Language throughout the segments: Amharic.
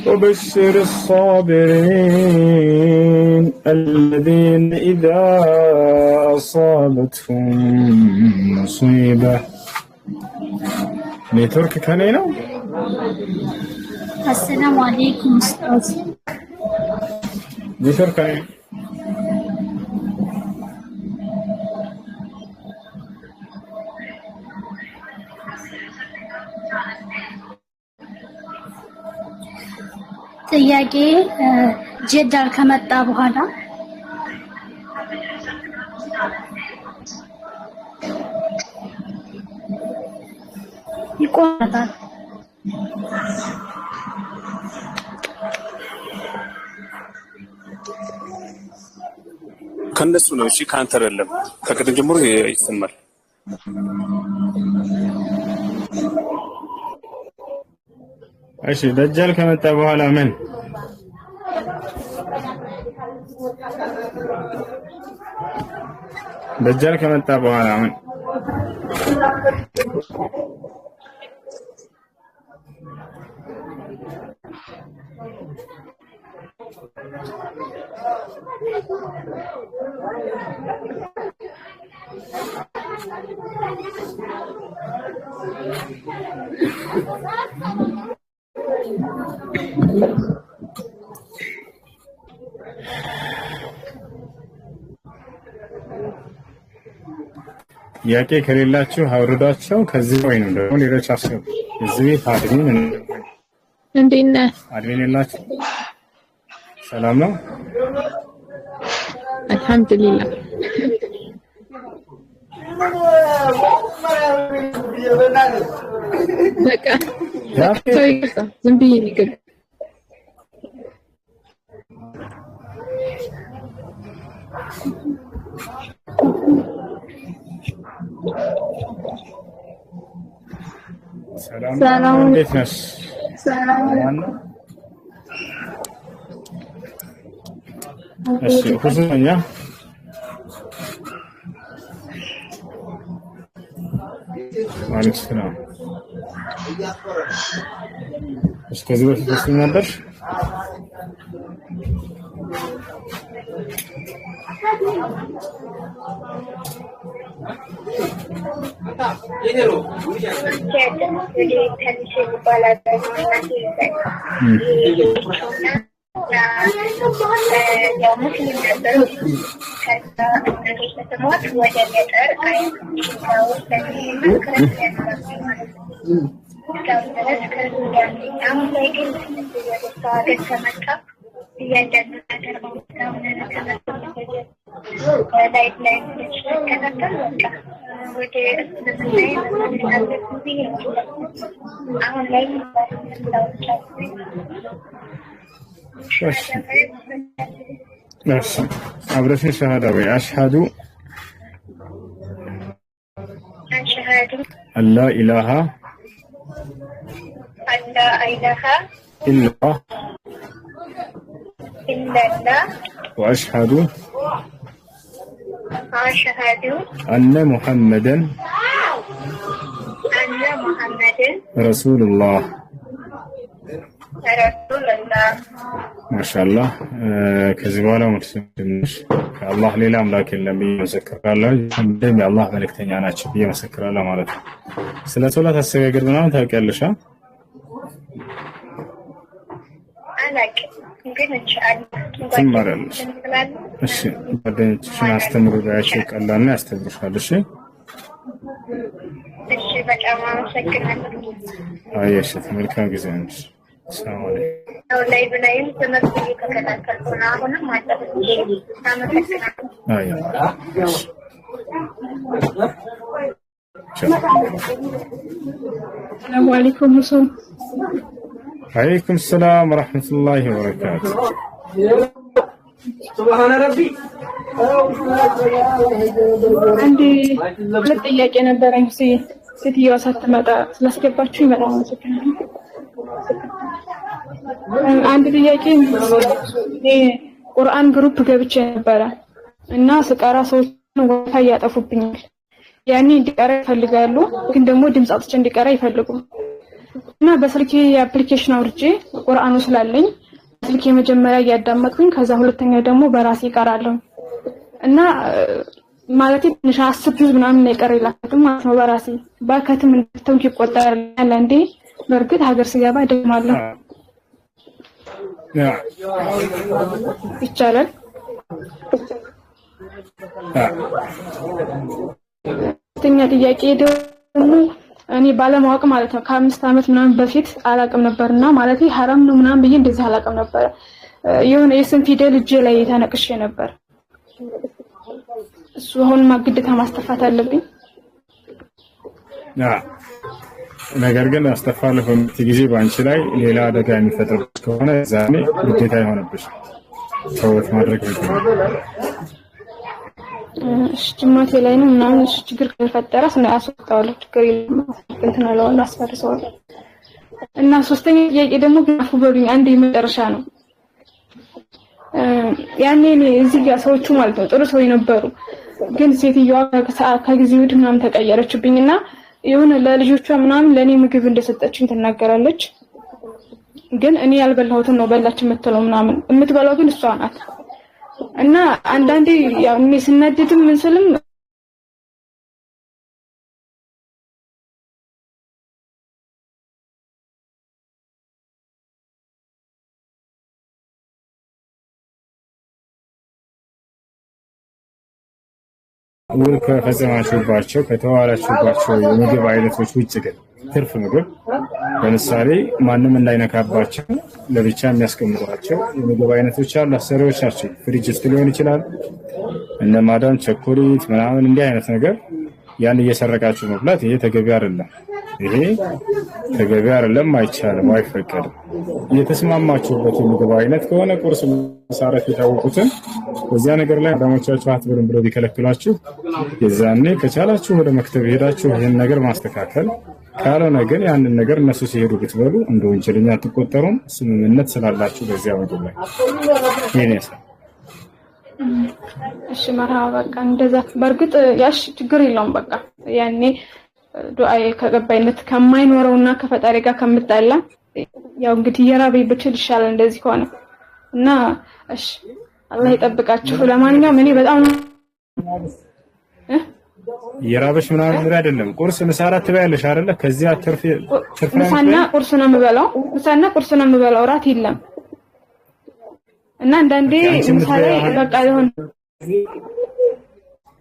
وبشر الصابرين الذين إذا أصابتهم مصيبة. نترك كان هنا. السلام عليكم أستاذ. نترك كان هنا. ጥያቄ ጀዳል ከመጣ በኋላ ይቆረጣል። ከነሱ ነው። እሺ ካንተ አይደለም። ከቅድም ጀምሮ ይሰማል። እሺ ደጃል ከመጣ በኋላ ምን? ደጃል ከመጣ በኋላ ምን? ጥያቄ ከሌላችሁ አውርዷቸው። ከዚህ ወይንም ደግሞ ሌሎች አስገቡ። እዚህ ቤት አድሚን እንዴት ነህ? አድሚን የላችሁ? ሰላም ነው? አልሐምዱሊላህ። በቃ ዝም ብዬ ንግብ ሰላም እንዴት ነሽ? ሰላም። እሺ ሁስነኛ ማለት ነው። እስከዚህ በፊት ወስኝ ነበር? أبرسني شهادة أشهد أن لا إله إلا الله وأشهد أن محمدا رسول الله. ማሻአላህ ከዚህ በኋላ ሙስሊሞች ከአላህ ሌላ አምላክ የለም ብዬ መሰክራለሁ። እንደም የአላህ መልእክተኛ ናቸው ብዬ መሰክራለሁ ማለት ነው። ስለ ሶላት አሰጋገድ ምናምን ታውቂያለሽ? ትማሪያለሽ? እሺ ጓደኞችሽን አስተምሩ ባያቸው ቀላል ነው፣ ያስተምሩሻል። እሺ እሺ በጣም አመሰግናለሁ። አየሽ መልካም ጊዜ ነሽ። ሰላም አለይኩም። ላይ ብላይም ትምህርት እየተከታተልኩ ነው። አሁንም አጠብቁኝ። አመሰግናለሁ። ሰላም አለይኩም ሁሴን። ወአለይኩም ሰላም ወራህመቱላሂ ወበረካቱ። ሱብሃነ ረቢ። አንዴ ሁለት ጥያቄ ነበረኝ። ሴትዮዋ ሳትመጣ ስላስገባችሁ ይመጣል። አመሰግናለሁ። አንድ ጥያቄ ቁርአን ግሩፕ ገብቼ ነበረ እና ስቀራ ሰዎች ዋይፋይ ያጠፉብኛል። ያኔ እንዲቀራ ይፈልጋሉ፣ ግን ደግሞ ድምጽ አጥቼ እንዲቀራ ይፈልጉ። እና በስልኬ አፕሊኬሽን አውርጄ ቁርአኑ ስላለኝ ስልኬ መጀመሪያ እያዳመጥኩኝ ከዛ ሁለተኛ ደግሞ በራሴ እቀራለሁ እና ማለት ትንሽ 10 ጁዝ ምናምን ይቀርላችሁ ማለት ነው በራሴ ባከትም እንደተው ይቆጠራል አንዴ በርግጥ ሀገር ሲገባ ደግማለሁ ይቻላል ተኛ ጥያቄ ደግሞ እኔ ባለማወቅ ማለት ነው ከ5 አመት ምናምን በፊት አላቅም ነበርና ማለት ሐራም ነው ምናምን ብዬ እንደዚህ አላቅም ነበር የሆነ የስም ፊደል እጄ ላይ ተነቅሼ ነበር እሱ አሁን ማግደታ ማስተፋት አለብኝ ነገር ግን አስተፋለሁ ጊዜ ባንቺ ላይ ሌላ አደጋ የሚፈጥር ከሆነ ዛኔ ግዴታ ይሆንብሽ ተውት ማድረግ ይችላል ጅማቴ ላይ ነው ምናምን ችግር ከተፈጠረ አስወጣዋለሁ ችግር የለም እንትን አለዋለሁ አስፈርሰዋለሁ እና ሶስተኛ ጥያቄ ደግሞ ግፉ በሉኝ አንድ የመጨረሻ ነው ያኔ እዚህ ጋር ሰዎቹ ማለት ነው ጥሩ ሰው የነበሩ ግን ሴትዮዋ ከጊዜ ወዲህ ምናምን ተቀየረችብኝና የሆነ ለልጆቿ ምናምን ለኔ ምግብ እንደሰጠችኝ ትናገራለች ግን እኔ ያልበላሁትን ነው በላች የምትለው ምናምን የምትበላው ግን እሷ ናት እና አንዳንዴ ያው እኔ ስናደድም እንስልም ውል ከፈጸማችሁባቸው ከተዋላችሁባቸው የምግብ አይነቶች ውጭ ግን ትርፍ ምግብ ለምሳሌ ማንም እንዳይነካባቸው ለብቻ የሚያስቀምጧቸው የምግብ አይነቶች አሉ አሰሪዎቻቸው ፍሪጅ ውስጥ ሊሆን ይችላል እነ ማዳም ቸኮሌት ምናምን እንዲህ አይነት ነገር ያን እየሰረቃችሁ መብላት ይሄ ተገቢ አይደለም ይሄ ተገቢ አይደለም አይቻልም አይፈቀድም የተስማማችሁበት የምግብ አይነት ከሆነ ቁርስ መሳረት የታወቁትን በዚያ ነገር ላይ አዳሞቻችሁ አትበሉም ብለው ቢከለክሏችሁ የዛኔ ከቻላችሁ ወደ መክተብ ሄዳችሁ ይሄን ነገር ማስተካከል ካልሆነ ግን ያንን ነገር እነሱ ሲሄዱ ብትበሉ እንደ ወንጀለኛ አትቆጠሩም ስምምነት ስላላችሁ በዚያ ምግብ ላይ ይሄንስ እሺ መርሃባ በቃ እንደዛ በርግጥ ያሽ ችግር የለውም በቃ ያኔ ዱአዬ ከገባይነት ከማይኖርውና ከፈጣሪ ጋር ከምጣላ ያው እንግዲህ የራበይ ብችል ይሻላል እንደዚህ ሆነ እና እሺ አላህ ይጠብቃችሁ ለማንኛውም እኔ በጣም የራበሽ ምናምን አይደለም ቁርስ ምሳራት ትበያለሽ አይደለ ከዚያ ትርፍ ምሳና ቁርስ ነው የምበላው ምሳና ቁርስ ነው የምበላው ራት የለም እና አንዳንዴ ምሳሌ በቃ ይሁን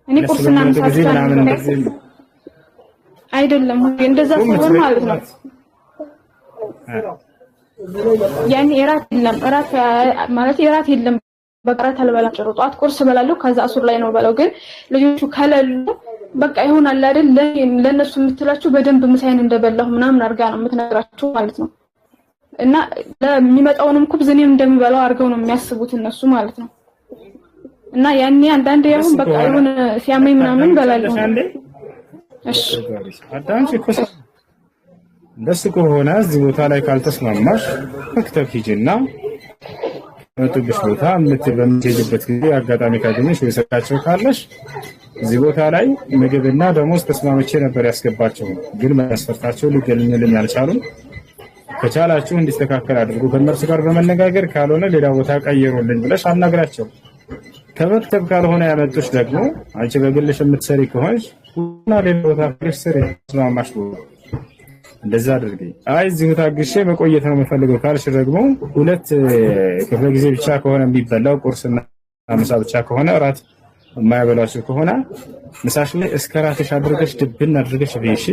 እኔ ቁርስና ምሳ አይደለም እንደዛ ሲሆን ማለት ነው ያኔ እራት ማለት እራት የለም በቀራት አልበላም ጭሩጣት ቁርስ በላለሁ ከዛ አሱር ላይ ነው በላው ግን ልጆቹ ከለሉ በቃ ይሆናል አይደል ለነሱ የምትላችሁ በደንብ ምሳይን እንደበላሁ ምናምን አርጋ ነው የምትነግራችሁ ማለት ነው እና ለሚመጣውንም ኩብዝ እኔም እንደምበላው አርገው ነው የሚያስቡት እነሱ ማለት ነው እና ያኔ አንዳንዴ ያሁን በቃ ይሁን ሲያመኝ ምናምን በላለሁ እሺ አዳንቺ ኮሳ ደስ ከሆነ እዚህ ቦታ ላይ ካልተስማማሽ መክተብ ሂጂና ወጥብሽ ቦታ በምትሄጂበት ጊዜ አጋጣሚ ካገኘሽ ወይሰካቸው ካለሽ እዚህ ቦታ ላይ ምግብና ደሞዝ ተስማምቼ ነበር ያስገባቸው ግን መስፈርታቸው ሊገልኝልኝ አልቻሉም ከቻላችሁ እንዲስተካከል አድርጉ ከነርሱ ጋር በመነጋገር ካልሆነ ሌላ ቦታ ቀይሩልኝ ብለሽ አናግራቸው ከመክተብ ካልሆነ ያመጡሽ ደግሞ አንቺ በግልሽ የምትሰሪ ከሆነሽ እና ሌላ ቦታ ፍሬሽ ሰሪ ተስማማሽ እንደዛ አድርጊ አይ እዚህ ቦታ ግሼ መቆየት ነው የምፈልገው ካልሽ ደግሞ ሁለት ክፍለ ጊዜ ብቻ ከሆነ የሚበላው ቁርስና ምሳ ብቻ ከሆነ እራት የማይበላችሁ ከሆነ ምሳሽ ላይ እስከ ራትሽ አድርገሽ ድብን አድርገሽ በይሺ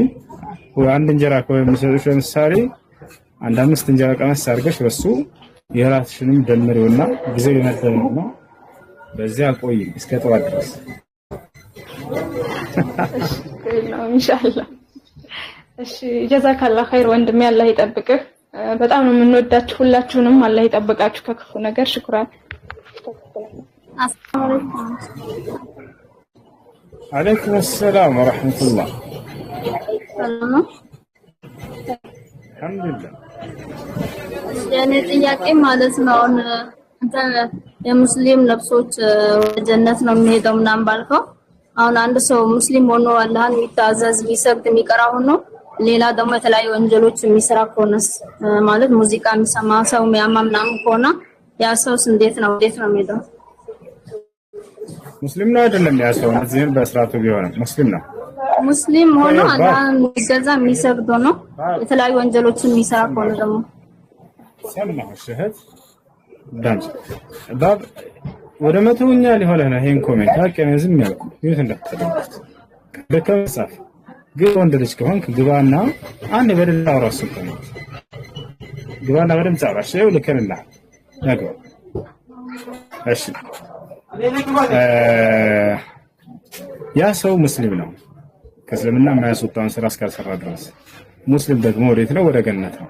ወይ አንድ እንጀራ ከሆነ የሚሰጡሽ ለምሳሌ አንድ 5 እንጀራ ቀመስ አድርገሽ በሱ የራትሽንም ደምሪውና ጊዜው ይመጣልና በዚያ ቆይ እስከ ጠዋት ድረስ ኢንሻአላህ እሺ ጀዛከላህ ኸይር ወንድሜ አላህ ይጠብቅህ በጣም ነው የምንወዳችሁ ሁላችሁንም አላህ ይጠብቃችሁ ከክፉ ነገር ሽኩራን عليكم السلام ورحمة الله الحمد لله يعني ጥያቄ ማለት ነው እንተ የሙስሊም ነፍሶች ጀነት ነው የሚሄደው ምናምን ባልከው አሁን አንድ ሰው ሙስሊም ሆኖ አላህን የሚታዘዝ ቢሰግድ የሚቀራው ነው ሌላ ደግሞ የተለያዩ ወንጀሎች የሚሰራ ከሆነስ ማለት ሙዚቃ የሚሰማ ሰው የሚያማምናም ከሆነ ያ ሰውስ እንዴት ነው የሚሄደው? ሙስሊም ነው አይደለም? ያ ሰው እዚህን በስርዓቱ ቢሆንም ሙስሊም ነው። ሙስሊም ሆኖ አላህን የሚገዛ የሚሰግድ ነው። የተለያዩ ወንጀሎችን የሚሰራ ከሆነ ደግሞ ሰማሁ ሸህድ ዳንስ ባብ ወደ መቶኛ ሊሆነ ነው። ይሄን ኮሜንት አቀነ ዝም ያልኩ ይሁት እንደተደረገ በከመጻፍ ግን ወንድ ልጅ ከሆንክ ግባና አንድ በደል አውራስ ኮሜንት ግባና በደም ጻራሽ ይው ልከንላ ነገ እሺ ያ ሰው ሙስሊም ነው። ከእስልምና የማያስወጣውን ስራ እስካልሰራ ድረስ ሙስሊም ደግሞ ወዴት ነው? ወደ ገነት ነው።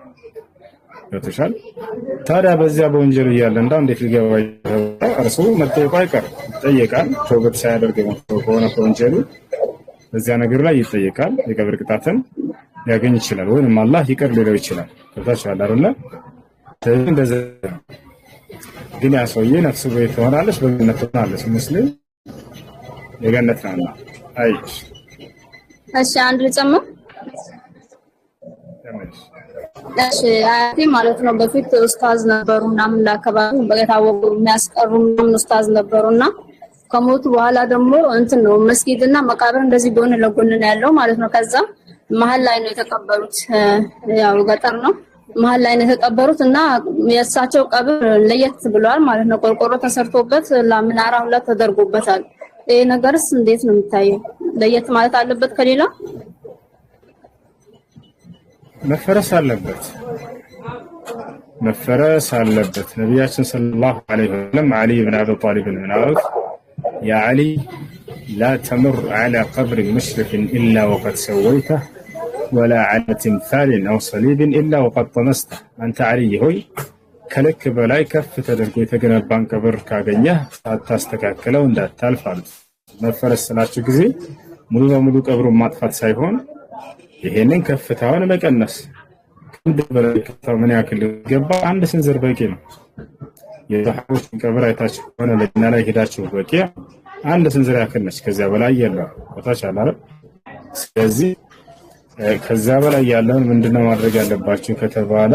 ይወጣል። ታዲያ በዚያ በወንጀሉ እያለ እንዴት ሊገባ እርሱ መጠየቁ አይቀርም። ይጠየቃል። ተውበት ሳያደርግ ከሆነ ከወንጀሉ በዚያ ነገር ላይ ይጠየቃል። የቀብር ቅጣትን ሊያገኝ ይችላል፣ ወይም አላህ ይቅር ሊለው ይችላል። ከታች አይደለ? እንደዚህ ግን ያ ሰውዬ ነፍሱ ቤት ትሆናለች፣ በገነት ትሆናለች። ሙስሊም የገነት ነውና አይሽ እሺ አንድ ልጨምር። እሺ አያቴ ማለት ነው በፊት ኡስታዝ ነበሩ ምናምን ለአካባቢው በየታወቁ የሚያስቀሩ ምናምን ኡስታዝ ነበሩና ከሞቱ በኋላ ደግሞ እንትን ነው መስጊድና መቃብር እንደዚህ ጎን ለጎን ነው ያለው ማለት ነው። ከዛ መሀል ላይ ነው የተቀበሩት። ያው ገጠር ነው መሀል ላይ ነው የተቀበሩት እና የእሳቸው ቀብር ለየት ብሏል ማለት ነው። ቆርቆሮ ተሰርቶበት ለምናራ ሁላ ተደርጎበታል። ይሄ ነገርስ እንዴት ነው የሚታየው? ለየት ማለት አለበት ከሌላ? መፈረስ አለበት። ነብያችን ሰለላሁ ዐለይሂ ወሰለም ዓሊ ኢብኑ አቢ ጣሊብ ምን አሉት? ያ ዓሊ ላ ተምር ዐላ ቀብር ሙሽሪክ ኢላ ወቀድ ሰወይተህ ወላ ዐላ ትምሳልን አው ሰሊብን ኢላ ወቀድ ጠመስተህ። አንተ ዓሊ ሆይ ከልክ በላይ ከፍ ተደርጎ የተገነባን ቀብር ካገኘህ ሳታስተካክለው እንዳታልፍ አሉት። መፈረስ ስላችሁ ጊዜ ሙሉ በሙሉ ቀብሩን ማጥፋት ሳይሆን ይሄንን ከፍታውን መቀነስ። እንደ በረከታው ምን ያክል ገባ? አንድ ስንዝር በቂ ነው። የሰሃቦችን ቀብር አይታችሁ ሆነ ለና ላይ ሄዳችሁ በቂ አንድ ስንዝር ያክል ነች። ከዚያ በላይ የለም። ወታች አላረ። ስለዚህ ከዛ በላይ ያለውን ምንድነው ማድረግ ያለባችሁ ከተባለ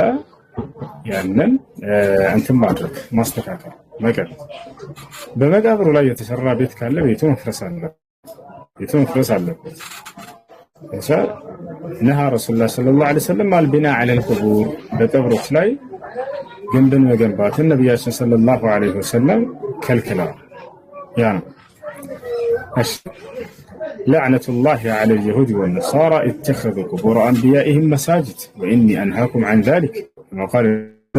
ያንን እንትን ማድረግ ማስተካከል መቀጠል። በመቃብሩ ላይ የተሰራ ቤት ካለ ቤቱ መፍረስ አለበት። ነሃ ረሱሉላህ ሰለላሁ ዐለይሂ ወሰለም አልቢና ዐለል ቁቡር በቀብሮች ላይ ግንብን መገንባትን ነብያችን ሰለላሁ ዐለይሂ ወሰለም ከልክለዋል። ያ ነው እሺ لعنة على اليهود والنصارى اتخذوا قبور أنبيائهم مساجد وإني أنهاكم عن ذلك كما قال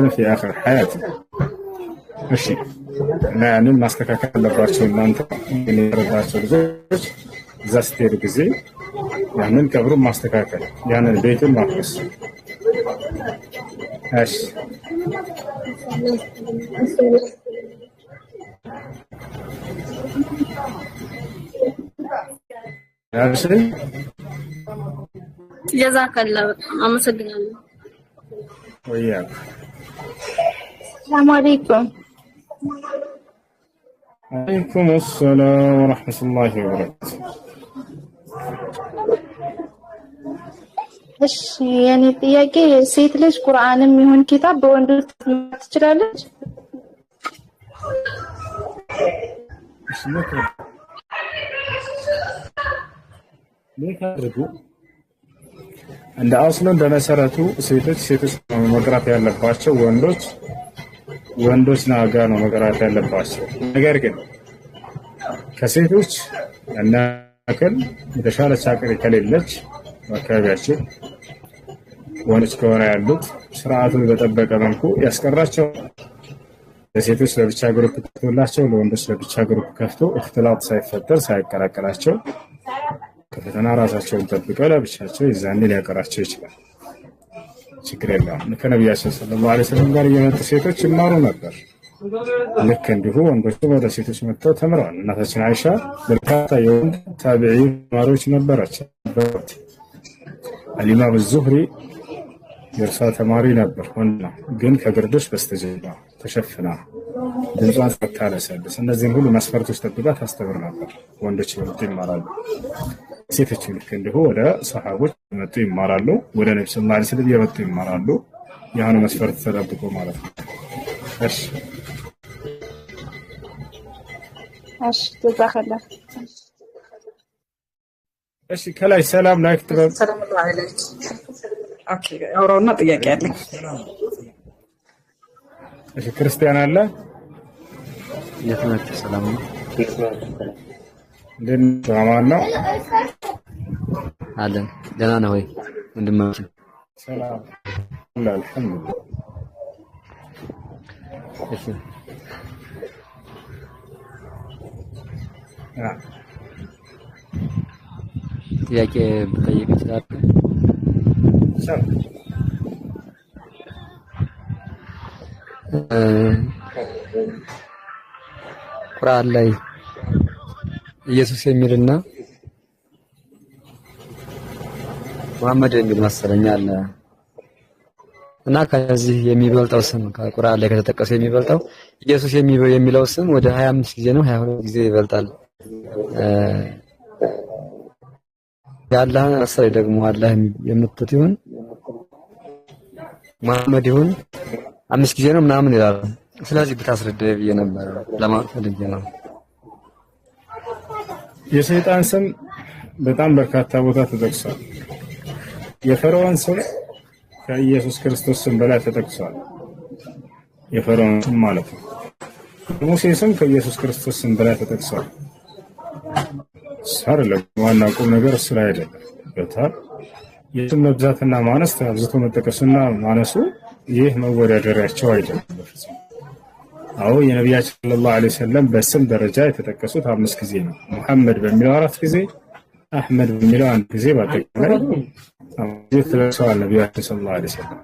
في آخر حياته. ماشي يعني ما استكاك لبراتشو نانتا اللي رباتشو الزوج زاستير بزي يعني الكبر ما استكاك يعني البيت المقدس. ايش عارفين جزاك الله አመሰግናለሁ። وياك السلام عليكم. عليكم السلام ورحمة الله وبركاته. እሺ የኔ ጥያቄ ሴት ልጅ ቁርአንም ይሁን ኪታብ በወንዶች ትችላለች? ليك አድርጉ እንደ አስሉን በመሰረቱ ሴቶች መቅራት ያለባቸው ወንዶች ናጋ ነው መቅራት ያለባቸው። ነገር ግን ከሴቶች እና አከል የተሻለች አቅር ከሌለች አካባቢያችን ወንዶች ከሆነ ያሉት ስርዓቱን በጠበቀ መልኩ ያስቀራቸው። ለሴቶች ለብቻ ግሩፕ ከፍቶላቸው ለወንዶች ለብቻ ግሩፕ ከፍቶ እክትላጥ ሳይፈጠር ሳይቀላቀላቸው ከፈተና ራሳቸውን ጠብቀው ለብቻቸው ይዛኔ ሊያቀራቸው ይችላል። ችግር የለውም። ከነብያችን ሰለላሁ ዐለይሂ ወሰለም ጋር የመጡ ሴቶች ይማሩ ነበር። ልክ እንዲሁ ወንዶች ወደ ሴቶች መጥተው ተምረዋል። እናታችን አይሻ በርካታ የወንድ ታቢዒ ተማሪዎች ነበራቸው። አልኢማም ዙህሪ የእርሷ ተማሪ ነበር። ወንድ ነው፣ ግን ከግርዶሽ በስተጀርባ ተሸፍና ድምጿን ሳታለሰልስ እነዚህን ሁሉ መስፈርቶች ጠብቃ ታስተምር ነበር። ወንዶች ይመጡ ይማራሉ። ሴቶች ልክ እንዲሁ ወደ ሰሃቦች መጡ ይማራሉ፣ ወደ ነብዩ ሰለላሁ ዐለይሂ ወሰለም የመጡ ይማራሉ። ያኑ መስፈርት ተጠብቆ ማለት ነው። እሺ ተዛኸላ እሺ ከላይ ሰላም ላይክ ትበል። ሰላም አለይክ። ኦኬ አውራውና ጥያቄ አለኝ። እሺ ክርስቲያን አለ የትምህርት ሰላም ነው። እንደት አማን ነው አለን። ደህና ነው ወይ ወንድማችን? ሰላም አልሐምዱሊላህ። እሺ ጥያቄ ብጠይቅ ይችላል? ቁርአን ላይ ኢየሱስ የሚልና መሐመድ የሚል መሰለኝ አለ እና ከዚህ የሚበልጠው ስም ከቁርአን ላይ ከተጠቀሰው የሚበልጠው ኢየሱስ የሚለው ስም ወደ 25 ጊዜ ነው 22 ጊዜ ይበልጣል። ያላህ መሰለኝ ደግሞ አላህ የምትት ይሁን መሐመድ ይሁን 5 ጊዜ ነው ምናምን ይላል። ስለዚህ ብታስረዳኝ ብዬ ነበር ለማለት ፈልጌ ነው። የሰይጣን ስም በጣም በርካታ ቦታ ተጠቅሷል። የፈርዖን ስም ከኢየሱስ ክርስቶስ ስም በላይ ተጠቅሷል። የፈርዖን ስም ማለት ነው። የሙሴ ስም ከኢየሱስ ክርስቶስ ስም በላይ ተጠቅሷል። አይደለም ዋናው ቁም ነገር እሱ ላይ አይደለም። በታል የስም መብዛትና ማነስ ተብዝቶ መጠቀሱና ማነሱ ይህ መወዳደሪያቸው አይደለም በፍጹም። አዎ የነቢያችን ሰለላሁ ዐለይሂ ወሰለም በስም ደረጃ የተጠቀሱት 5 ጊዜ ነው። መሐመድ በሚለው 4 ጊዜ፣ አህመድ በሚለው 1 ጊዜ በአጠቃላይ ተጠቅሰዋል ነቢያችን ሰለላሁ ዐለይሂ ወሰለም።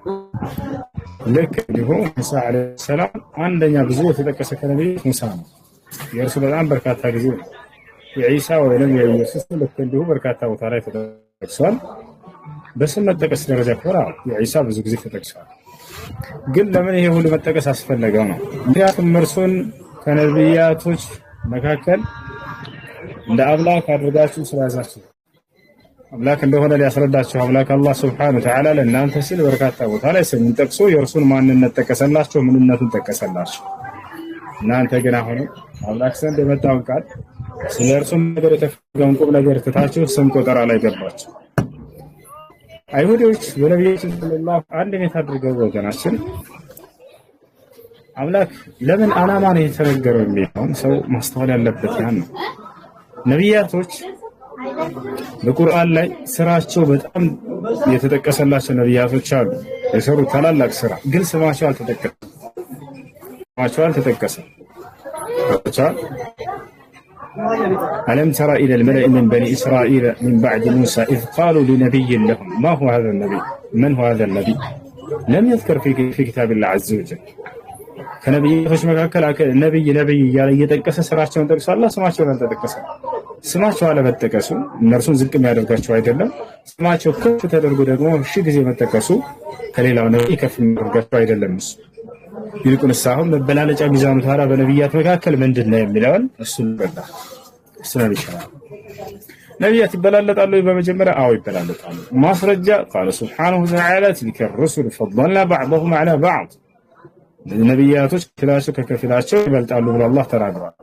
ልክ እንዲሁ ሙሳ ዐለይሂ ሰላም አንደኛ ብዙ የተጠቀሰ ከነቢያት ሙሳ ነው። የእርሱ በጣም በርካታ ጊዜ ነው። የኢሳ ወይም የኢየሱስ ልክ እንዲሁ በርካታ ቦታ ላይ ተጠቅሷል። በስም መጠቀስ ደረጃ ከሆነ የኢሳ ብዙ ጊዜ ተጠቅሷል። ግን ለምን ይሄ ሁሉ መጠቀስ አስፈለገው ነው? ምክንያቱም እርሱን ከነቢያቶች መካከል እንደ አምላክ አድርጋችሁ ስለያዛችሁ አምላክ እንደሆነ ሊያስረዳችሁ አምላክ አላህ ሱብሓነሁ ወተዓላ ለእናንተ ሲል በርካታ ቦታ ላይ ስሙን ጠቅሶ የእርሱን ማንነት ጠቀሰላችሁ፣ ምንነቱን ጠቀሰላችሁ። እናንተ ግን አሁን አምላክ ዘንድ የመጣውን ቃል ስለ እርሱም ነገር የተፈለገውን ቁም ነገር ትታችሁ ስም ቆጠራ ላይ ገባችሁ። አይሁዶች በነቢያችን ሰለላሁ አንድ ቤት አድርገው ወገናችን አምላክ ለምን ዓላማ ነው የተነገረው የሚለውን ሰው ማስተዋል ያለበት ያን ነው። ነቢያቶች በቁርአን ላይ ስራቸው በጣም የተጠቀሰላቸው ነቢያቶች አሉ። የሰሩት ታላላቅ ስራ ግን ስማቸው አልተጠቀሰም። ألم ترى إلى الملأ من بني إسرائيل من بعد موسى إذ قالوا لنبي لهم ما هو هذا النبي؟ من هو هذا النبي؟ لم يذكر في كتاب الله عز وجل. ከነቢያቶች መካከል ነብይ እያለ እየጠቀሰ ስራቸውን ጠቅሶ አላህ ስማቸውን አልተጠቀሰም። ስማቸው አለመጠቀሱ እነርሱን ዝቅ የሚያደርጋቸው አይደለም። ስማቸው ከፍ ተደርጎ ደግሞ ጊዜ መጠቀሱ ከሌላው ነብይ ከፍ የሚያደርጋቸው አይደለም። እሱ ይልቁንስ አሁን መበላለጫ ሚዛኑ ታዲያ በነቢያት መካከል ምንድን ነው የሚለውን እሱን በላ እሱን ይሻላል። ነቢያት ይበላለጣሉ? በመጀመሪያ አዎ ይበላለጣሉ። ማስረጃ ቃል ሱብሓነሁ ወተዓላ ትልከ الرسل فضلنا بعضهم على بعض ነቢያቶች ከከፊላቸው ይበልጣሉ ብሎ አላህ ተናግሯል።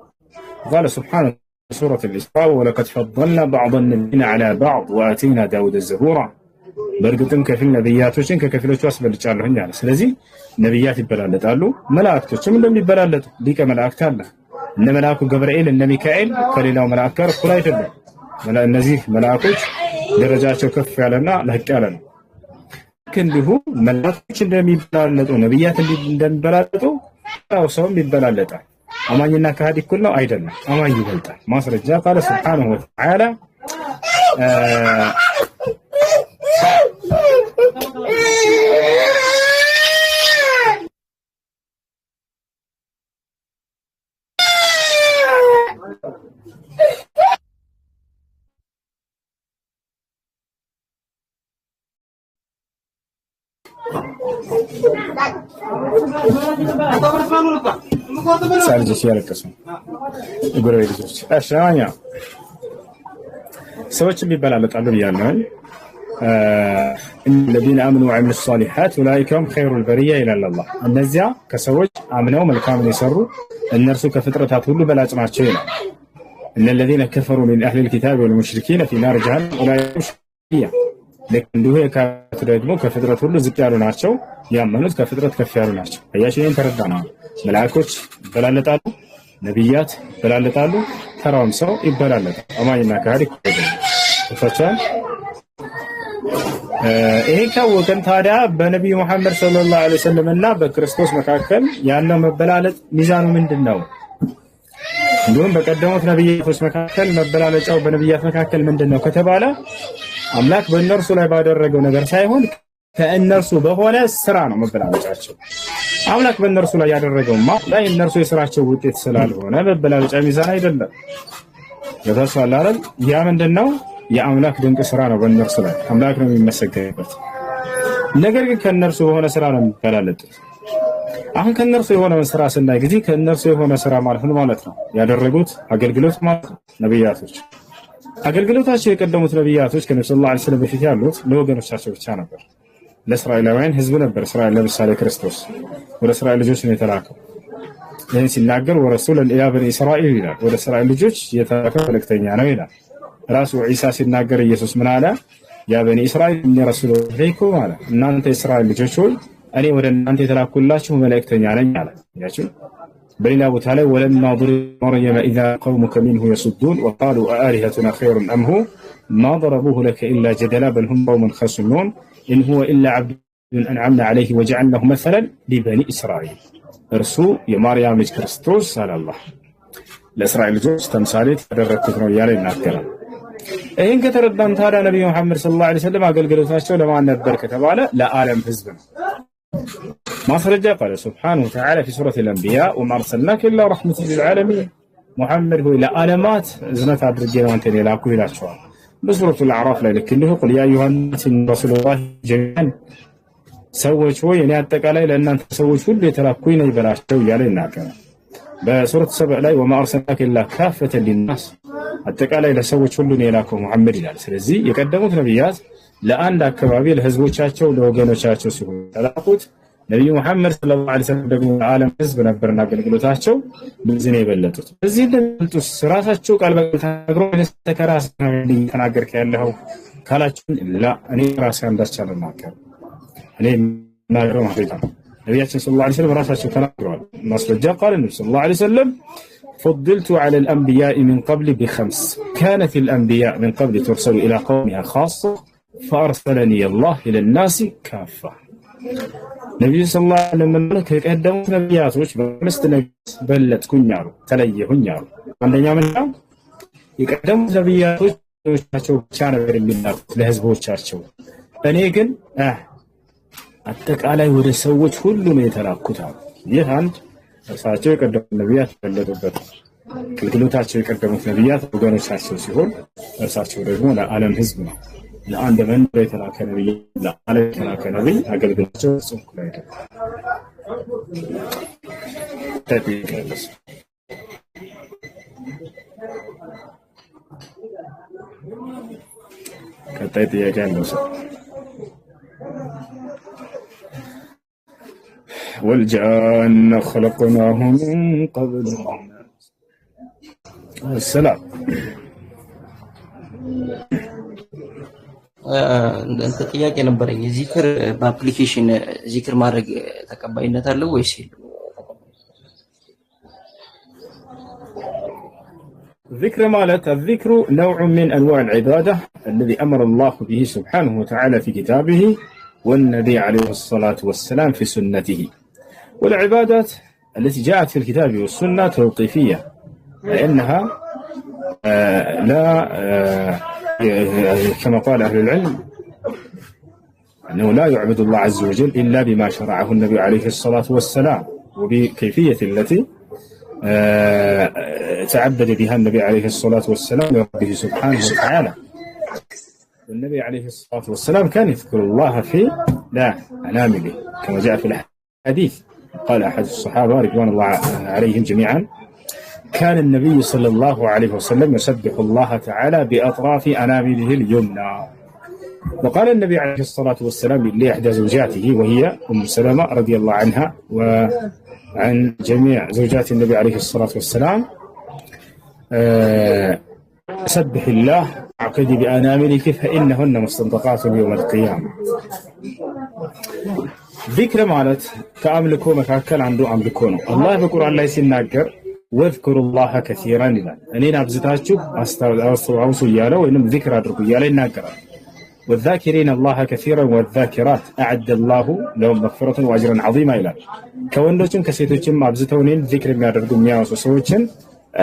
ቃል ሱብሓነሁ ሱረቱ الإسراء ولقد فضلنا بعض النبيين على بعض وآتينا داود الزبورا በእርግጥም ከፊል ነቢያቶችን ከከፊሎቹ አስበልጫለሁኝ አለ። ስለዚህ ነቢያት ይበላለጣሉ፣ መላእክቶችም እንደሚበላለጡ ሊቀ መላእክት አለ። እነ መልአኩ ገብርኤል እነ ሚካኤል ከሌላው መልአክ ጋር እኩል አይደለም። እነዚህ መልአኮች ደረጃቸው ከፍ ያለና ለቅ ያለ ነው። እንዲሁ መላእክቶች እንደሚበላለጡ ነቢያት እንደሚበላለጡ ሰውም ይበላለጣል። አማኝና ከሃዲ እኩል ነው አይደለም። አማኝ ይበልጣል። ማስረጃ ቃል ሱብሓነሁ ወተዓላ ሳልጅ ሲያለቅሱ ጎረቤቶች አሻኛ ሰዎችም ይበላለጣሉ ብያለሁ። الذين آمنوا وعملوا الصالحات أولئك هم خير البرية إلى الله እነዚያ ከሰዎች አምነው መልካምን የሰሩ እነርሱ ከፍጥረታት ሁሉ በላጭ ናቸው ይላል። إن الذين كفروا من أهل الكتاب والمشركين في نار جهنم أولئك هم شقيا ልክ እንዲሁ የካፈቱ ደግሞ ከፍጥረት ሁሉ ዝቅ ያሉ ናቸው፣ ያመኑት ከፍጥረት ከፍ ያሉ ናቸው። አያሽን ተረዳናል። መላእክቶች ይበላለጣሉ፣ ነብያት ይበላለጣሉ፣ ተራውም ሰው ይበላለጣል። አማኝና ካህዲ ተፈቻል። ይሄ ካወቀን ታዲያ በነብዩ መሐመድ ሰለላሁ ዐለይሂ ወሰለም እና በክርስቶስ መካከል ያለው መበላለጥ ሚዛኑ ምንድነው? እንዲሁም በቀደሙት ነብያቶች መካከል መበላለጫው በነብያት መካከል ምንድነው ከተባለ አምላክ በእነርሱ ላይ ባደረገው ነገር ሳይሆን ከእነርሱ በሆነ ስራ ነው መበላለጫቸው። አምላክ በእነርሱ ላይ ያደረገውማ ላይ እነርሱ የስራቸው ውጤት ስላልሆነ መበላለጫ ሚዛን አይደለም። ለተሰላ አይደል? ያ ምንድነው? የአምላክ ድንቅ ስራ ነው በእነርሱ ላይ አምላክ ነው የሚመሰገንበት። ነገር ግን ከእነርሱ በሆነ ስራ ነው የሚበላለጡት። አሁን ከእነርሱ የሆነ ስራ ስናይ ጊዜ ከእነርሱ የሆነ ስራ ማለት ነው ማለት ነው ያደረጉት አገልግሎት ማለት ነው። ነብያቶች አገልግሎታቸው የቀደሙት ነብያቶች ከነብዩ ሰለላሁ ዐለይሂ ወሰለም በፊት ያሉት ለወገኖቻቸው ብቻ ነበር፣ ለእስራኤላውያን ህዝብ ነበር። እስራኤል ለምሳሌ ክርስቶስ ወደ እስራኤል ልጆች ነው የተላከው። ይህን ሲናገር ወረሱለን ኢላ በኒ እስራኤል ይላል፣ ወደ እስራኤል ልጆች የተላከ መልእክተኛ ነው ይላል። ራሱ ዒሳ ሲናገር ኢየሱስ ምን አለ? ያ በኒ እስራኤል እኒ ረሱሉ ኢለይኩም አለ፣ እናንተ የእስራኤል ልጆች ሆይ እኔ ወደ እናንተ የተላኩላችሁ መልእክተኛ ነኝ አለ። ያችሁ በሌላ ቦታ ላይ ወለማ ضرب مريم اذا قومك منه يصدون وقالوا آلهتنا خير ام هو ما ضربوه لك الا جدلا بل هم قوم خصمون ان هو الا عبد انعمنا عليه وجعلناه مثلا لبني اسرائيل እርሱ የማርያም ልጅ ክርስቶስ አላህ ለእስራኤል ልጆች ተምሳሌት ያደረኩት ነው እያለ ይናገራል። ይህን ከተረዳን ታዲያ ነብዩ መሐመድ ሰለላሁ ዐለይሂ ወሰለም አገልግሎታቸው ለማን ነበር ከተባለ ለዓለም ህዝብ ነው። ማስረጃ ቃል ሱብሓነሁ ወተዓላ في سورة الأنبياء وما أرسلناك إلا رحمة للعالمين محمد هو ለዓለማት እዝነት አድርጌ ነው አንተን የላኩ ይላቸዋል። በሱረቱ አልአዕራፍ ላይ ልክ እንዲሁ ቁል ያ አዩሃ ናስ ኢነ ረሱለላሂ ጀሚዓን ሰዎች ሆይ እኔ አጠቃላይ ለእናንተ ሰዎች ሁሉ የተላኩኝ ነኝ በላቸው እያለ ይናገራል። በሱረቱ ሰብዕ ላይ ወማ አርሰልናከ ኢላ ካፈተን ሊናስ አጠቃላይ ለሰዎች ሁሉ ነው የላከው ሙሐመድ ይላል። ስለዚህ የቀደሙት ነብያት ለአንድ አካባቢ ለህዝቦቻቸው ለወገኖቻቸው ሲሆን ተላኩት። ነብዩ መሐመድ ሰለላሁ ዐለይሂ ወሰለም ደግሞ ለዓለም ህዝብ ነበርና አገልግሎታቸው በዚህ ነው የበለጡት። በዚህ እንደምትስ ራሳቸው ቃል በቃል ተናግረው ተከራስ ተናገርክ ያለው ካላችሁ ላ እኔ ራሴ አንዳቻለ ማከር እኔ ማረው ማፈታ ነብያችን ሰለላሁ ዐለይሂ ወሰለም ራሳቸው ተናግረዋል። ማስረጃ ቃል ነብዩ ሰለላሁ ዐለይሂ ወሰለም فضلت على الأنبياء من قبل بخمس كانت الأنبياء من قبل ترسل إلى قومها خاصة فأرسلني الله إلى الناس كافة ነብዩ ሰለላሁ ዐለይሂ ወሰለም ከቀደሙት ነብያቶች በአምስት ነገር በለጥኩኝ አሉ፣ ተለየሁኝ አሉ። አንደኛ ምንድነው? የቀደሙት ነብያቶች ብቻ ነበር የሚላኩት ለህዝቦቻቸው፣ እኔ ግን አጠቃላይ ወደ ሰዎች ሁሉ ነው የተላኩት አሉ። ይህ አንድ እርሳቸው የቀደሙት ነብያት በለጡበት አገልግሎታቸው የቀደሙት ነብያት ወገኖቻቸው ሲሆን እርሳቸው ደግሞ ለዓለም ህዝብ ነው። ለአንድ መንደር የተላከ ነብይ ለዓለም የተላከ ነብይ አገልግሎታቸው ጽንኩ ላይ አይደለም። ተጠቅቀለስ ቀጣይ ጥያቄ አለው ሰው والجان خلقناه من قبل السلام እንደ ጥያቄ ነበረኝ። ዚክር በአፕሊኬሽን ዚክር ማድረግ ተቀባይነት አለው ወይስ የለውም? ذكر مالت الذكر نوع من أنواع العبادة الذي أمر الله به سبحانه وتعالى في كتابه والنبي عليه الصلاة والسلام في سنته. والعبادات التي جاءت في الكتاب والسنة توقيفية لأنها لا كما قال أهل العلم أنه لا يعبد الله عز وجل إلا بما شرعه النبي عليه الصلاة والسلام وبكيفية التي تعبد بها النبي عليه الصلاة والسلام لربه سبحانه وتعالى. والنبي عليه الصلاة والسلام كان يذكر الله في منامه كما جاء في الحديث. قال أحد الصحابة رضوان الله عليهم جميعا كان النبي صلى الله عليه وسلم يسبح الله تعالى بأطراف أنامله اليمنى. وقال النبي عليه الصلاة والسلام لإحدى زوجاته وهي أم سلمة رضي الله عنها وعن جميع زوجات النبي عليه الصلاة والسلام: سبح الله اعقدي بأناملك فإنهن مستنطقات يوم القيامة. ذكر مالت كأملكو مكاكل عنده أملكونه. الله بقرآن لا يسناكر واذكروا الله كثيرا لنا أنين أبزتاتشو أستوعوسو يالا وإنم ذكر أدركو يالا يناكرا. والذاكرين الله كثيرا والذاكرات أعد الله لهم مغفرة وأجرا عظيما إلى كوندوچن كسيتوچن أبزتونين ذكر የሚያደርጉ የሚያወሱ ሰዎችን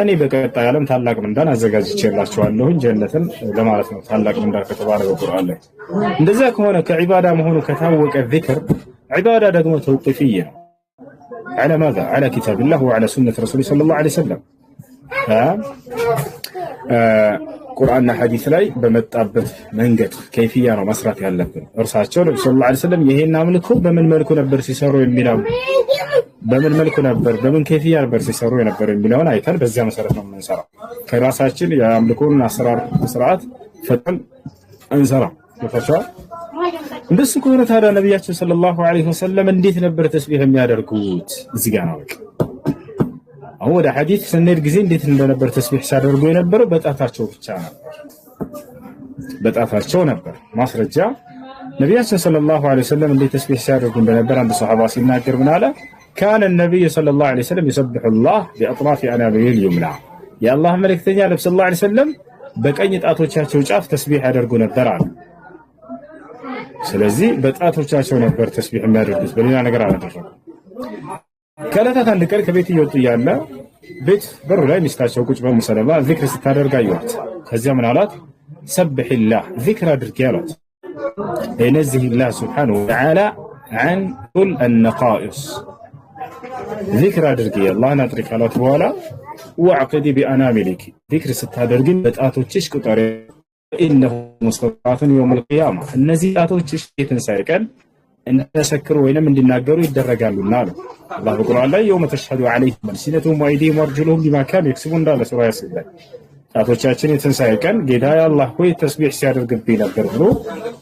እኔ በቀጣይ ዓለም ታላቅ ምንዳን አዘጋጅቼላችኋለሁ ጀነትን ለማለት ነው። ታላቅ ምንዳን ከተባለ በቁርአን ላይ እንደዛ ከሆነ ከዒባዳ መሆኑ ከታወቀ ذكر ዒባዳ ደግሞ ተውቂፍይ ነው። على ماذا؟ على كتاب الله وعلى سنة رسوله صلى الله عليه وسلم. ቁርአንና ሐዲስ ላይ በመጣበት መንገድ ከይፍያ ነው መስራት ያለብን። እርሳቸው ነብዩ ሰለላሁ ዐለይሂ ወሰለም ይሄን አምልኮ በምን መልኩ ነበር ሲሰሩ የሚለው በምን መልኩ ነበር በምን ከይፍያ ነበር ሲሰሩ የነበር የሚለውን አይተን በዚያ መሰረት ነው የምንሰራው። ከራሳችን የአምልኮን አሰራር ስርዓት ፈጥን እንሰራ ተፈሻ። እንደሱ ከሆነ ታዲያ ነብያችን ሰለላሁ ዐለይሂ ወሰለም እንዴት ነበር ተስቢህ የሚያደርጉት? እዚህ ጋር ነው። አሁን ወደ ሐዲስ ስንሄድ ጊዜ እንዴት እንደነበር ተስቢህ ሲያደርጉ የነበረው በጣታቸው ብቻ ነበር። በጣታቸው ነበር ማስረጃ። ነብያችን ሰለላሁ ዐለይሂ ወሰለም እንዴት ተስቢህ ሲያደርጉ እንደነበር አንድ ሱሐባ ሲናገር ምን አለ? كان النبي صلى الله عليه وسلم يسبح الله بأطراف أنامله اليمنى. يا الله ملكتني عليه صلى الله عليه وسلم በቀኝ ጣቶቻቸው ጫፍ ተስቢህ ያደርጉ ነበር አለ። ስለዚህ በጣቶቻቸው ነበር ተስቢህ የሚያደርጉት፣ በሌላ ነገር አላደረጉም። ከዕለታት አንድ ቀን ከቤት እየወጡ እያለ ቤት በሩ ላይ ሚስታቸው ቁጭ በሙ ሰለማ ዚክር ስታደርግ አዩዋት። ከዚያ ምን አላት? ሰብሒላህ ዚክር አድርጊ አሏት። ነዝሂላህ ሱብሓነሁ ወተዓላ ዐን ኩል አነቃኢስ ዚክር አድርጊ አላህን አጥሪ ካላት በኋላ ወዐቅዲ ቢአናሚሊኪ ዚክር ስታደርጊ በጣቶችሽ ቁጠሪ ኢነሁ ሙስተጣቱን የውመል ቂያማ እነዚህ ጣቶችሽ የትንሣኤ ቀን እንዲመሰክሩ ወይንም እንዲናገሩ ይደረጋሉና አለ አላህ በቁርአን ላይ የውመ ተሽሀዱ ዐለይሂም አልሲነቱሁም ወአይዲሂም ወአርጁሉሁም ቢማ ካኑ የክስቡን እንዳለ ሱራ ያሲን ላይ ጣቶቻችን የትንሣኤ ቀን ጌታዬ አላህ ሆይ ተስቢህ ሲያደርግብኝ ነበር ብሎ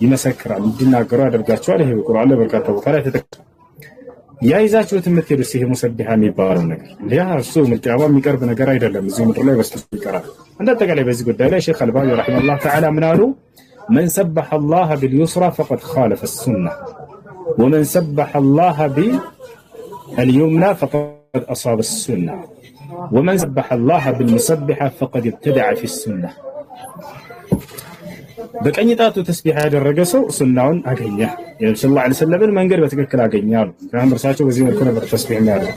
ይመሰክራል፣ እንዲናገሩ ያደርጋቸዋል። ይሄ በቁርአን ላይ በርካታ ቦታ ላይ ተጠቅሷል። ያ ይዛችሁት የምትሄዱት ይሄ ሙሰቢሃ የሚባለው ነገር ያ እሱ ምልቂያማ የሚቀርብ ነገር አይደለም። እዚህ ምድር ላይ በስብስ ይቀራል። እንደ አጠቃላይ በዚህ ጉዳይ ላይ ሼክ አልባኒ ረሂመሁላህ ተዓላ ምን አሉ? መን ሰበሐ አላህ ቢልዩስራ ፈቀድ ኻለፈ ሱና ወመን ሰበሐ አላህ ቢልዩምና ፈቀድ አሳበ ሱና ወመን ሰበሐ አላህ ቢልሙሰቢሐ ፈቀድ ኢብተደዐ ፊ ሱና። በቀኝ ጣቱ ተስቢህ ያደረገ ሰው ሱናውን አገኘ፣ የነብዩ ሰለላሁ ዐለይሂ ወሰለም መንገድ በትክክል አገኛሉ። ከአንድ እርሳቸው በዚህ መልኩ ነበር ተስቢህ የሚያደርጉ።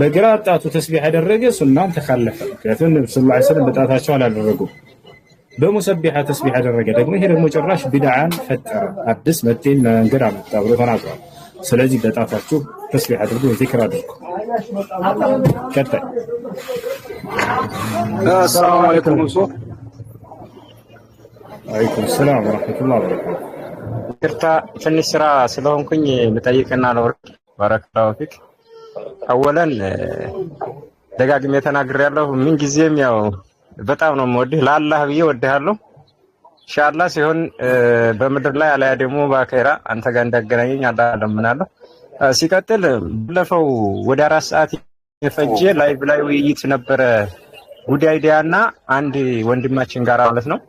በግራ ጣቱ ተስቢህ ያደረገ ሱናን ተካለፈ፣ ምክንያቱም ነብዩ ሰለላሁ ዐለይሂ ወሰለም በጣታቸው አላደረጉም። በሙሰቢሐ ተስቢህ ያደረገ ደግሞ ይሄ ደግሞ ጭራሽ ቢድዓን ፈጠረ፣ አዲስ መጤን መንገድ አመጣ ብሎ ተናግሯል። ስለዚህ በጣታችሁ ተስቢህ አድርጉ፣ ዚክር አድርጉ። ቀጣይ አሰላሙ አለይኩም ወአለይኩም ሰላም ወራህመቱላሂ ወበረካቱ። ይቅርታ ትንሽ ስራ ስለሆንኩኝ ልጠይቅና ለወርቅ ባረከላሁ ፊክ። አወለን ደጋግሜ ተናግሬያለሁ። ምን ጊዜም ያው በጣም ነው የምወድህ፣ ለአላህ ብዬ ወድሃለሁ። ኢንሻአላህ ሲሆን በምድር ላይ አለያ ደግሞ በአኺራ አንተ ጋር እንዳገናኘኝ አላህ እለምናለሁ። ሲቀጥል ባለፈው ወደ 4 ሰዓት የፈጀ ላይቭ ላይ ውይይት ነበረ ጉዳይዲያና አንድ ወንድማችን ጋር ማለት ነው።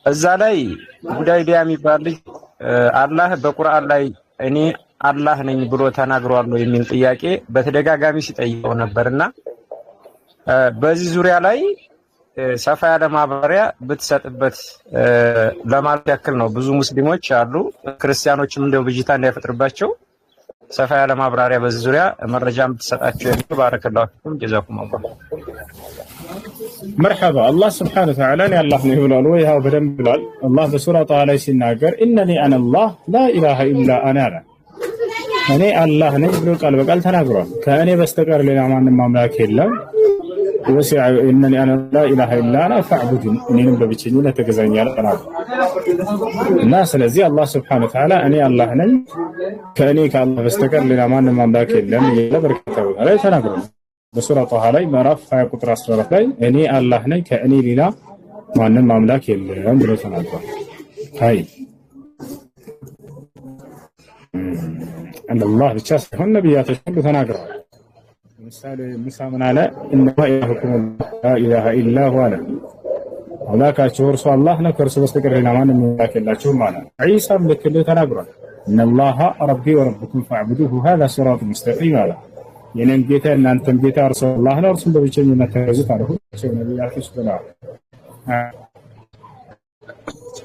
እዛ ላይ ጉዳይዲያ የሚባል ልጅ አላህ በቁርአን ላይ እኔ አላህ ነኝ ብሎ ተናግሯል የሚል ጥያቄ በተደጋጋሚ ሲጠይቀው ነበርና በዚህ ዙሪያ ላይ ሰፋ ያለ ማብራሪያ ብትሰጥበት ለማለት ያክል ነው። ብዙ ሙስሊሞች አሉ፣ ክርስቲያኖችም እንደው ብጅታ እንዳይፈጥርባቸው ሰፋ ያለ ማብራሪያ በዚህ ዙሪያ መረጃም ብትሰጣቸው የሚል ባረከላሁ ፊኩም ጀዛኩሙላህ። መርሐባ አላህ ስብሓነሁ ወተዓላ እኔ አላህ ነኝ ብሏል ወይ? ያው በደንብ ብሏል። አላህ በሱራ ጣሃ ላይ ሲናገር ኢነኒ አነ አላህ ላ ኢላሃ ኢላ አና እኔ አላህ ነኝ ብሎ ቃል በቃል ተናግሯል። ከእኔ በስተቀር ሌላ ማንም አምላክ የለም። ወሲዐ ኢነኒ አነ ላ ኢላሃ ኢላ አና ፈዕቡዱን እኔንም በብቸኝነት ተገዛኝ ያለ ተናግሯል። እና ስለዚህ አላህ ስብሓነሁ ወተዓላ እኔ አላህ ነኝ ከእኔ ከአላህ በስተቀር ሌላ ማንም አምላክ የለም ያለ በርካታ ቦታ ላይ ተናግሯል። በሱራ ጣሃ ላይ ምዕራፍ 20 ቁጥር 14 ላይ እኔ አላህ ነኝ ከእኔ ሌላ ማንም አምላክ የለም ብሎ ተናግሯል። አይ አላህ ብቻ ሳይሆን ነቢያቶች ሁሉ ተናግረዋል። ለምሳሌ ሙሳ ምን አለ? ኢነማ ኢላሁኩም ላ ኢላሃ ኢላ ሁወ አለ። አምላካችሁ እርሱ አላህ ነው፣ ከእርሱ በስተቀር ሌላ ማንም አምላክ የላችሁም አለ። ዒሳም ልክ እንዲሁ ተናግሯል። ኢነላሃ ረቢ ወረብኩም ፈዕቡዱሁ ሃዛ ሲራጡን ሙስተቂም አለ። የእኔም ጌታ እናንተም ጌታ እርሱ አላህ ነው፣ እርሱም በብቸኝነት ተገዙት አለ። ሁላቸው ነቢያቶች ብለዋል።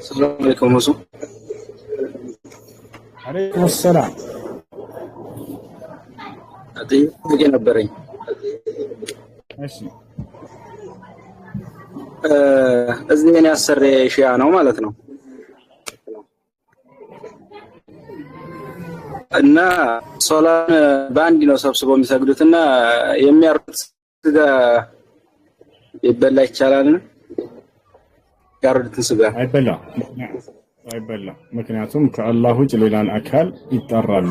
ሰላም አለይኩም ሙሱ። አለይኩም ሰላም። ጥያቄ ነበረኝ። እሺ እዚህ እኔ አሰሬ ሺያ ነው ማለት ነው እና ሶላን በአንድ ነው ሰብስበው የሚሰግዱትና የሚያርዱት ስጋ ይበላ ይቻላል? ያርዱትን ስጋ አይበላ። ምክንያቱም ከአላህ ውጭ ሌላን አካል ይጠራሉ።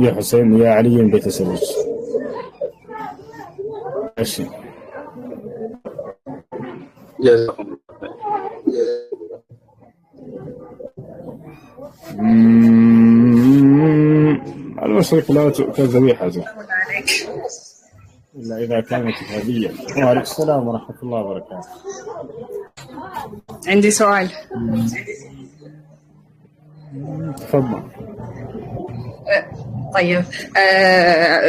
የሁሴን የአልይን ቤተሰቦች። እሺ المشرك لا تؤكل ذبيحته إلا إذا كانت هدية. وعليكم السلام ورحمة الله وبركاته. عندي سؤال. تفضل. طيب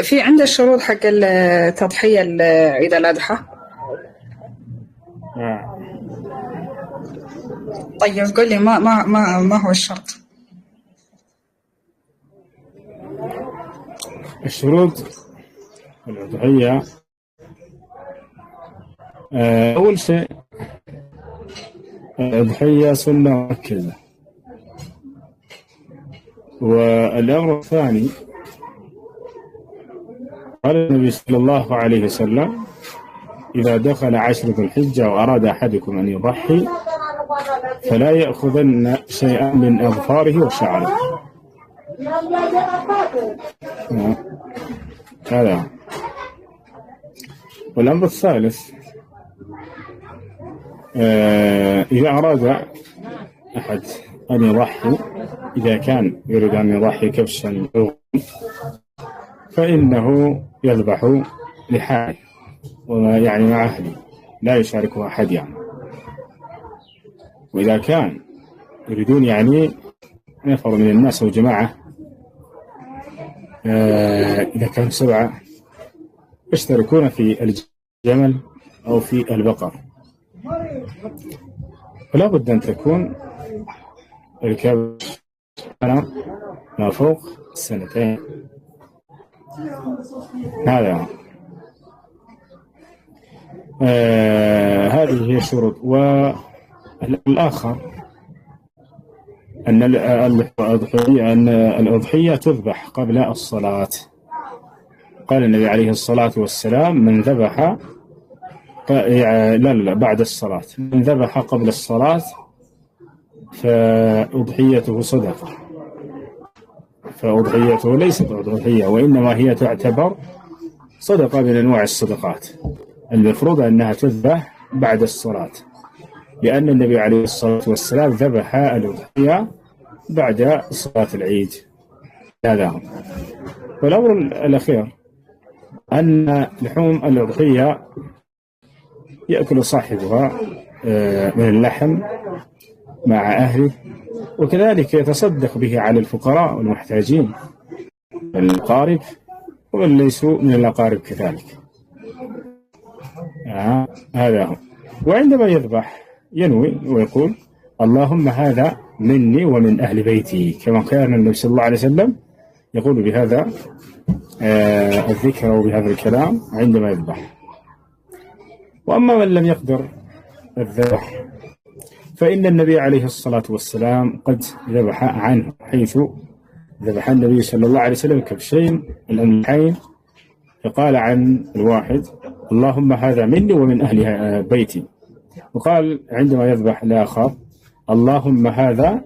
في عنده الشروط حق التضحية عيد الأضحى؟ طيب قل لي ما هو الشرط؟ الشروط الأضحية أول شيء الأضحية سنة مؤكدة. والأمر الثاني قال النبي صلى الله عليه وسلم إذا دخل 10 ذي الحجة وأراد أحدكم أن يضحي فلا يأخذن شيئا من أظفاره وشعره. هذا. والأمر الثالث إذا أراد أحد أن يضحي، إذا كان يريد أن يضحي كبشا فإنه يذبح لحاله يعني مع أهله، لا يشاركه أحد يعني. وإذا كان يريدون يعني نفر من الناس أو جماعة، إذا كانوا 7 يشتركون في الجمل أو في البقر، فلا بد أن تكون الكبش ما فوق 2 هذا. هذه هي الشروط. والآخر أن الأضحية تذبح قبل الصلاة. قال النبي عليه الصلاة والسلام من ذبح لا بعد الصلاة، من ذبح قبل الصلاة فأضحيته صدقة. فأضحيته ليست أضحية، وإنما هي تعتبر صدقة من أنواع الصدقات. المفروض أنها تذبح بعد الصلاة، لأن النبي عليه الصلاة والسلام ذبح الأضحية بعد صلاة العيد. هذا. والأمر الأخير أن لحوم الأضحية يأكل صاحبها من اللحم مع أهله، وكذلك يتصدق به على الفقراء والمحتاجين الأقارب ومن ليسوا من الأقارب كذلك. هذا هو. وعندما يذبح ينوي ويقول اللهم هذا مني ومن أهل بيتي، كما كان النبي صلى الله عليه وسلم يقول بهذا الذكر وبهذا الكلام عندما يذبح. وأما من لم يقدر الذبح فإن النبي عليه الصلاة والسلام قد ذبح عنه، حيث ذبح النبي صلى الله عليه وسلم كبشين الأملحين، فقال عن الواحد اللهم هذا مني ومن أهل بيتي، وقال عندما يذبح الآخر اللهم هذا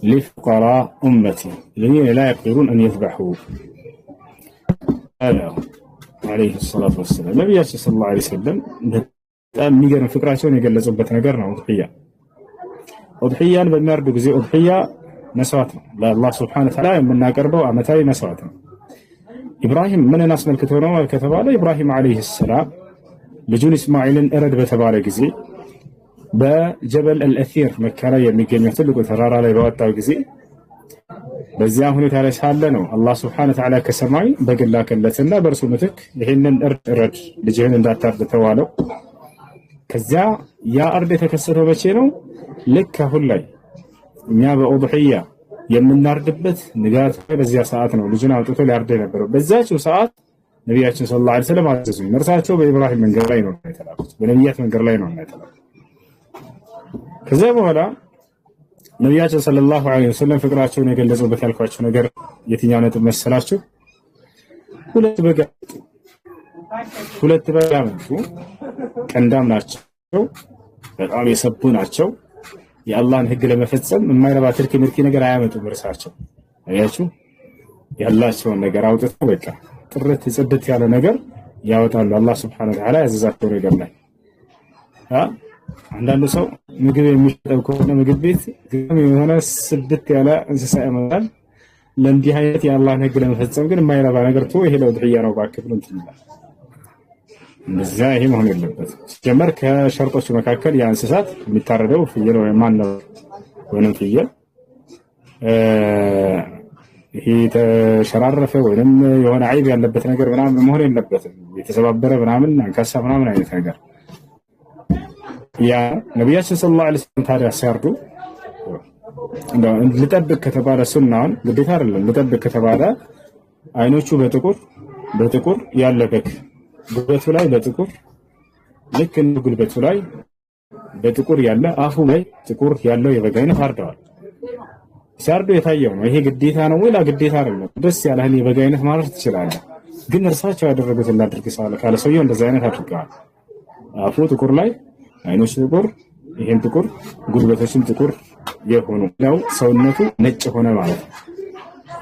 لفقراء أمتي الذين لا يقدرون أن يذبحوا. هذا አለይሂ ሰላቱ ወሰላም ነብያችን ሰለላሁ ዐለይሂ ወሰለም በጣም የሚገርም ፍቅራቸውን የገለጹበት ነገር ነው። ኡድሂያን በሚያርዱ ጊዜ ኡድሂያ መስዋዕት ነው፣ ለአላህ ሱብሓነሁ ወተዓላ የምናቀርበው ዓመታዊ መስዋዕት ነው። ኢብራሂም ምንን አስመልክቶ ነው ከተባለ ኢብራሂም አለይሂ ሰላም ልጁን እስማኤልን እረድ በተባለ ጊዜ በጀበል አልአሲር መካ ላይ የሚገኘው ትልቁ ተራራ ላይ በወጣው ጊዜ በዚያ ሁኔታ ላይ ሳለ ነው አላህ ሱብሓነሁ ወተዓላ ከሰማይ በግል ላከለትና በእርሱ ምትክ ይህንን እረድ ልጅህን እንዳታርድ ተዋለው። ከዚያ ያ እርድ የተከሰተው መቼ ነው? ልክ አሁን ላይ እኛ በኡድሂያ የምናርድበት ንጋት በዚያ ሰዓት ነው ልጁን አውጥቶ ሊያርድ የነበረው። በዛችው ሰዓት ነቢያችን ሰለላሁ ዐለይሂ ወሰለም አዘዙኝ። እርሳቸው በኢብራሂም መንገድ ላይ ነው የተላኩት፣ በነቢያት መንገድ ላይ ነው የተላኩት። ከዚያ በኋላ ነቢያችን ሰለላሁ ዐለይሂ ወሰለም ፍቅራቸውን የገለጹበት ያልኳቸው ነገር የትኛው ነጥብ መሰላችሁ? ሁለት በግ አመጡ። ቀንዳም ናቸው፣ በጣም የሰቡ ናቸው። የአላህን ህግ ለመፈጸም የማይረባ ትርኪ ምርኪ ነገር አያመጡም። እርሳቸው አያችሁ ያላቸውን ነገር አውጥተው በቃ ጥርት ጽድት ያለ ነገር ያወጣሉ። አላህ ሱብሓነሁ ወተዓላ ያዘዛቸው ነገር ላይ አንዳንዱ ሰው ምግብ የሚሸጠው ከሆነ ምግብ ቤት ግን የሆነ ስድት ያለ እንስሳ ያመጣል። ለእንዲህ አይነት የአላህን ህግ ለመፈጸም ግን የማይረባ ነገር ተው፣ ይሄ ለውድህያ ነው ባክህ ብሎ እንትን ይላል። እንደዚያ ይሄ መሆን የለበትም። ሲጀመር ከሸርጦቹ መካከል የእንስሳት የሚታረደው ፍየል ወይም ማነው ወይንም ፍየል ይሄ ተሸራረፈ ወይንም የሆነ አይብ ያለበት ነገር ምናምን መሆን የለበትም። የተሰባበረ ምናምን አንካሳ ምናምን አይነት ነገር ያ ነብያችን ሰለላሁ ዐለይሂ ወሰለም ታዲያ ሲያርዱ እንደው ልጠብቅ ከተባለ ሱናውን ግዴታ አይደለም። ልጠብቅ ከተባለ አይኖቹ በጥቁር ያለ በግ ጉልበቱ ላይ በጥቁር ልክ እንደ ጉልበቱ ላይ በጥቁር ያለ አፉ ላይ ጥቁር ያለው የበግ አይነት አርደዋል። ሲያርዱ የታየው ነው። ይሄ ግዴታ ነው ወላ ግዴታ አይደለም? ደስ ያለህን የበግ አይነት ማረድ ትችላለህ። ግን እርሳቸው ያደረጉት ላድርግ ካለ ሰውየው እንደዛ አይነት አድርገዋል። አፉ ጥቁር ላይ አይኖች ጥቁር፣ ይሄን ጥቁር፣ ጉልበቶችም ጥቁር የሆኑ ነው። ሰውነቱ ነጭ ሆነ ማለት ነው።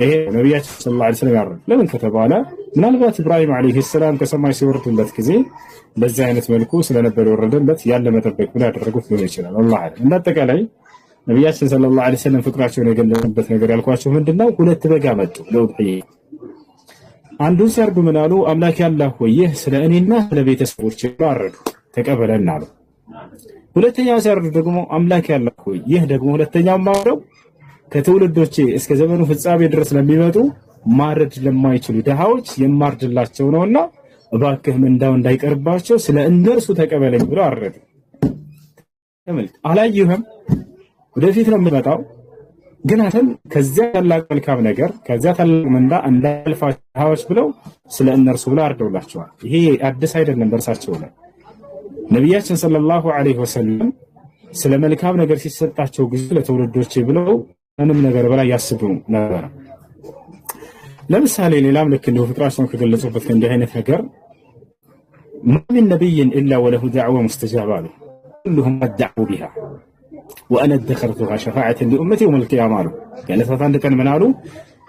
ይሄ ነብያችን ሰለላሁ ዐለይሂ ወሰለም ያረዱ። ለምን ከተባለ ምናልባት ኢብራሂም አለይሂ ሰላም ከሰማይ ሲወርድለት ጊዜ በዛ አይነት መልኩ ስለነበር የወረደለት ያለ መጠበቅ ብሎ ያደረጉት ሊሆን ይችላል። አላህ አይደል። እንዳጠቃላይ ነብያችን ሰለላሁ ዐለይሂ ወሰለም ፍቅራቸውን የገለጹበት ነገር ያልኳቸው ምንድነው? ሁለት በግ አመጡ ለኡድሂያ። አንዱን ሲያርዱ ምን አሉ? አምላክ ያላህ ሆይ ይህ ስለ እኔና ስለ ቤተሰቦቼ አረዱ ተቀበለን አሉ። ሁለተኛው ሲያርዱ ደግሞ አምላክ ያላህ ሆይ ይህ ደግሞ ሁለተኛው ማረው ከትውልዶቼ እስከ ዘመኑ ፍጻሜ ድረስ ለሚመጡ ማረድ ለማይችሉ ድሃዎች የማርድላቸው ነውና እባክህ ምንዳው እንዳይቀርባቸው ስለ እነርሱ ተቀበለኝ ብሎ አረዱ። ተመልክ አላየህም? ወደፊት ነው የሚመጣው። ግን አንተም ከዚያ ታላቅ መልካም ነገር ከዚያ ታላቅ ምንዳ እንዳልፋቸው ድሃዎች ብለው ስለ እነርሱ ብለው አርደውላቸዋል። ይሄ አዲስ አይደለም በእርሳቸው ላይ። ነቢያችን ሰለላሁ ዐለይሂ ወሰለም ስለ መልካም ነገር ሲሰጣቸው ጊዜ ለትውልዶቼ ብለው ምንም ነገር በላይ ያስቡ ነበር። ለምሳሌ ሌላም ልክ እንደው ፍቅራቸውን ከገለጹበት እንዲህ አይነት ነገር ማን ነብይን ኢላ ወለሁ ዳዕዋ ሙስተጃባ አሉ ሁሉሁም አድዑ ቢሃ ወአነ አደኸርቱሃ ሸፋዓተን ሊኡመቲ የውመል ቂያማ አሉ። ከዕለታት አንድ ቀን ምን አሉ?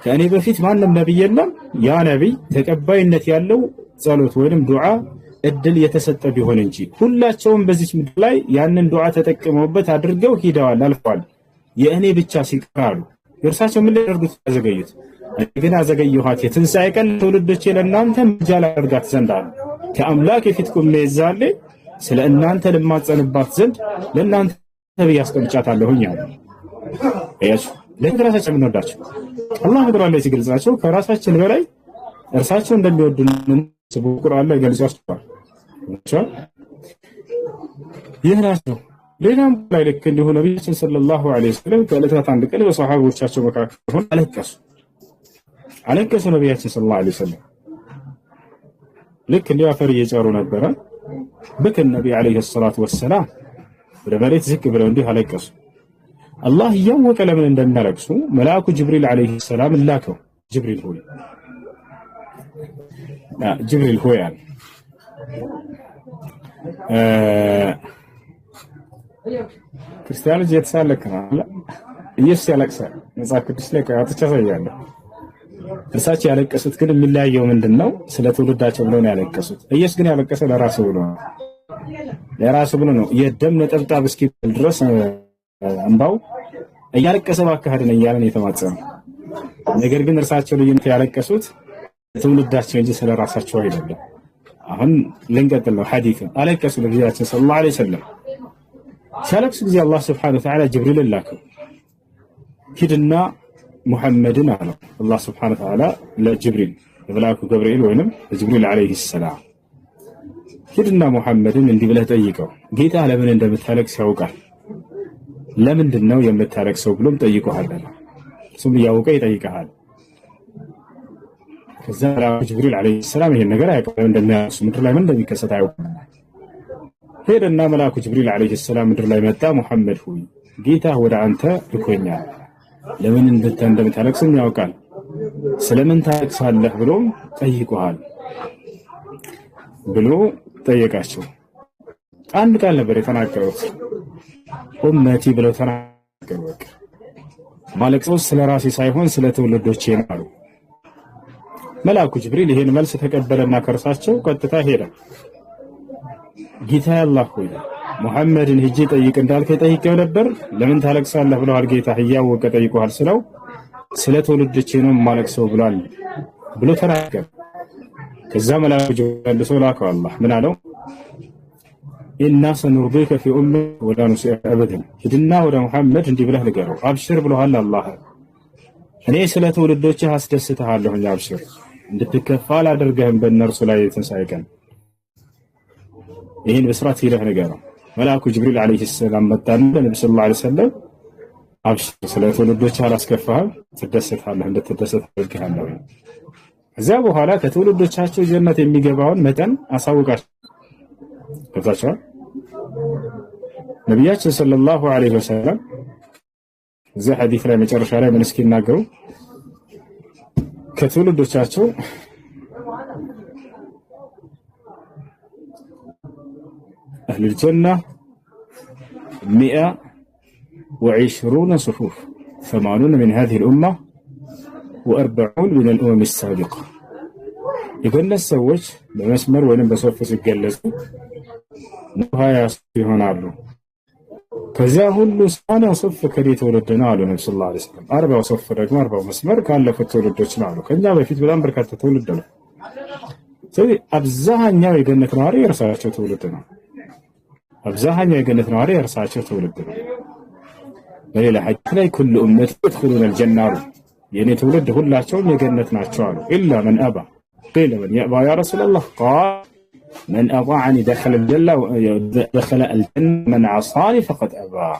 ከእኔ በፊት ማንም ነብይ የለም፣ ያ ነብይ ተቀባይነት ያለው ጸሎት ወይንም ዱዓ እድል የተሰጠ ቢሆን እንጂ ሁላቸውም በዚህ ምድር ላይ ያንን ዱዓ ተጠቅመውበት አድርገው ሂደዋል አልፈዋል። የእኔ ብቻ ሲቀራሉ የእርሳቸው ምን ሊያደርጉት ያዘገዩት? ግን አዘገየኋት የትንሣኤ ቀን ትውልዶቼ ለእናንተ ምልጃ ላደርጋት ዘንድ አሉ። ከአምላክ የፊት ቁሜ ይዛሌ ስለ እናንተ ልማጸንባት ዘንድ ለእናንተ ነብይ አስቀምጫታለሁኝ አሉ። እያችሁ ለምን ራሳቸው የምንወዳቸው አላህ ምድር ላይ ሲገልጻቸው ከራሳችን በላይ እርሳቸው እንደሚወዱን ቁርአን ላይ ገልጿቸዋል። ይህ ናቸው። ሌላም ላይ ልክ እንዲሁ ነብያችን ሰለላሁ ዐለይሂ ወሰለም ከዕለታት አንድ ቀን በሰሃቦቻቸው መካከል ሆነው አለቀሱ። ነብያችን ሰለላሁ ዐለይሂ ወሰለም ልክ እንዲሁ አፈር እየጫሩ ነበረ። በከን ነብይ ዐለይሂ ሰላቱ ወሰላም ወደ መሬት ዝቅ ብለው እንዲህ አለቀሱ። አላህ እያወቀ ለምን እንደሚያለቅሱ መልአኩ ጅብሪል ዐለይሂ ሰላም ላከው። ጅብሪል ሆይ አለ ክርስቲያኖች እየተሳለክ ነው አለ ኢየሱስ ያለቅሳል። መጽሐፍ ቅዱስ ላይ አጥቻ ሳያለሁ እርሳቸው ያለቀሱት ግን የሚለያየው ምንድነው? ስለ ትውልዳቸው ብለው ነው ያለቀሱት። ኢየሱስ ግን ያለቀሰው ለራሱ ብሎ ነው። ለራሱ ብሎ ነው። የደም ነጠብጣብ እስኪል ድረስ እንባው እያለቀሰ ባካሄድ ነው እያለን የተማጸነው። ነገር ግን እርሳቸው ልዩነት ያለቀሱት ትውልዳቸው እንጂ ስለ ራሳቸው አይደለም። አሁን ልንቀጥል ነው ሐዲስ አለቀሱ ነብያችን ሰለላሁ ዐለይሂ ወሰለም። ሲያለቅሱ ጊዜ አላህ ሱብሓነሁ ወተዓላ ጅብሪል ላከው። ሂድና ሙሐመድን አለው አላህ ሱብሓነሁ ወተዓላ ለጅብሪል ለመላኩ ገብርኤል ወይንም ለጅብሪል ዐለይሂ ሰላም ሂድና ሙሐመድን እንዲህ ብለህ ጠይቀው ጌታ ለምን እንደምታለቅስ ያውቃል። ለምንድን ነው የምታለቅሰው ብሎም ጠይቀዋል። እሱም እያወቀ ይጠይቀሃል። ከዛ መላኩ ጅብሪል ዐለይሂ ሰላም ይሄን ነገር አያውቅም። እንደሚያለቅሱ ምድር ላይ ምን እንደሚከሰት አያውቅም። ሄደና መላኩ ጅብሪል ዐለይሂ ሰላም ምድር ላይ መጣ። ሙሐመድ ሆይ ጌታ ወደ አንተ ልኮኛል። ለምን እንደምታለቅስም ያውቃል። ስለምን ታለቅሳለህ ብሎም ጠይቀዋል ብሎ ጠየቃቸው። አንድ ቃል ነበር የተናገሩት ኡመቲ ብለው ተናገሩ። ማለቅሰው ስለ ራሴ ሳይሆን ስለ ትውልዶቼ ነው አሉ። መላኩ ጅብሪል ይሄን መልስ ተቀበለና ከርሳቸው ቀጥታ ሄደ። ጌታ አላህ ሆይ ሙሐመድን ሂጂ ጠይቅ እንዳልከ ጠይቀው ነበር። ለምን ታለቅሳለህ ብለዋል ጌታ እያወቀ ጠይቀዋል ስለው ስለ ትውልዶቼ ነው ማለቅሰው ብሏል ብሎ ተናገረ። ከዛ መላኩ ጅብሪል ላከው አላህ ምን አለው? ኢና ሰኑርዲከ ፊ ኡመቲከ ወላ ኑሲእከ አበደን ሂድና ወደ ሙሐመድ እንዲህ ብለህ ንገረው አብሽር ብለዋል አላህ እኔ ስለ ትውልዶችህ አስደስትሃለሁኝ አብሽር እንድትከፋ አላደርግህም በእነርሱ ላይ የትንሣኤ ቀን ይህን በስራት ሄደህ ንገረው። መልአኩ ጅብሪል ዐለይሂ ሰላም መጣና ለነብዩ ሰለላሁ ዐለይሂ ወሰለም አብሽር ስለ ትውልዶችህ አላስከፋህም ትደሰታለህ እንድትደሰት አድርግሃለሁ። ከዚያ በኋላ ከትውልዶቻቸው ጀነት የሚገባውን መጠን አሳውቃቸው። ከዛቸው ነቢያችን ሰለላሁ ዐለይሂ ወሰለም እዚህ ሐዲስ ላይ መጨረሻ ላይ ምን እስኪናገሩ ከትውልዶቻቸው أهل الجنة 120 صفوف 80 من هذه الأمة و40 من الأمم السابقة የገነት ሰዎች በመስመር ወይንም በሶፍ ሲገለጹ ነሃያ ይሆናሉ። ከዚያ ሁሉ 80 ሶፍ ከቤት ወለደና አሉ ነብዩ ሰለላሁ ዐለይሂ ወሰለም 40 ሶፍ ደግሞ 40 መስመር ካለፉት ትውልዶች ነው አሉ። ከኛ በፊት በጣም በርካታ ትውልድ ነው። ስለዚህ አብዛኛው የገነት ነዋሪ የራሳቸው ትውልድ ነው። አብዛኛው የገነት ነዋሪ የራሳቸው ትውልድ ነው። በሌላ ሐዲስ ላይ ኩሉ ኡመቲ يدخلون الجنة የኔ ትውልድ ሁላቸውም የገነት ናቸው አሉ። ኢላ መን አባ قيل من يأبى يا رسول الله قال من أطاعني دخل الجنة من عصاني فقد أبى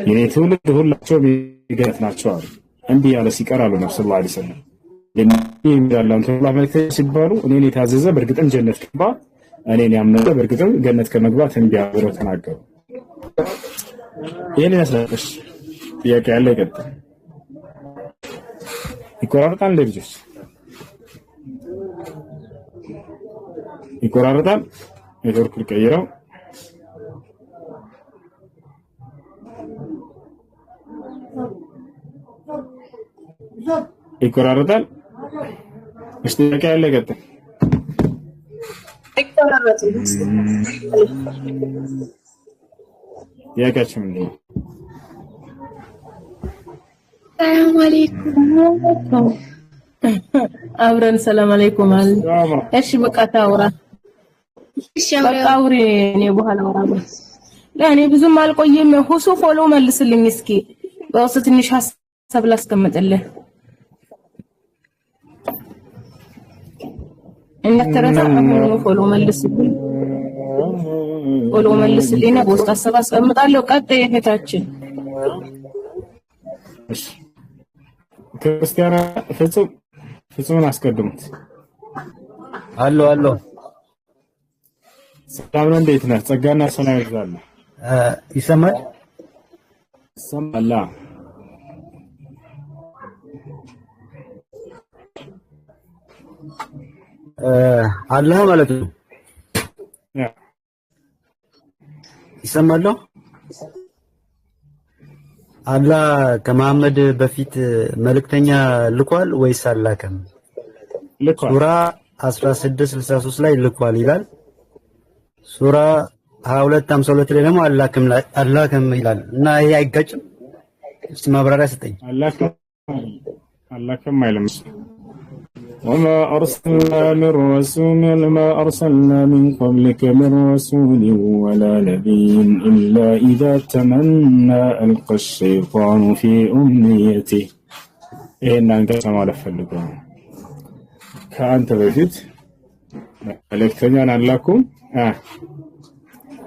يعني تولد ሁላቸውም የገነት ናቸው አሉ። አንቢያ ለሲቀር አሉ ነብዩ ሰለላሁ ዐለይሂ ወሰለም ለምን ተብላ መልከ ሲባሉ እኔን የታዘዘ በእርግጥም ጀነት ገባ እኔን ያመነ በእርግጥም ገነት ከመግባት እንዲያብረው ተናገሩ። ይሄን ያስላሽ ጥያቄ ያለ ይቀጥል ይቆራርጣል ልጅስ ይቆራርጣል ኔትወርክ ልቀይረው ይቆራርጣል እሺ ጥያቄ ያለ ይቀጥል ጥያቄያችሁ ምንድን ነው? ሰላም አለይኩም አብረን ሰላም አለይኩም አለ። እሺ በቃ ታውራ በቃ አውሪ እኔ በኋላ አወራለሁ። ለኔ ብዙም አልቆየም። ሁሱ ፎሎ መልስልኝ እስኪ በውስጥ ትንሽ ሐሳብ ላስቀምጥልህ። እንተረታ ፎሎ መልስልኝ ፎሎ መልስልኝ ነው በውስጥ ሐሳብ አስቀምጣለሁ። ቀጥይ እህታችን። እሺ ክርስቲያና ፍጹምን አስቀድሙት። አሎ አሎ ሰላም ነው፣ እንዴት ነህ? ጸጋና ሰላም ይብዛልህ። ይሰማል? ይሰማል። አላህ ማለት ነው። ይሰማል? አላህ ከመሐመድ በፊት መልእክተኛ ልኳል ወይስ አላከም? ልኳል። ሱራ 16:63 ላይ ልኳል ይላል። ሱራ 22:52 ላይ ደግሞ አላከም ይላል እና ይሄ አይጋጭም? እስቲ ማብራሪያ ስጠኝ። አላከም አይልም። وما أرسلنا من قبلك من رسول ولا نبي إلا إذا تمنى ألقى الشيطان في أمنيته إن أنت سمع لفلكم كأنت بفيت ملكتني أنا لكم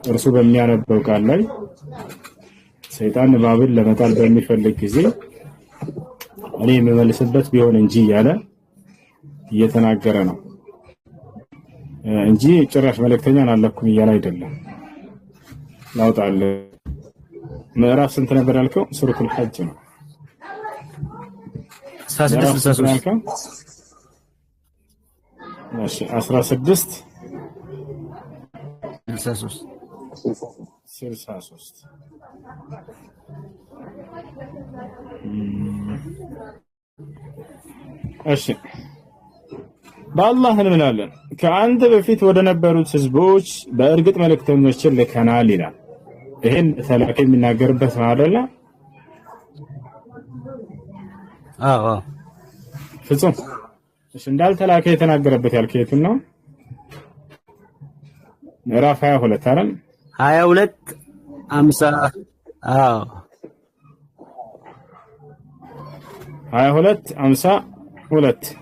رسول بمي أنا بوكال لي سيطان بابل لما قال بمي فلك زي أنا مملسبت بيون إنجي على እየተናገረ ነው እንጂ ጭራሽ መልእክተኛን አላኩም እያለ አይደለም። ላውጣል ምዕራፍ ስንት ነበር ያልከው? ሱረቱል ሐጅ ነው 16:63 እሺ 16:63 እሺ በአላህ እንምላለን ከአንተ በፊት ወደ ነበሩት ህዝቦች በእርግጥ መልእክተኞችን ልከናል ይላል። ይሄን ተላከ የሚናገርበት ነው አይደለ? አዎ ፍጹም እሺ እንዳልተላከ የተናገረበት ያልከየቱን ነው? ምዕራፍ 22 አይደል? 22:50 አዎ 22:52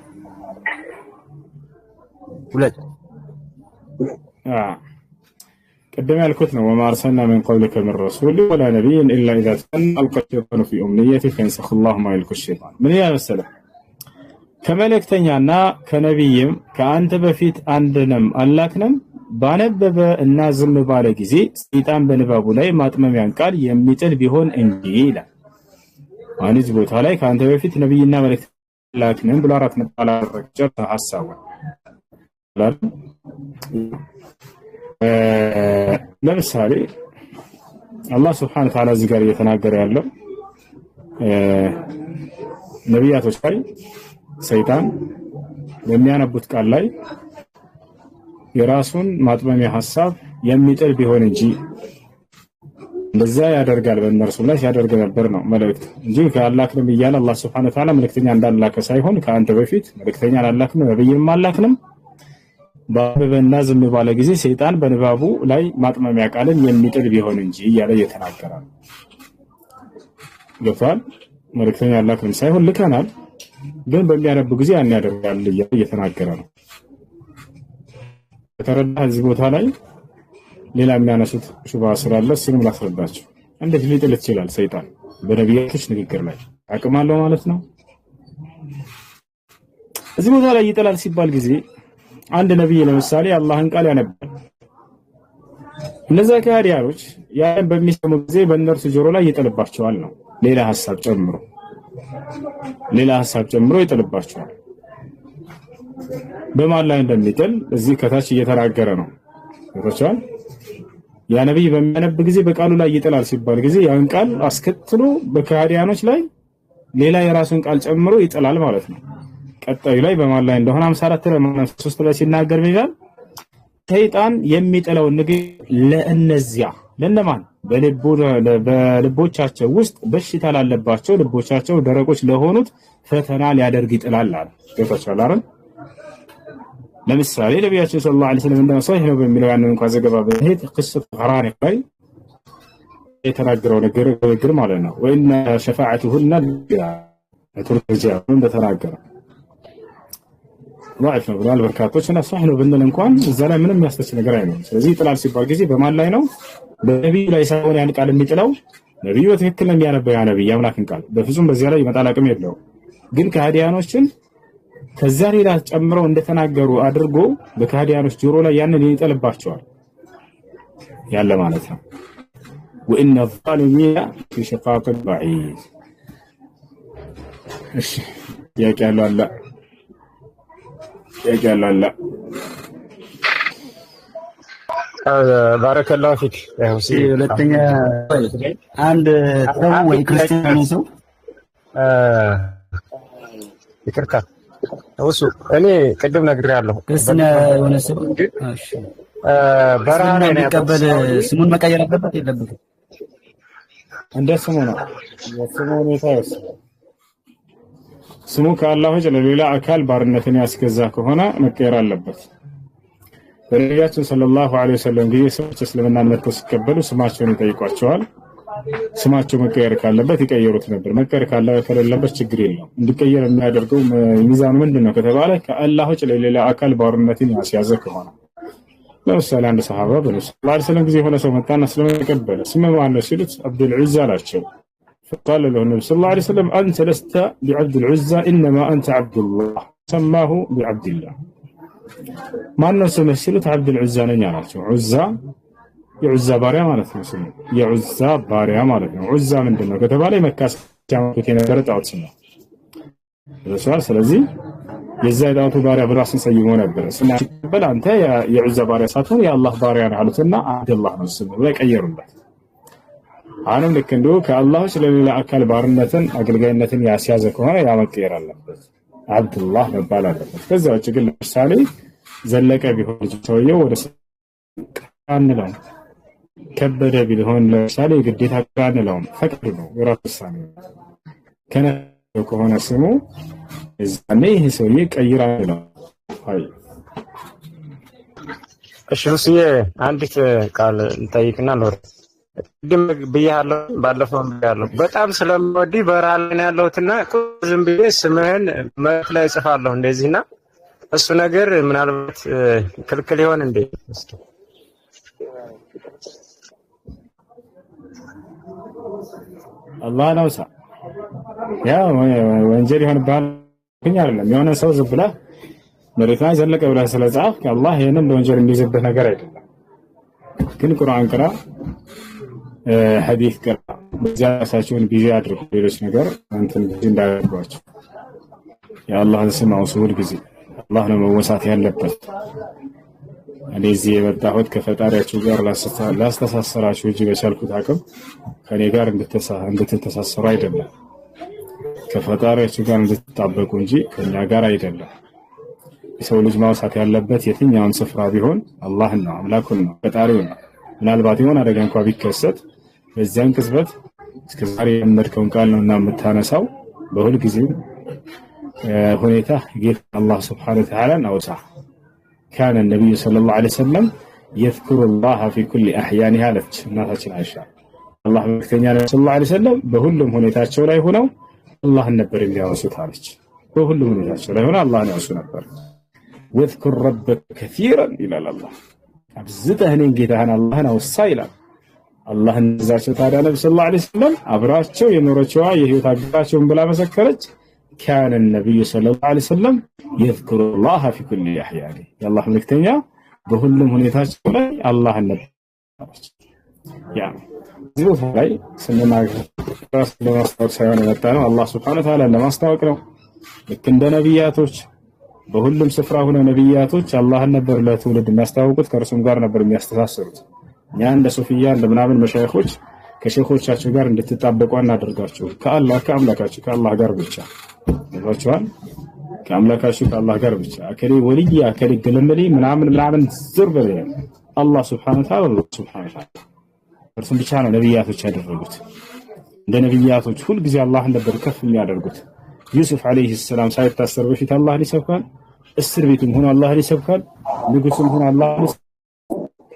قدم ያልኩት ነው وما أرسلنا من قبلك من رسول ولا نبي إلا إذا تمنى ألقى الشيطان في أمنيته فينسخ الله ما يلقي الشيطان من ያ መሰለህ ከመልእክተኛና ከነቢይም ከአንተ በፊት አንድንም አላክንም ባነበበ እና ዝም ባለ ጊዜ ሰይጣን በንባቡ ላይ ማጥመሚያን ቃል የሚጥል ቢሆን እንጂ ይላል። አንዚ ቦታ ላይ ከአንተ በፊት ነቢይና መልእክተኛ አላክንም ብሎ አራት ነጥብ አረጋግጫ ሐሳቡ ለምሳሌ አላህ Subhanahu Wa Ta'ala እዚህ ጋር እየተናገረ ያለው ነቢያቶች ላይ ሰይጣን በሚያነቡት ቃል ላይ የራሱን ማጥመሚያ ሐሳብ የሚጥል ቢሆን እንጂ እንደዛ ያደርጋል በእነርሱ ላይ ሲያደርግ ነበር ነው መልእክት እንጂ ከአላክንም እያለ አላህ Subhanahu Wa Ta'ala መልእክተኛ እንዳላከ ሳይሆን ከአንተ በፊት መልእክተኛ አላክንም ነብይም አላክንም ባበበና ዝም ባለ ጊዜ ሰይጣን በንባቡ ላይ ማጥመሚያ ቃልን የሚጥል ቢሆን እንጂ እያለ እየተናገረ ነው። ገብቷል? መልእክተኛ አላክንም ሳይሆን ልከናል ግን በሚያነቡ ጊዜ ያን ያደርጋል እያለ እየተናገረ ነው። ከተረዳህ እዚህ ቦታ ላይ ሌላ የሚያነሱት ሹባ ስላለ እሱንም ላስረዳቸው። እንዴት ሊጥል ይችላል ሰይጣን በነቢያቶች ንግግር ላይ አቅም አለው ማለት ነው? እዚህ ቦታ ላይ ይጥላል ሲባል ጊዜ አንድ ነብይ ለምሳሌ አላህን ቃል ያነባል። እነዛ ከሃዲያኖች ያን በሚሰሙ ጊዜ በእነርሱ ጆሮ ላይ ይጥልባቸዋል ነው። ሌላ ሐሳብ ጨምሮ ይጥልባቸዋል። በማን ላይ እንደሚጥል እዚህ ከታች እየተናገረ ነው። ወጥቷል። ያ ነብይ በሚያነብ ጊዜ በቃሉ ላይ ይጥላል ሲባል ጊዜ ያን ቃል አስከትሎ በከሃዲያኖች ላይ ሌላ የራሱን ቃል ጨምሮ ይጥላል ማለት ነው። ቀጣዩ ላይ በማን ላይ እንደሆነ 54 ላይ 3 ላይ ሲናገር ይላል ሰይጣን የሚጥለው ንግግር ለእነዚያ ለነማን በልቦቻቸው ውስጥ በሽታ ላለባቸው ልቦቻቸው ደረቆች ለሆኑት ፈተና ሊያደርግ ይጥላል አለ። ገብቷችኋል አይደል? ለምሳሌ ነብያችን ሰለላሁ ዐለይሂ ወሰለም እንደው ሷሂህ ነው በሚለው ያንን እንኳን ዘገባ በሄድ ቅስት ኸራኒቅ ላይ የተናገረው ነገር ማለት ነው። ወይና ሸፋዓቱሁና ለቱርጂያ እንደተናገረ ضعيف ነው ብሏል በርካቶች እና ሷሂህ ነው ብንል እንኳን እዛ ላይ ምንም የሚያስተች ነገር አይኖርም። ስለዚህ ጥላል ሲባል ጊዜ በማን ላይ ነው? በነብዩ ላይ ሳይሆን ያን ቃል የሚጥለው ነብዩ በትክክል ነው የሚያነበው ያ ነብይ አምላክን ቃል በፍጹም በዚያ ላይ ይመጣል አቅም የለውም። ግን ከሃዲያኖችን ከዛ ሌላ ጨምረው እንደተናገሩ አድርጎ በከሃዲያኖች ጆሮ ላይ ያንን ይጥልባቸዋል ያለ ማለት ነው። وإن الظالمين في شقاق بعيد እሺ ያቀያለው አላ ባረከላሁ ፊክ። ሁለተኛ አንድ ሰው ወይ ክርስቲያን ሰው ይቅርታ እሱ እኔ ቅድም ነግሬያለሁ። ክርስቲያን የሆነ ሰው እሺ በረሃ ላይ የሚቀበል ስሙን መቀየር አለበት የለበትም? እንደ ስሙ ነው። የስሙ ሁኔታ ይወስናል። ስሙ ከአላህ ውጭ ለሌላ አካል ባርነትን ያስገዛ ከሆነ መቀየር አለበት። ነቢያችን ሰለላሁ ዐለይሂ ወሰለም ጊዜ ሰዎች እስልምናን መጥተው ሲቀበሉ ስማቸውን ይጠይቋቸዋል። ስማቸው መቀየር ካለበት ይቀየሩት ነበር። መቀየር ከሌለበት ችግር የለም። እንዲቀየር የሚያደርገው ሚዛኑ ምንድነው ከተባለ ከአላህ ውጭ ለሌላ አካል ባርነትን ያስያዘ ከሆነ ለምሳሌ አንድ ሰሃባ በነብዩ ሰለላሁ ዐለይሂ ወሰለም ጊዜ የሆነ ሰው መጣና እስልምና ተቀበለ። ስሙ ማን ነው ሲሉት አብዱል ዑዛ አላቸው። فقال له النبي صلى الله عليه وسلم أنت لست بعبد العزى إنما أنت عبد الله سماه بعبد الله ما نسمى سيلة عبد العزى نياناتو عزى يعزى باريا مالتنا سمو يعزى باريا مالتنا عزى من دونه كتبالي مكاس كامل كينا برد أو تسمى هذا سؤال سلازي يزايد أوتو باريا براسن سيمون أبدا سنة بل أنت يا عزى باريا ساتون يا الله باريا نعلتنا عبد الله نسمى ويك أير الله አሁንም ልክ እንደው ከአላህ ስለሌላ አካል ባርነትን አገልጋይነትን ያስያዘ ከሆነ ያ መቀየር አለበት፣ አብዱላህ መባል አለበት። ከዛ ውጭ ግን ለምሳሌ ዘለቀ ቢሆን ሰውየው ወደ አንለው ከበደ ቢሆን ለምሳሌ ግዴታ አንለው ፈቅድ ነው የራሱ ውሳኔ ከሆነ ስሙ እዛኔ ይሄ ሰውዬ ቀይራ ነው። አይ እሺ አንዲት ቃል እንጠይቅና ነው ቅድም ብያለሁ፣ ባለፈውም ብያለሁ። በጣም ስለምወድ በረሃ ላይ ነው ያለሁትና ዝም ብዬ ስምህን መሬት ላይ እጽፋለሁ እንደዚህና እሱ ነገር ምናልባት ክልክል ይሆን እንዴ? እስኪ አላህ ነው ያ ወንጀል ይሆንብሃል ግን አይደለም። የሆነ ሰው ዝም ብለህ መሬት ላይ ዘለቀ ብለህ ስለጻፍክ አላህ ይሄንን በወንጀል የሚይዝብህ ነገር አይደለም። ግን ቁርአን ቅራ ሐዲስ ቅራ በዚያ ራሳቸውን ቢዚ አድርጉ። ሌሎች ነገር እንትን ቢዚ እንዳያደርጓቸው የአላህን ስም አውሱ። ጊዜ አላህ ነው መወሳት ያለበት። እኔ እዚህ የመጣሁት ከፈጣሪያችሁ ጋር ላስተሳሰራችሁ እንጂ በቻልኩት አቅም ከኔ ጋር እንድትተሳሰሩ አይደለም። ከፈጣሪያችሁ ጋር እንድትጣበቁ እንጂ ከኛ ጋር አይደለም። የሰው ልጅ ማውሳት ያለበት የትኛውን ስፍራ ቢሆን አላህን ነው፣ አምላኩን ነው፣ ፈጣሪውን ነው። ምናልባት የሆነ አደጋ እንኳን ቢከሰት በዚያን ቅጽበት እስከዛሬ የለመድከውን ቃል ነውና የምታነሳው በሁል ጊዜ ሁኔታ ጌታ አላህ ሱብሓነሁ ወተዓላ አውሳ። ካነ ነብዩ ሰለላሁ ዐለይሂ ወሰለም يذكر الله في كل أحيانه አለች እናታችን አይሻ። አላህ መልእክተኛ ሰለላሁ ዐለይሂ ወሰለም በሁሉም ሁኔታቸው ላይ ሆነው አላህን ነበር የሚያወሱት አለች። በሁሉም ሁኔታቸው ላይ ሆነው አላህን ያወሱ ነበር። واذكر ربك كثيرا ይላል አላህ። አብዝተህ እኔን ጌታህን አላህን አውሳ ይላል። አላህን እዛቸው ታዲያ ነብዩ ሰለላሁ ዐለይሂ ወሰለም አብራቸው የኖረችዋ የህይወት አጋራቸውን ብላ መሰከረች። كان النبي صلى الله عليه وسلم يذكر الله في كل أحيانه የአላህ መልእክተኛ በሁሉም ሁኔታቸው ላይ አላህን ነበር ያ እዚህ ቦታ ላይ ስንናገር ራስ ለማስታወቅ ሳይሆን የመጣ ነው። አላህ ሱብሓነሁ ወተዓላ ለማስታወቅ ነው። ልክ እንደ ነቢያቶች በሁሉም ስፍራ ሆነው ነቢያቶች አላህን ነበር ለትውልድ የሚያስተዋውቁት፣ ከእርሱም ጋር ነበር የሚያስተሳስሩት። እኛ እንደ ሶፊያ እንደ ምናምን መሻይኾች ከሼኾቻቸው ጋር እንድትጣበቁ እናደርጋችሁ ከአምላካችሁ ከአላህ ጋር ብቻ ይዟችኋል። ከአምላካችሁ ከአላህ ጋር ብቻ አከሌ ወልይ አከሌ ገለመሌ ምናምን ዝር በለ አላህ ሱብሓነሁ ወተዓላ እርሱም ብቻ ነው ነቢያቶች ያደረጉት። እንደ ነቢያቶች ሁልጊዜ አላህን ነበር ከፍ የሚያደርጉት። ዩሱፍ አለይሂ ሰላም ሳይታሰር በፊት አላህን ይሰብካል። እስር ቤትም ሆኖ አላህን ይሰብካል። ንጉስም ሆኖ አላህን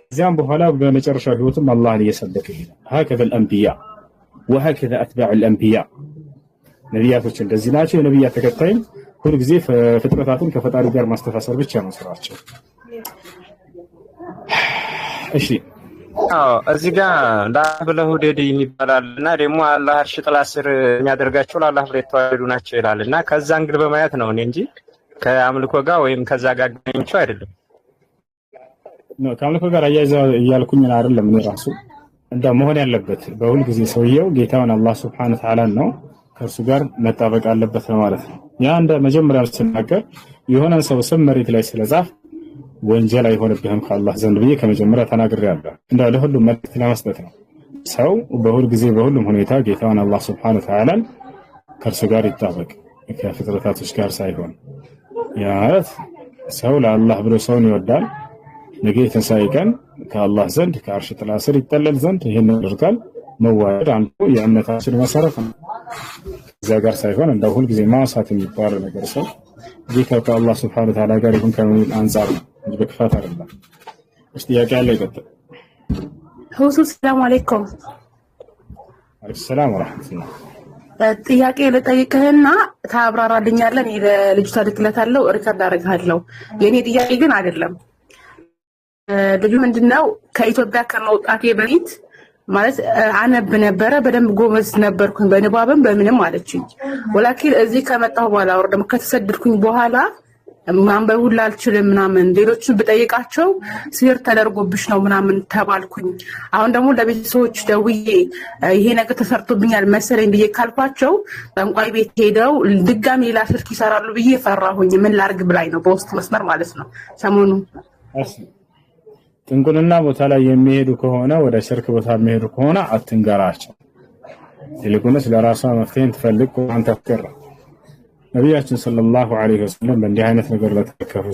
እዚያም በኋላ በመጨረሻው ህይወትም አላህን እየሰበከ ይሄዳል። هكذا الانبياء وهكذا اتباع الانبياء ነቢያቶች እንደዚህ ናቸው። የነቢያት ተከታይም ሁልጊዜ ፍጥረታትን ከፈጣሪ ጋር ማስተሳሰር ብቻ ነው ስራቸው። እሺ እዚህ ጋር ለአብለሁ ደዲ ይባላልና ደግሞ አላህ እርሽ ጥላ ስር የሚያደርጋቸው ለአላህ ብለ የተዋደዱ ናቸው ይላልና ከዛ እንግዲህ በማየት ነው እኔ እንጂ ከአምልኮ ጋር ወይም ከዛ ጋር ገናኝቸው አይደለም ነው። ከአምልኮ ጋር አያይዘው እያልኩኝ አይደለም። እኔ ራሱ እንደ መሆን ያለበት በሁል ጊዜ ሰውየው ጌታውን አላህ ሱብሓነሁ ወተዓላ ነው ከእርሱ ጋር መጣበቅ አለበት ማለት ነው። ያ እንደ መጀመሪያ ስናገር የሆነን ሰው ስም መሬት ላይ ስለጻፍ ወንጀል አይሆንብህም ከአላህ ዘንድ ብዬ ከመጀመሪያ ተናግሬያለሁ። እንደው ለሁሉም መልእክት ለመስጠት ነው። ሰው በሁል ጊዜ በሁሉም ሁኔታ ጌታውን አላህ ሱብሓነሁ ወተዓላ ከእርሱ ጋር ይጣበቅ ከፍጥረታቶች ጋር ሳይሆን። ያ ማለት ሰው ለአላህ ብሎ ሰውን ይወዳል። ነገ የትንሣኤ ቀን ከአላህ ዘንድ ከአርሽ ጥላ ስር ይጠለል ዘንድ ይህን ያደርጋል። መዋደድ አንዱ የእምነታችን መሰረት ነው። እዚያ ጋር ሳይሆን እንደ ሁል ጊዜ ማሳት የሚባለው ነገር ሰው ጌታው ከአላህ ሱብሓነሁ ወተዓላ ጋር ይሁን ከሚል አንፃር ነው እንጂ በክፋት አይደለም። ጥያቄ ያለ ይቀጥል። ሁሱ ሰላም አለይኩም። አለይኩም ሰላም ወራህመቱላህ። ጥያቄ ልጠይቅህና ታብራራልኛለህ። እኔ ለልጅቷ ልክለታለሁ፣ ሪከርድ አደርግሃለሁ። የኔ ጥያቄ ግን አይደለም። ልጁ ምንድነው ከኢትዮጵያ ከመውጣቴ በፊት ማለት አነብ ነበረ፣ በደንብ ጎበዝ ነበርኩኝ በንባብም በምንም አለችኝ። ወላኪን እዚህ ከመጣሁ በኋላ ወር ደግሞ ከተሰደድኩኝ በኋላ ማንበብ ሁላ አልችልም ምናምን፣ ሌሎችን ብጠይቃቸው ሲህር ተደርጎብሽ ነው ምናምን ተባልኩኝ። አሁን ደግሞ ለቤተሰቦች ደውዬ ይሄ ነገር ተሰርቶብኛል መሰለኝ ብዬ ካልኳቸው ጠንቋይ ቤት ሄደው ድጋሚ ሌላ ሽርክ ይሰራሉ ብዬ ፈራሁኝ። ምን ላርግ ብላኝ ነው በውስጥ መስመር ማለት ነው ሰሞኑ። ጥንቁልና ቦታ ላይ የሚሄዱ ከሆነ ወደ ሽርክ ቦታ የሚሄዱ ከሆነ አትንገራቸው። ይልቁንስ ለራሷ መፍትሄን ትፈልግ ቁርአን ተፍቅር። ነቢያችን ሰለላሁ ዐለይሂ ወሰለም በእንዲህ አይነት ነገር ለተከፉ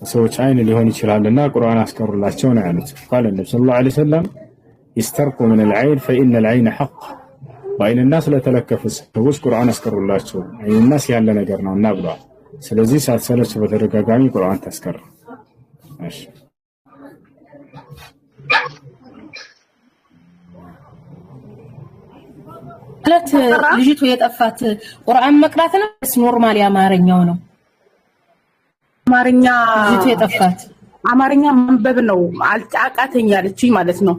ሰዎች አይን ሊሆን ይችላልና ቁርአን አስቀሩላቸው ነው ያሉት። ቃል ነብዩ ሰለላሁ ዐለይሂ ወሰለም ይስተርቁ ምን العين فإن العين حق። በአይንና ስለተለከፉ ሰዎች ቁርአን አስቀሩላቸው አይንና ያለ ነገር ነውና ብለዋል። ስለዚህ ሳትሰለች በተደጋጋሚ ቁርአን ታስቀር። እሺ ማለት ልጅቱ የጠፋት ቁርአን መቅራት ነው ወይስ ኖርማል የአማርኛው ነው? አማርኛ ልጅቱ የጠፋት አማርኛ ማንበብ ነው አቃተኝ አለችኝ ማለት ነው።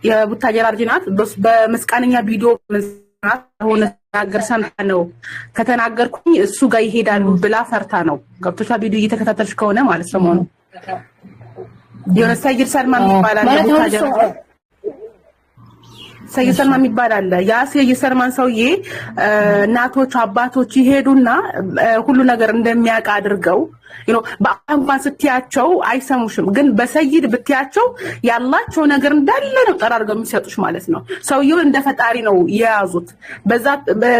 የቡታጀራ ልጅ ናት። በመስቃነኛ ቪዲዮ መስራት ሆነ ተናገር ሰምታ ነው ከተናገርኩኝ እሱ ጋር ይሄዳሉ ብላ ፈርታ ነው። ገብቶሻ? ቪዲዮ እየተከታተልሽ ከሆነ ማለት ሰሞኑ የሆነ ሰይድ ሰልማን ይባላል ቡታጀራ ሰይድ ሰልማን ይባላል። ያ ሰይድ ሰልማን ሰውዬ እናቶች አባቶች ይሄዱና ሁሉ ነገር እንደሚያውቅ አድርገው በአንኳን ስትያቸው አይሰሙሽም፣ ግን በሰይድ ብትያቸው ያላቸው ነገር እንዳለ ነው ጠራርገው የሚሰጡሽ ማለት ነው። ሰውየው እንደ ፈጣሪ ነው የያዙት። በዛ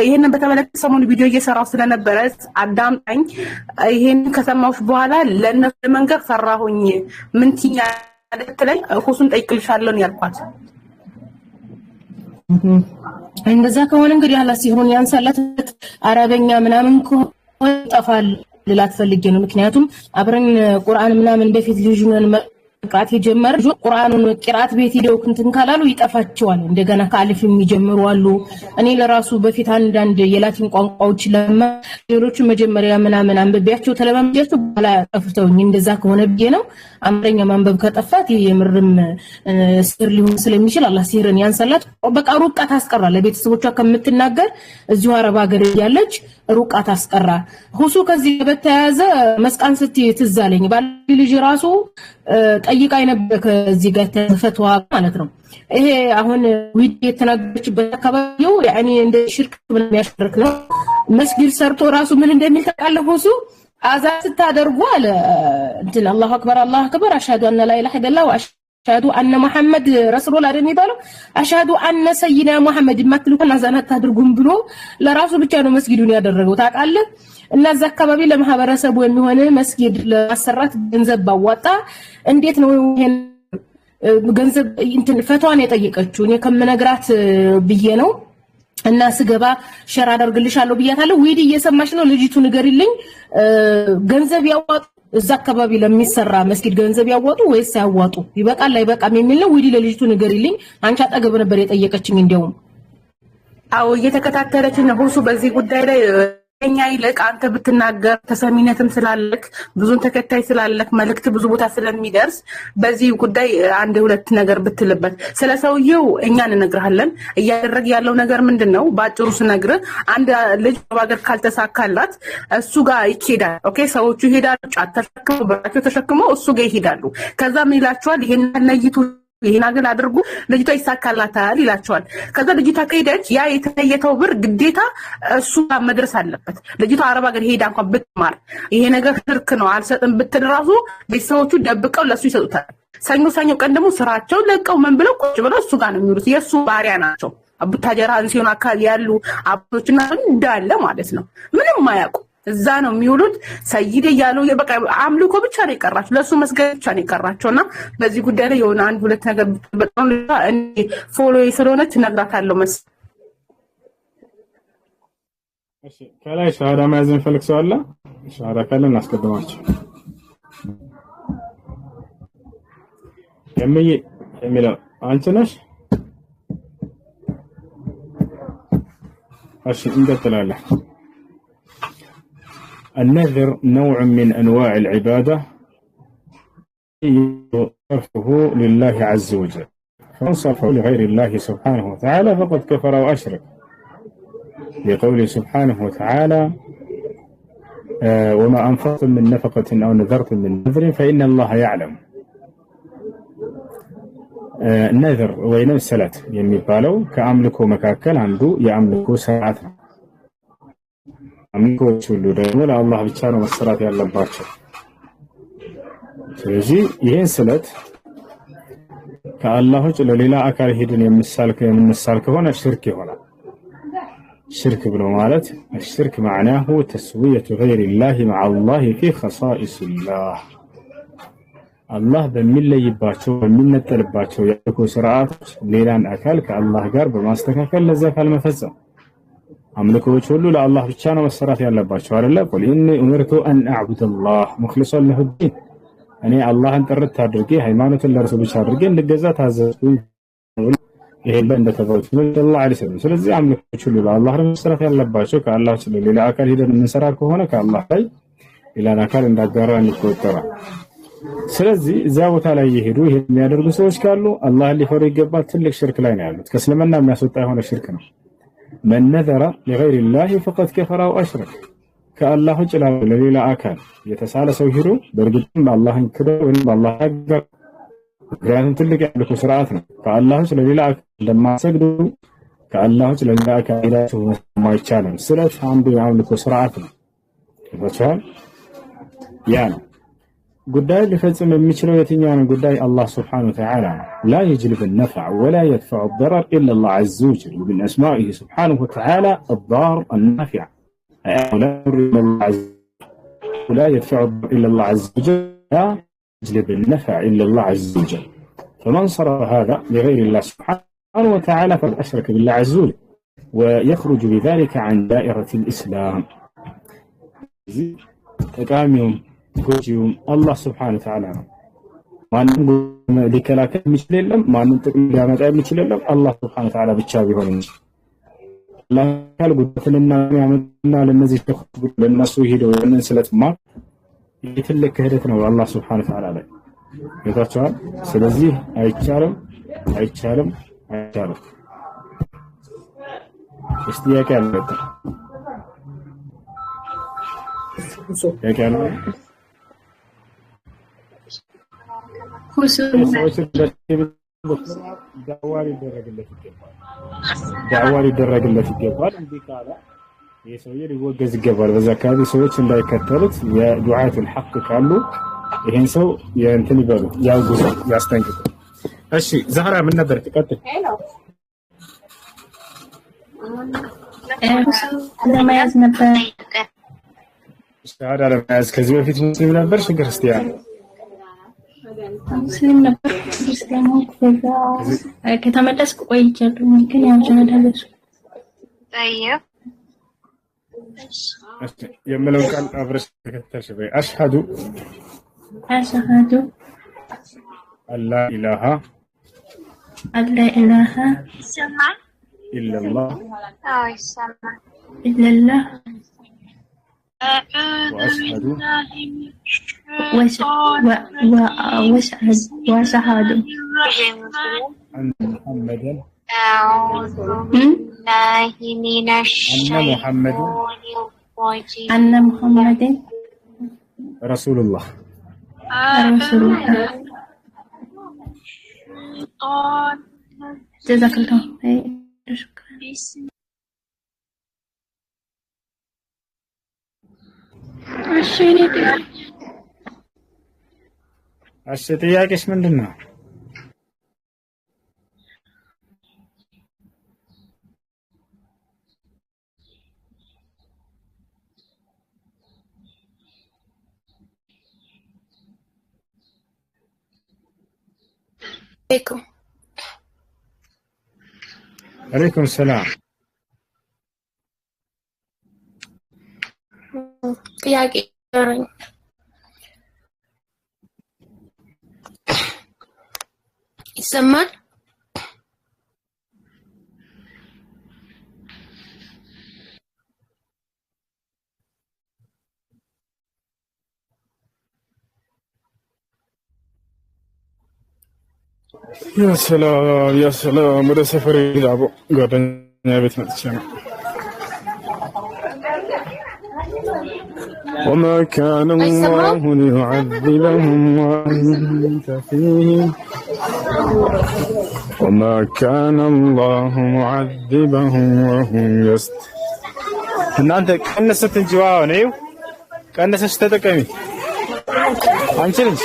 ይሄንን በተመለከተ ሰሞኑ ቪዲዮ እየሰራው ስለነበረ አዳምጣኝ። ይሄንን ከሰማሁሽ በኋላ ለነሱ መንገር ፈራሁኝ። ምን ትኛለች ላይ ሁሱን ጠይቅልሻለሁ ያልኳት። እንደዛ ከሆነ እንግዲህ አላህ ሲሆን ያንሳላት አረበኛ ምናምን ከሆነ ጠፋል ልላት ፈልጌ ነው። ምክንያቱም አብረን ቁርአን ምናምን በፊት ልጅነን መቅራት የጀመረ ቁርአኑን ቂራት ቤት ሄደው እንትን ካላሉ ይጠፋቸዋል። እንደገና ከአሊፍ የሚጀምሩ አሉ። እኔ ለራሱ በፊት አንዳንድ የላቲን ቋንቋዎች ሌሎቹ መጀመሪያ ምናምን አንብቤያቸው ተለማምጃቸው በኋላ ጠፍተውኝ እንደዛ ከሆነ ብዬ ነው። አማርኛ ማንበብ ከጠፋት የምርም ሲህር ሊሆን ስለሚችል አላህ ሲህርን ያንሳላት። በቃ ሩቃ ታስቀራ። ለቤተሰቦቿ ከምትናገር እዚሁ አረብ ሀገር ያለች ሩቃ ታስቀራ። ሁሱ ከዚህ በተያያዘ መስቃን ስትይ ትዝ አለኝ። ባል ልጅ ራሱ ጠይቃኝ ነበር ከዚህ ጋር ተፈቷ ማለት ነው። ይሄ አሁን ዊድ የተናገረችበት አካባቢው ያኔ እንደ ሽርክ ምን የሚያሽርክ ነው። መስጊድ ሰርቶ ራሱ ምን እንደሚል ተቃለፈ። ሁሱ አዛን ስታደርጉ አለ እንትን አላሁ አክበር አላሁ አክበር አሽሃዱ አን ላ ኢላሀ ኢለላህ ወአሽሃዱ አነ ሙሐመድ ረሱሉላህ አይደል የሚባለው። አሽሃዱ አነ ሰይና ሙሐመድ ማትሉከን አዛን አታድርጉም ብሎ ለራሱ ብቻ ነው መስጊዱን ያደረገው ታውቃለህ። እና እዛ አካባቢ ለማህበረሰቡ የሚሆነ መስጊድ ለማሰራት ገንዘብ ባዋጣ እንዴት ነው ይሄን ገንዘብ እንትን ፈቷን የጠየቀችው? እኔ ከምነግራት ብዬ ነው። እና ስገባ ሸር አደርግልሻለሁ ብያታለሁ። ዊዲ እየሰማሽ ነው? ልጅቱ ንገሪልኝ፣ ገንዘብ ያዋጡ እዛ አካባቢ ለሚሰራ መስጊድ ገንዘብ ያዋጡ ወይስ ያዋጡ? ይበቃል አይበቃም የሚል ነው። ዊዲ ለልጅቱ ንገሪልኝ። አንቺ አጠገብ ነበር የጠየቀችኝ። እንደውም አዎ እየተከታተለች ነው ሁሱ በዚህ ጉዳይ ላይ እኛ ይልቅ አንተ ብትናገር ተሰሚነትም ስላለክ ብዙን ተከታይ ስላለክ መልእክት ብዙ ቦታ ስለሚደርስ በዚህ ጉዳይ አንድ ሁለት ነገር ብትልበት። ስለሰውየው እኛ እንነግርሃለን። እያደረገ ያለው ነገር ምንድነው? ባጭሩ ስነግር አንድ ልጅ በባገር ካልተሳካላት እሱ ጋር ይሄዳል። ኦኬ ሰዎቹ ይሄዳሉ፣ ጫት ተሸክመው በራቸው ተሸክመው እሱ ጋር ይሄዳሉ። ከዛ ምን ይላቸዋል? ይሄን ነይቱ ይሄን አገል አድርጉ ልጅቷ ይሳካላታል ይላቸዋል። ከዛ ልጅቷ ከሄደች ያ የተለየተው ብር ግዴታ እሱ ጋር መድረስ አለበት። ልጅቷ አረብ ሀገር ሄዳ እንኳን ብትማር ይሄ ነገር ሽርክ ነው አልሰጥም ብትል ራሱ ቤተሰቦቹ ደብቀው ለሱ ይሰጡታል። ሰኞ ቀን ደግሞ ስራቸው ለቀው ምን ብለው ቁጭ ብለው እሱ ጋር ነው የሚውሉት። የሱ ባሪያ ናቸው። አቡታጀራ አንሲዮን አካል ያሉ አባቶችና እንዳለ ማለት ነው። ምንም አያውቁ እዛ ነው የሚውሉት። ሰይድ እያሉ በቃ አምልኮ ብቻ ነው የቀራቸው፣ ለሱ መስገድ ብቻ ነው የቀራቸውና በዚህ ጉዳይ ላይ የሆነ አንድ ሁለት ነገር በጣም እኔ ፎሎ ስለሆነች እነግራታለሁ መስ እሺ ከላይ ሻሃዳ ማያዝን ፈልክ ሰው አለ። ሻሃዳ ካለ እናስቀድማቸው። የሚለው አንቺ ነሽ? እሺ እንቀጥላለን። النذر نوع من أنواع العبادة صرفه لله عز وجل، فمن صرفه لغير الله سبحانه وتعالى فقد كفر وأشرك، لقوله سبحانه وتعالى وما أنفقتم من نفقة أو نذرتم من نذر فإن الله يعلم. النذر وين السلات የሚባለው ከአምልኮ መካከል አንዱ የአምልኮ ስርዓት ነው። አምልኮች ሁሉ ደግሞ ለአላህ ብቻ ነው መሰራት ያለባቸው። ስለዚህ ይሄን ስለት ከአላህ ውጭ ለሌላ አካል ሄደን የምንሳል ከሆነ ሽርክ ይሆናል። ሽርክ ብሎ ማለት الشرك معناه تسوية غير الله مع الله في خصائص الله አላህ በሚለይባቸው በሚነጠልባቸው የአምልኮ ስርዓቶች ሌላን አካል ከአላህ ጋር በማስተካከል ለዛ አካል መፈጸም። አምልኮዎች ሁሉ ለአላህ ብቻ ነው መሰራት ያለባቸው አይደለ? ቁል ኢኒ ኡሚርቱ አን አዕቡደ አላህ ሙኽሊሰን ለሁ ዲን፣ እኔ አላህን ጥርት አድርጌ ሃይማኖትን ለእርሱ ብቻ አድርጌ እንድገዛ ታዘዝኩኝ። ይሄ እንደተባሉት ሰለላሁ ዐለይሂ ወሰለም። ስለዚህ አምልኮዎች ሁሉ ለአላህ ነው መሰራት ያለባቸው። ከአላህ ውጭ ሌላ አካል ሄደን የምንሰራ ከሆነ ከአላህ ላይ ሌላን አካል እንዳጋራን ይቆጠራል። ስለዚህ እዛ ቦታ ላይ የሄዱ ይሄን የሚያደርጉ ሰዎች ካሉ አላህን ሊፈሩ ይገባል። ትልቅ ሽርክ ላይ ነው ያሉት። ከእስልምና የሚያስወጣ የሆነ ሽርክ ነው። من نذر لغير الله فقد كفر وأشرك كالله ውጭ ለሌላ አካል የተሳለ ሰው ሄዶ በእርግጥም አላህን ክደው ወይም አላህ አጋር ምክንያቱም ትልቅ ያልኩ ስርዓት ነው። ከአላህ ውጭ ለሌላ አካል ለማሰግዱ ከአላህ ውጭ ለሌላ አካል ሄዳችሁ ማይቻልም። ስለት አንዱ የአምልኮ ስርዓት ነው። ተፈጽሟል። ያ ነው ጉዳይ ሊፈጽም የሚችለው የትኛውን ጉዳይ አላህ Subhanahu Wa Ta'ala لا يجلب النفع ولا يدفع الضرر إلا الله عز وجل، ومن أسمائه سبحانه وتعالى الضار النافع، ولا يدفع الضرر إلا الله عز وجل، لا يجلب النفع إلا الله عز وجل. فمن صرف هذا لغير الله سبحانه وتعالى فقد أشرك بالله عز وجل ويخرج بذلك عن دائرة الإسلام. تقاميهم ጎጂውም አላህ Subhanahu Wa Ta'ala ነው። ማንም ሊከላከል የሚችል የለም፣ ማንም ጥቅም ሊያመጣ የሚችል የለም። አላህ Subhanahu Wa Ta'ala ብቻ ቢሆን እንጂ አላህ ካል ጉዳትና ያመጣና ለነዚህ ተخطب ለነሱ ሄደው ያንን ስለትማ ትልቅ ክህደት ነው አላህ Subhanahu Wa Ta'ala ላይ ይታቻል። ስለዚህ አይቻልም። እስቲያቀ ያለበት ያቀያለ ዳዕዋ ሊደረግለት ይገባል። እንዲህ ካለ የሰውዬ ሊወገዝ ይገባል። በዛ አካባቢ ሰዎች እንዳይከተሉት የዱዓቱል ሐቅ ካሉ ይሄን ሰው የእንትን ይበሉ ያውጉ ያስጠንቅቁ። እሺ ዛህራ ምን ነበር ትቀጥል? ለመያዝ ነበር ሻሃዳ ለመያዝ ከዚህ በፊት ሙስሊም ነበር ክርስቲያን ሙስሊም ነበር ክርስቲያን ከተመለስኩ ቆይቻለሁ ግን ያው ጀነዳለሽ طيب የምለው ቃል አብረሽ ተከተልሽ በይ አሽሃዱ አላ ኢላሃ ይሰማል ኢላላህ ይሰማል ኢላላህ وأشهد أن محمدا أعوذ بالله من الشيطان أن محمدا رسول الله ጀዛከላሁ እሺ ጥያቄሽ ምንድነው? عليكم السلام ጥያቄ ይሰማል? يا سلام يا سلام ወደ ሰፈር ይላቦ ጓደኛ ቤት መጥቼ ነው وما كان الله ليعذبهم وأنت فيهم وما كان الله معذبهم وهم يستغفرون እናንተ ቀነሰት እንጂ ዋው ነው ቀነሰሽ ተጠቀሚ አንቺ ልጅ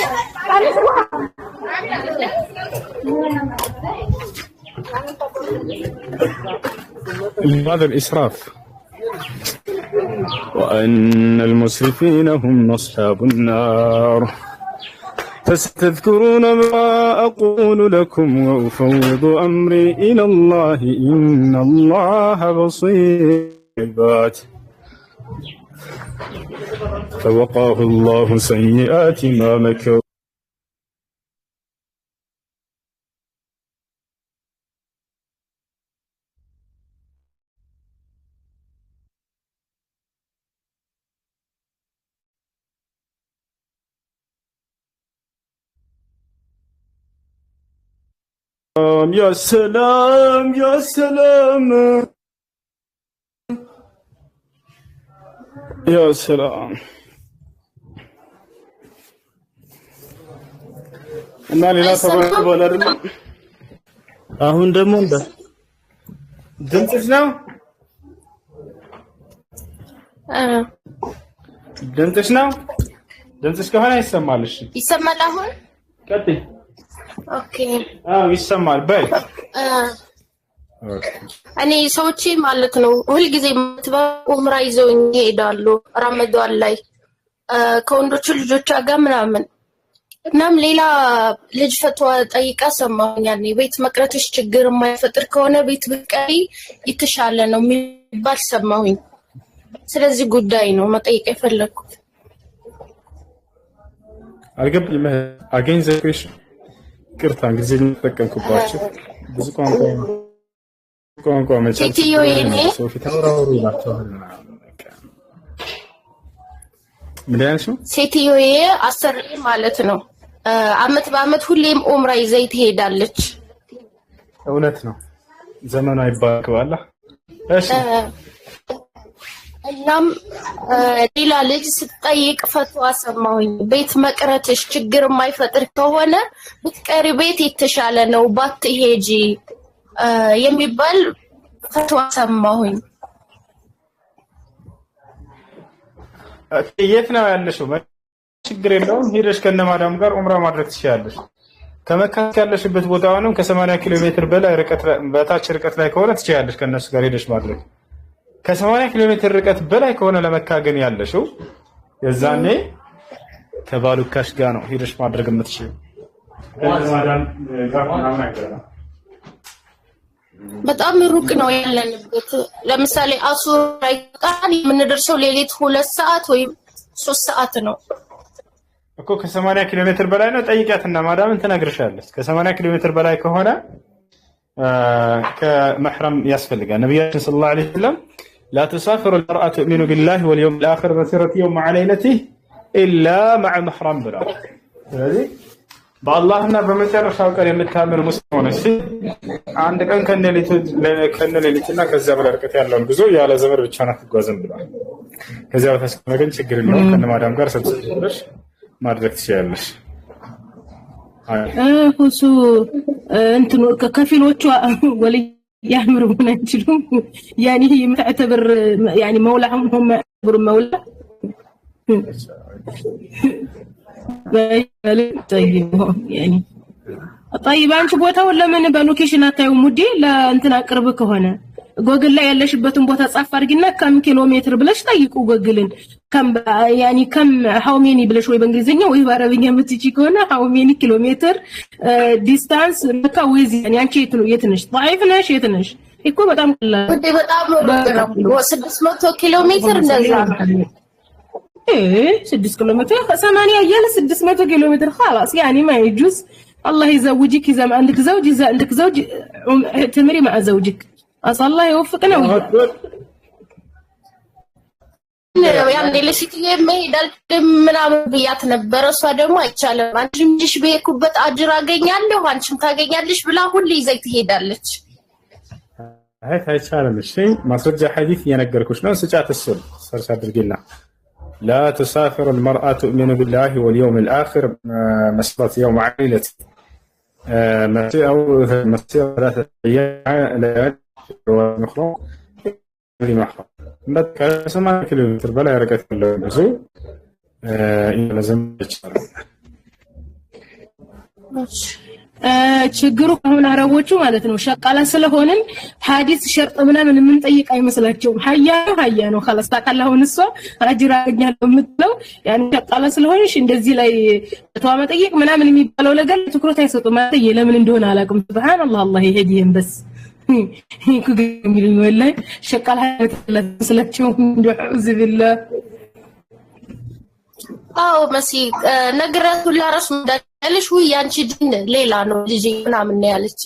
هذا الإسراف وأن المسرفين هم أصحاب النار فستذكرون ما أقول لكم وأفوض أمري إلى الله إن الله بصير بالعباد فوقاه الله سيئات ما مكروا يا سلام يا سلام يا سلام እና ሌላ ተባባለ አይደል አሁን ደግሞ እንደ ድምጽሽ ነው ድምጽሽ ከሆነ ይሰማልሽ ይሰማል አሁን ቀጥይ ኦኬ ይሰማል በይ እኔ ሰዎቼ ማለት ነው ሁሉ ጊዜ ኡምራ ይዘውኝ ይሄዳሉ ረመዳን ላይ ከወንዶቹ ልጆች ጋር ምናምን እናም ሌላ ልጅ ፈትዋ ጠይቃ ሰማሁኝ ያኔ ቤት መቅረትሽ ችግር የማይፈጥር ከሆነ ቤት ብትቀሪ ይተሻለ ነው የሚባል ሰማሁኝ ስለዚህ ጉዳይ ነው መጠየቅ የፈለኩት አልገባኝም አገኝ ዘክሽ ቅርታ እንግሊዝኛ ተጠቀምኩባችሁ ብዙ ቋንቋ መቻል ሶፊ ታወራው ይላችኋል ምን ያልሽው ሴትዮዬ አሰሪ ማለት ነው አመት በአመት ሁሌም ኡምራ ይዘይ ትሄዳለች እውነት ነው ዘመኑ አይባክዋላ እሺ እናም ሌላ ልጅ ስትጠይቅ ፈትዋ ሰማሁኝ ቤት መቅረትሽ ችግር የማይፈጥር ከሆነ ብትቀሪ ቤት የተሻለ ነው ባትሄጂ የሚባል ፈትዋ ሰማሁኝ የት ነው ያለሽው ችግር የለውም ሄደሽ ከነማዳም ጋር ኡምራ ማድረግ ትችያለሽ ከመካ ያለሽበት ቦታውንም ከ80 ኪሎ ሜትር በላይ ርቀት በታች ርቀት ላይ ከሆነ ትችያለሽ ከነሱ ጋር ሄደሽ ማድረግ ከ80 ኪሎ ሜትር ርቀት በላይ ከሆነ ለመካ ግን ያለሽው የዛኔ ከባሉካሽ ጋር ነው ሄደሽ ማድረግ የምትችይው ከነማዳም ጋር ምናምን አይደለም በጣም ሩቅ ነው ያለንበት ለምሳሌ አሱር ላይ ጣን የምንደርሰው ሌሊት 2 ሰዓት ወይ 3 ሰዓት ነው እኮ ከ80 ኪሎ ሜትር በላይ ነው ጠይቂያትና ማዳምን ትነግርሻለች ከ80 ኪሎ ሜትር በላይ ከሆነ ከመህረም ያስፈልጋል ነብያችን ሰለላሁ ዐለይሂ ወሰለም لا تسافر المرأة تؤمن بالله واليوم الآخر مسيرة يوم مع ليلته إلا مع محرم بلا ስለዚህ በአላህና በመጨረሻው ቀን የምታምር ሙስሊም ሆነሽ አንድ ቀን ከነሌሊትና ከዛ በላይ ርቀት ያለውን ጉዞ ያለ ዘመድ ብቻ አትጓዝም ብሏል ከዛ በታች ግን ችግር የለውም ከነማዳም ጋር ሰብስበሽ ማድረግ ትችያለሽ ሁሱ እንትኑ ከፊሎቹ ወልይ يعمروا من أجلهم يعني هي تعتبر يعني مولاهم هم يعتبروا مولى يعني طيب أنت بوتا ولا من بلوكيشن أتايو مودي لا أنت نقربك هنا جوجل لا يلاشبتون بوتا تصاف أرجعنا كم كيلومتر بلاش تيجوا جوجلين كم يعني كم how many بلاش وي بإنجليزية وي بعربية متيجيكونا how many كيلومتر distance مكويز يعني أنت يتنش ضعيف ناش يتنش يكون بتام بتام 600 كيلومتر نزل ايه 6 كيلومتر 8 ايام 600 كيلومتر خلاص يعني ما يجوز الله يزوجك اذا ما عندك زوج اذا عندك زوج اعتمري مع زوجك اصل الله يوفقنا يعني ለሽትዬ መሄዳል ምናምን ብያት ነበር እሷ ደግሞ አይቻልም አንቺም ልጅ በኩበት አጅር አገኛለሁ አንቺም ታገኛለሽ ብላ ሁሉ ይዘይ ትሄዳለች هيك አይቻልም እሺ ማስረጃ ሐዲስ እየነገርኩሽ ነው ስጫት እሱን ሰርች አድርጊና لا تسافر المرأة تؤمن بالله واليوم الآخر مسيرة يوم عائلة أو مسيرة 3 أيام مخلوق في محرم بدك سمع كيلومتر بلا يركت اللوزو لازم تشتغل ችግሩ አሁን አረቦቹ ማለት ነው ሸቃላ ስለሆነን ሐዲስ ሸርጥ ምናምን ምን ጠይቅ አይመስላቸውም ሀያ ነው خلاص ታቃላው እሷ አጅራ አገኛለሁ የምትለው ያን ሸቃላ ስለሆነሽ እንደዚህ ላይ ተዋ መጠየቅ ምናምን የሚባለው ነገር ትኩረት አይሰጡም ማለት ለምን እንደሆነ አላውቅም ሱብሃንአላህ አላህ ይሄድየን በስ ይኩግሚል ወላይ ሸቃላ ስለቸው እንደውዝ ቢላህ አው መሲ ነገራቱ ለራስ እንዳለሽ ወይ ያንቺ ድን ሌላ ነው ልጅ ምናምን ነው ያለች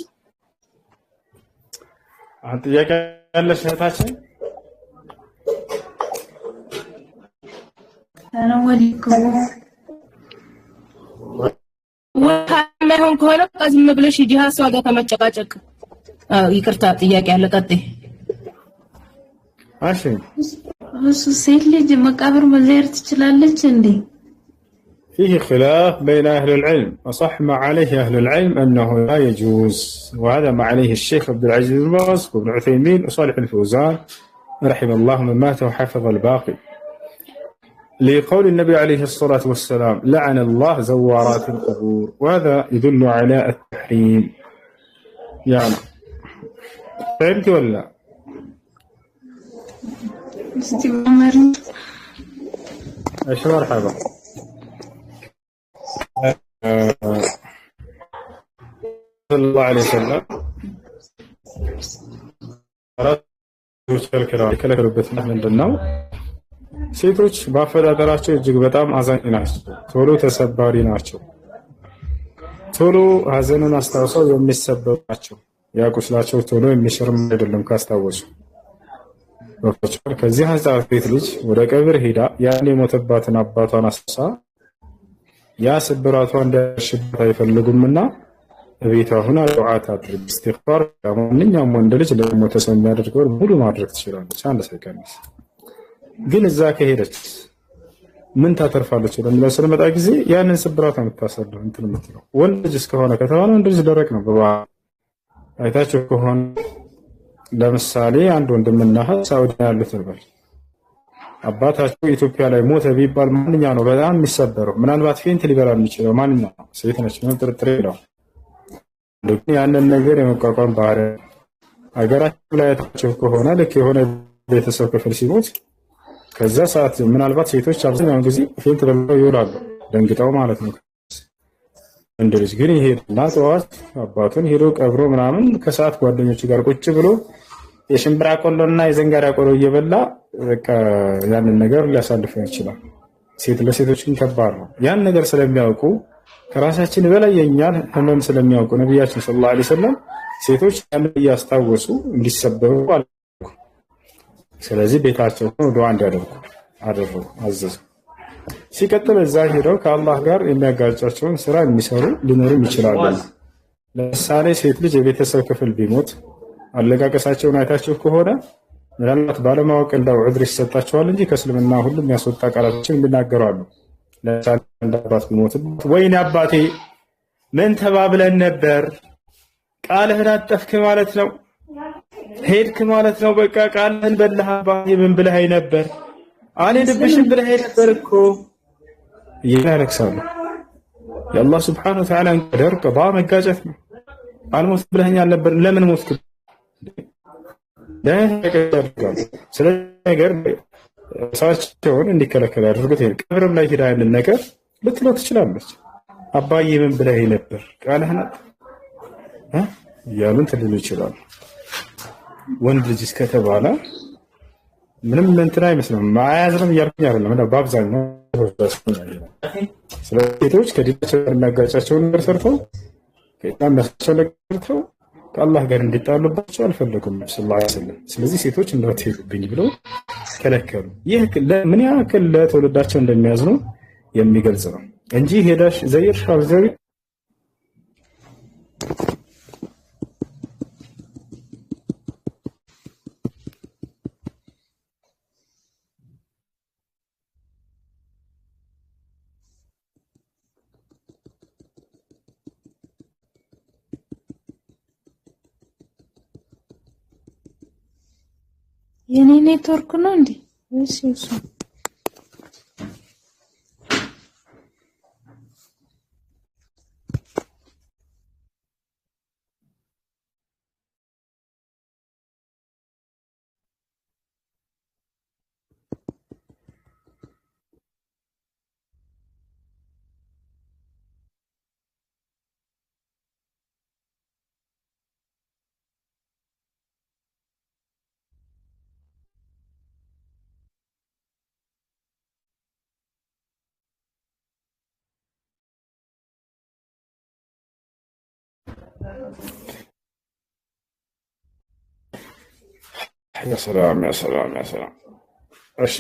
አንተ ያለሽ እህታችን ሰላም አለይኩም ወሃማሁን ከሆነ ቀዝም ብለሽ ጂሃስ ዋጋ ከመጨቃጨቅ ይቅርታ ጥያቄ አለ ቀጥይ እሺ እሱ ሴት ልጅ መቃብር መዘየር ትችላለች እንዴ فيه خلاف بين أهل العلم وصح ما عليه أهل العلم أنه لا يجوز وهذا ما عليه الشيخ عبد العزيز بن باز وابن عثيمين وصالح الفوزان رحم الله من مات وحفظ الباقي لقول النبي عليه الصلاة والسلام لعن الله زوارات القبور وهذا يدل على التحريم يعني فهمت ولا ايش مرحبا صلى الله عليه وسلم ከለከሉበት ምንድነው ሴቶች በአፈጣጠራቸው እጅግ በጣም አዛኝ ናቸው ቶሎ ተሰባሪ ናቸው ቶሎ ሀዘንን አስታውሰው የሚሰበሩ ናቸው ያቁስላቸው ቶሎ የሚሽርም አይደለም ካስታወሱ ከዚህ አንፃር ሴት ልጅ ወደ ቀብር ሄዳ ያን የሞተባትን አባቷን አስሳ ያ ስብራቷ እንዳይሽባት አይፈልጉምና ቤቷ ሆና ዱዓ ታድርግ ኢስቲግፋር ማንኛውም ወንድ ልጅ ለሞተ ሰው የሚያደርገው ሙሉ ማድረግ ትችላለች አንድ ሰከንድ ግን እዛ ከሄደች ምን ታተርፋለች ለሚለው ስለመጣ ጊዜ ያንን ስብራቷ የምታሰደው እንትን የምትለው ወንድ ልጅ እስከሆነ ከተባለ ወንድ ልጅ ደረቅ ነው አይታችሁ ከሆነ ለምሳሌ አንድ ወንድምና ሳውዲ ያሉት ነበር አባታቸው ኢትዮጵያ ላይ ሞተ ቢባል ማንኛው ነው በጣም የሚሰበረው ምናልባት ፌንት ሊበላ የሚችለው ማንኛው ሴት ነች ነው ጥርጥር የለውም ግን ያንን ነገር የመቋቋም ባህሪ ሀገራችን ላይ ታቸው ከሆነ ልክ የሆነ ቤተሰብ ክፍል ሲሞት ከዛ ሰዓት ምናልባት ሴቶች አብዛኛውን ጊዜ ፌንት በለው ይውላሉ ደንግጠው ማለት ነው እንደልጅ ግን ይሄድና ጠዋት አባቱን ሄዶ ቀብሮ ምናምን ከሰዓት ጓደኞቹ ጋር ቁጭ ብሎ የሽምብራ ቆሎና የዘንጋዳ ቆሎ እየበላ በቃ ያንን ነገር ሊያሳልፈው ይችላል ሴት ለሴቶች ግን ከባድ ነው ያን ነገር ስለሚያውቁ ከራሳችን በላይ የኛን ህመም ስለሚያውቁ ነብያችን ሰለላሁ ዐለይሂ ወሰለም ሴቶች ያንን እያስታወሱ እንዲሰበሩ አሉ ስለዚህ ቤታቸው ነው ዱዓ እንዲያደርጉ አዘዙ ሲቀጥል እዛ ሄደው ከአላህ ጋር የሚያጋጫቸውን ስራ የሚሰሩ ሊኖሩም ይችላሉ ለምሳሌ ሴት ልጅ የቤተሰብ ክፍል ቢሞት አለቃቀሳቸውን አይታችሁ ከሆነ ምናልባት ባለማወቅ እንዳው ዑድር ይሰጣቸዋል እንጂ ከእስልምና ሁሉም ያስወጣ ቃላቶችን ይናገራሉ ለምሳሌ እንዳባት ቢሞት ወይኔ አባቴ ምን ተባብለን ነበር ቃልህን አጠፍክ ማለት ነው። ሄድክ ማለት ነው። በቃ ቃልህን በላህ። አባዬ ምን ብለኸኝ ነበር? አልሄድብሽም ብለኸኝ ነበር እኮ ያለቅሳሉ። የአላህ ስብሓነሁ ወተዓላ ቀደር ቀዳ መጋጨት ነው። አልሞት ብለኸኛል ነበር፣ ለምን ሞትክ? ስለዚህ ነገር ሰዎችን እንዲከለከል ያደርጉት። ቀብርም ላይ ሄዳ ያንን ነገር ልትለው ትችላለች። አባዬ ምን ብለኸኝ ነበር? ቃልህን እያሉን ትልሉ ይችላሉ። ወንድ ልጅ እስከተባለ ምንም እንትን አይመስልም። አያዝንም እያልኩኝ አይደለም፣ በአብዛኛው ስለዚህ ሴቶች ከዲናቸው ጋር የሚያጋጫቸውን ነገር ሰርተው ከኢስላም የሚያስቸው ነገር ሰርተው ከአላህ ጋር እንዲጣሉባቸው አልፈለጉም ሰለላሁ ዐለይሂ ወሰለም። ስለዚህ ሴቶች እንዳትሄዱብኝ ብለው ከለከሉ። ይህ ምን ያክል ለትውልዳቸው እንደሚያዝኑ የሚገልጽ ነው እንጂ ሄዳሽ ዘይር ሻብዘሪ የኔ ኔትወርክ ነው እንዴ? እሺ እሺ يا سلام يا سلام يا سلام. እሺ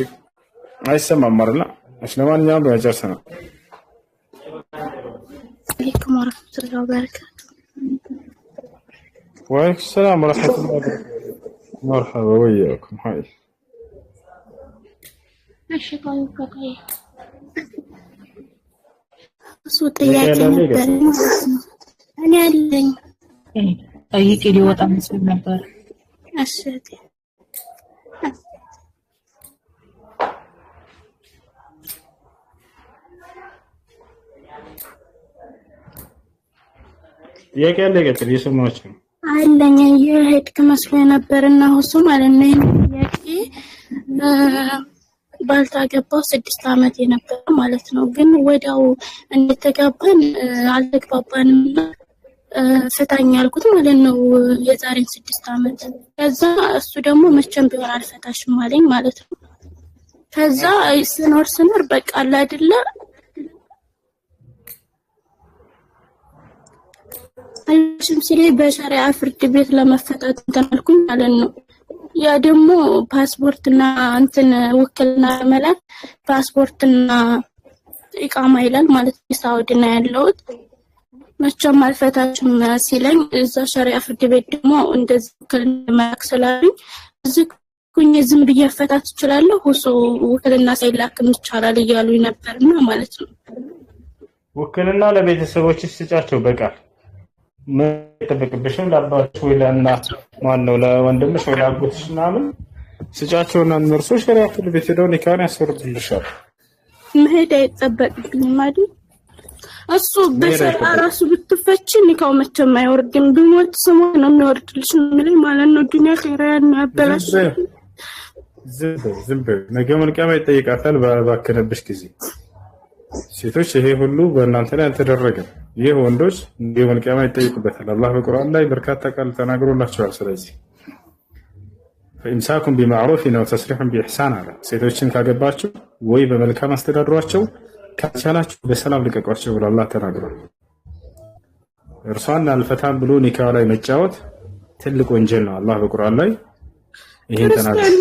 አይሰማም አይደል? እሺ ለማንኛውም በመጨረሻ عليكم ورحمة الله وبركاته. وعليكم السلام ورحمة الله وبركاته. مرحبا وياكم. هاي እሺ ቆይ እሱ ጥያቄ ነበር እኔ አለኝ። ጠይቄ ሊወጣ መስሎኝ ነበር። እሺ ጥያቄ አለ ይቀጥል። እየሰማሁሽ ነው አለኝ። የሄድክ መስሎኝ ነበርና ሁሱ ማለት ነው። ጥያቄ ባልታገባው 6 ዓመት የነበረ ማለት ነው። ግን ወዲያው እንደተጋባን አልተግባባንም። ፍታኝ ያልኩት ማለት ነው የዛሬን 6 ዓመት። ከዛ እሱ ደግሞ መቼም ቢሆን አልፈታሽም አለኝ ማለት ነው። ከዛ ስኖር በቃ አለ አይደለ አልሽም ሲለኝ በሸሪዓ ፍርድ ቤት ለመፈታት እንተናልኩኝ ማለት ነው። ያ ደግሞ ፓስፖርትና እንትን ውክልና ለመላክ ፓስፖርትና ኢቃማ ይላል ማለት ነው። ሳውዲ ነው ያለሁት። መቼም አልፈታችም ሲለኝ እዛ ሸሪዓ ፍርድ ቤት ደግሞ እንደዚህ ውክልና መላክ ስላሉኝ ዝኩኝ ዝም ብዬ ፈታት እችላለሁ ሁሱ ውክልና ሳይላክም ይቻላል እያሉኝ ነበርና ማለት ነው። ውክልና ለቤተሰቦችሽ ስጫቸው በቃል ምን ተጠብቅብሽም ለአባትሽ ወይ ለእናት ማን ነው ለወንድምሽ ወይ ለአጎትሽ ምናምን ስጫቸውና እነርሱ ሸሪዓ ፍርድ ቤት ሄደው ኒካህን ያስወርዱልሻል። መሄድ አይጠበቅብኝም አይደል? እሱ በሸሪዓ ራሱ ብትፈቺ ኒካው መቼም አይወርድም። ብሞት ስሙ ነው የሚወርድልሽ የሚለኝ ማለት ነው። ዱንያ ኸይራን ያበላሽ ዝም በይ ነገ መልቀማ ይጠይቃታል ባከነብሽ ጊዜ። ሴቶች ይሄ ሁሉ በእናንተ ላይ አልተደረገም። ይሄ ወንዶች ነገ መልቀማ ይጠይቁበታል። አላህ በቁርአን ላይ በርካታ ቃል ተናግሮላቸዋል። ስለዚህ فإمساك بمعروف وتسريح بإحسان አለ። ሴቶችን ካገባችሁ ወይ በመልካም አስተዳድሯቸው ካልቻላችሁ በሰላም ልቀቋቸው ብሎ አላህ ተናግሯል። እርሷን አልፈታም ብሎ ኒካህ ላይ መጫወት ትልቅ ወንጀል ነው። አላህ በቁርአን ላይ ይሄን ተናግሯል።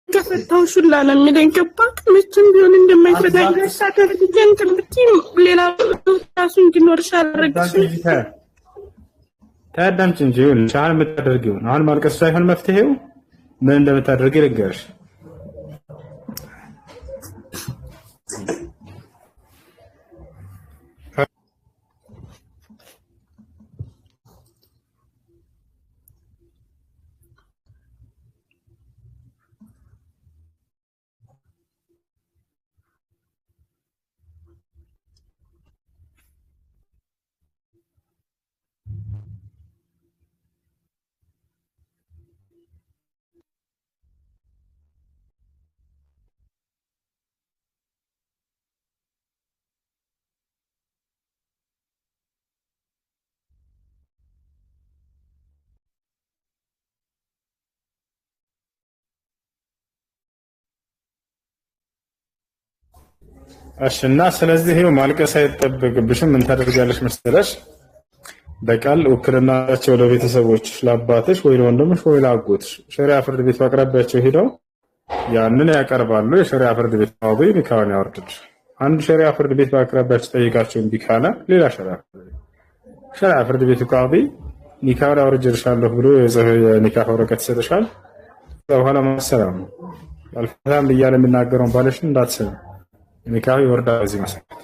ከፈታው ሹላ ነው የሚለኝ ገባክ? መቼም ቢሆን እንደማይፈታ ያሳደርግ ጀንትልቲ ሌላ ራሱ እንዲኖርሽ አደረግሽ። ታዳምጪ እንጂ ሻል የምታደርጊው አሁን ማልቀስ ሳይሆን መፍትሄው ምን እንደምታደርጊ ልንገርሽ። እሺና ስለዚህ ይሄው ማልቀስ አይጠበቅብሽም። ምን ታደርጋለሽ መሰለሽ? በቃል ውክልናቸው ለቤተሰቦች ለአባትሽ ወይ ለወንድምሽ ወይ ለአጎትሽ ሸሪዓ ፍርድ ቤት ባቅራቢያቸው ሄደው ያንን ያቀርባሉ። የሸሪዓ ፍርድ ቤት ቃዲ ኒካውን ያወርዳል። አንድ ሸሪዓ ፍርድ ቤት ባቅራቢያቸው ጠይቃቸው እምቢ ካለ ሌላ ሸሪዓ ፍርድ ቤቱ ቃዲ ኒካውን አውርጄልሻለሁ ብሎ የኒካህ ወረቀት ይሰጥሻል። በኋላ ማሰላም አልፈታም ብያለሁ የሚናገረውን ባለሽን እንዳትሰሚ ኒካሁ ይወርዳል። በዚህ መሰረት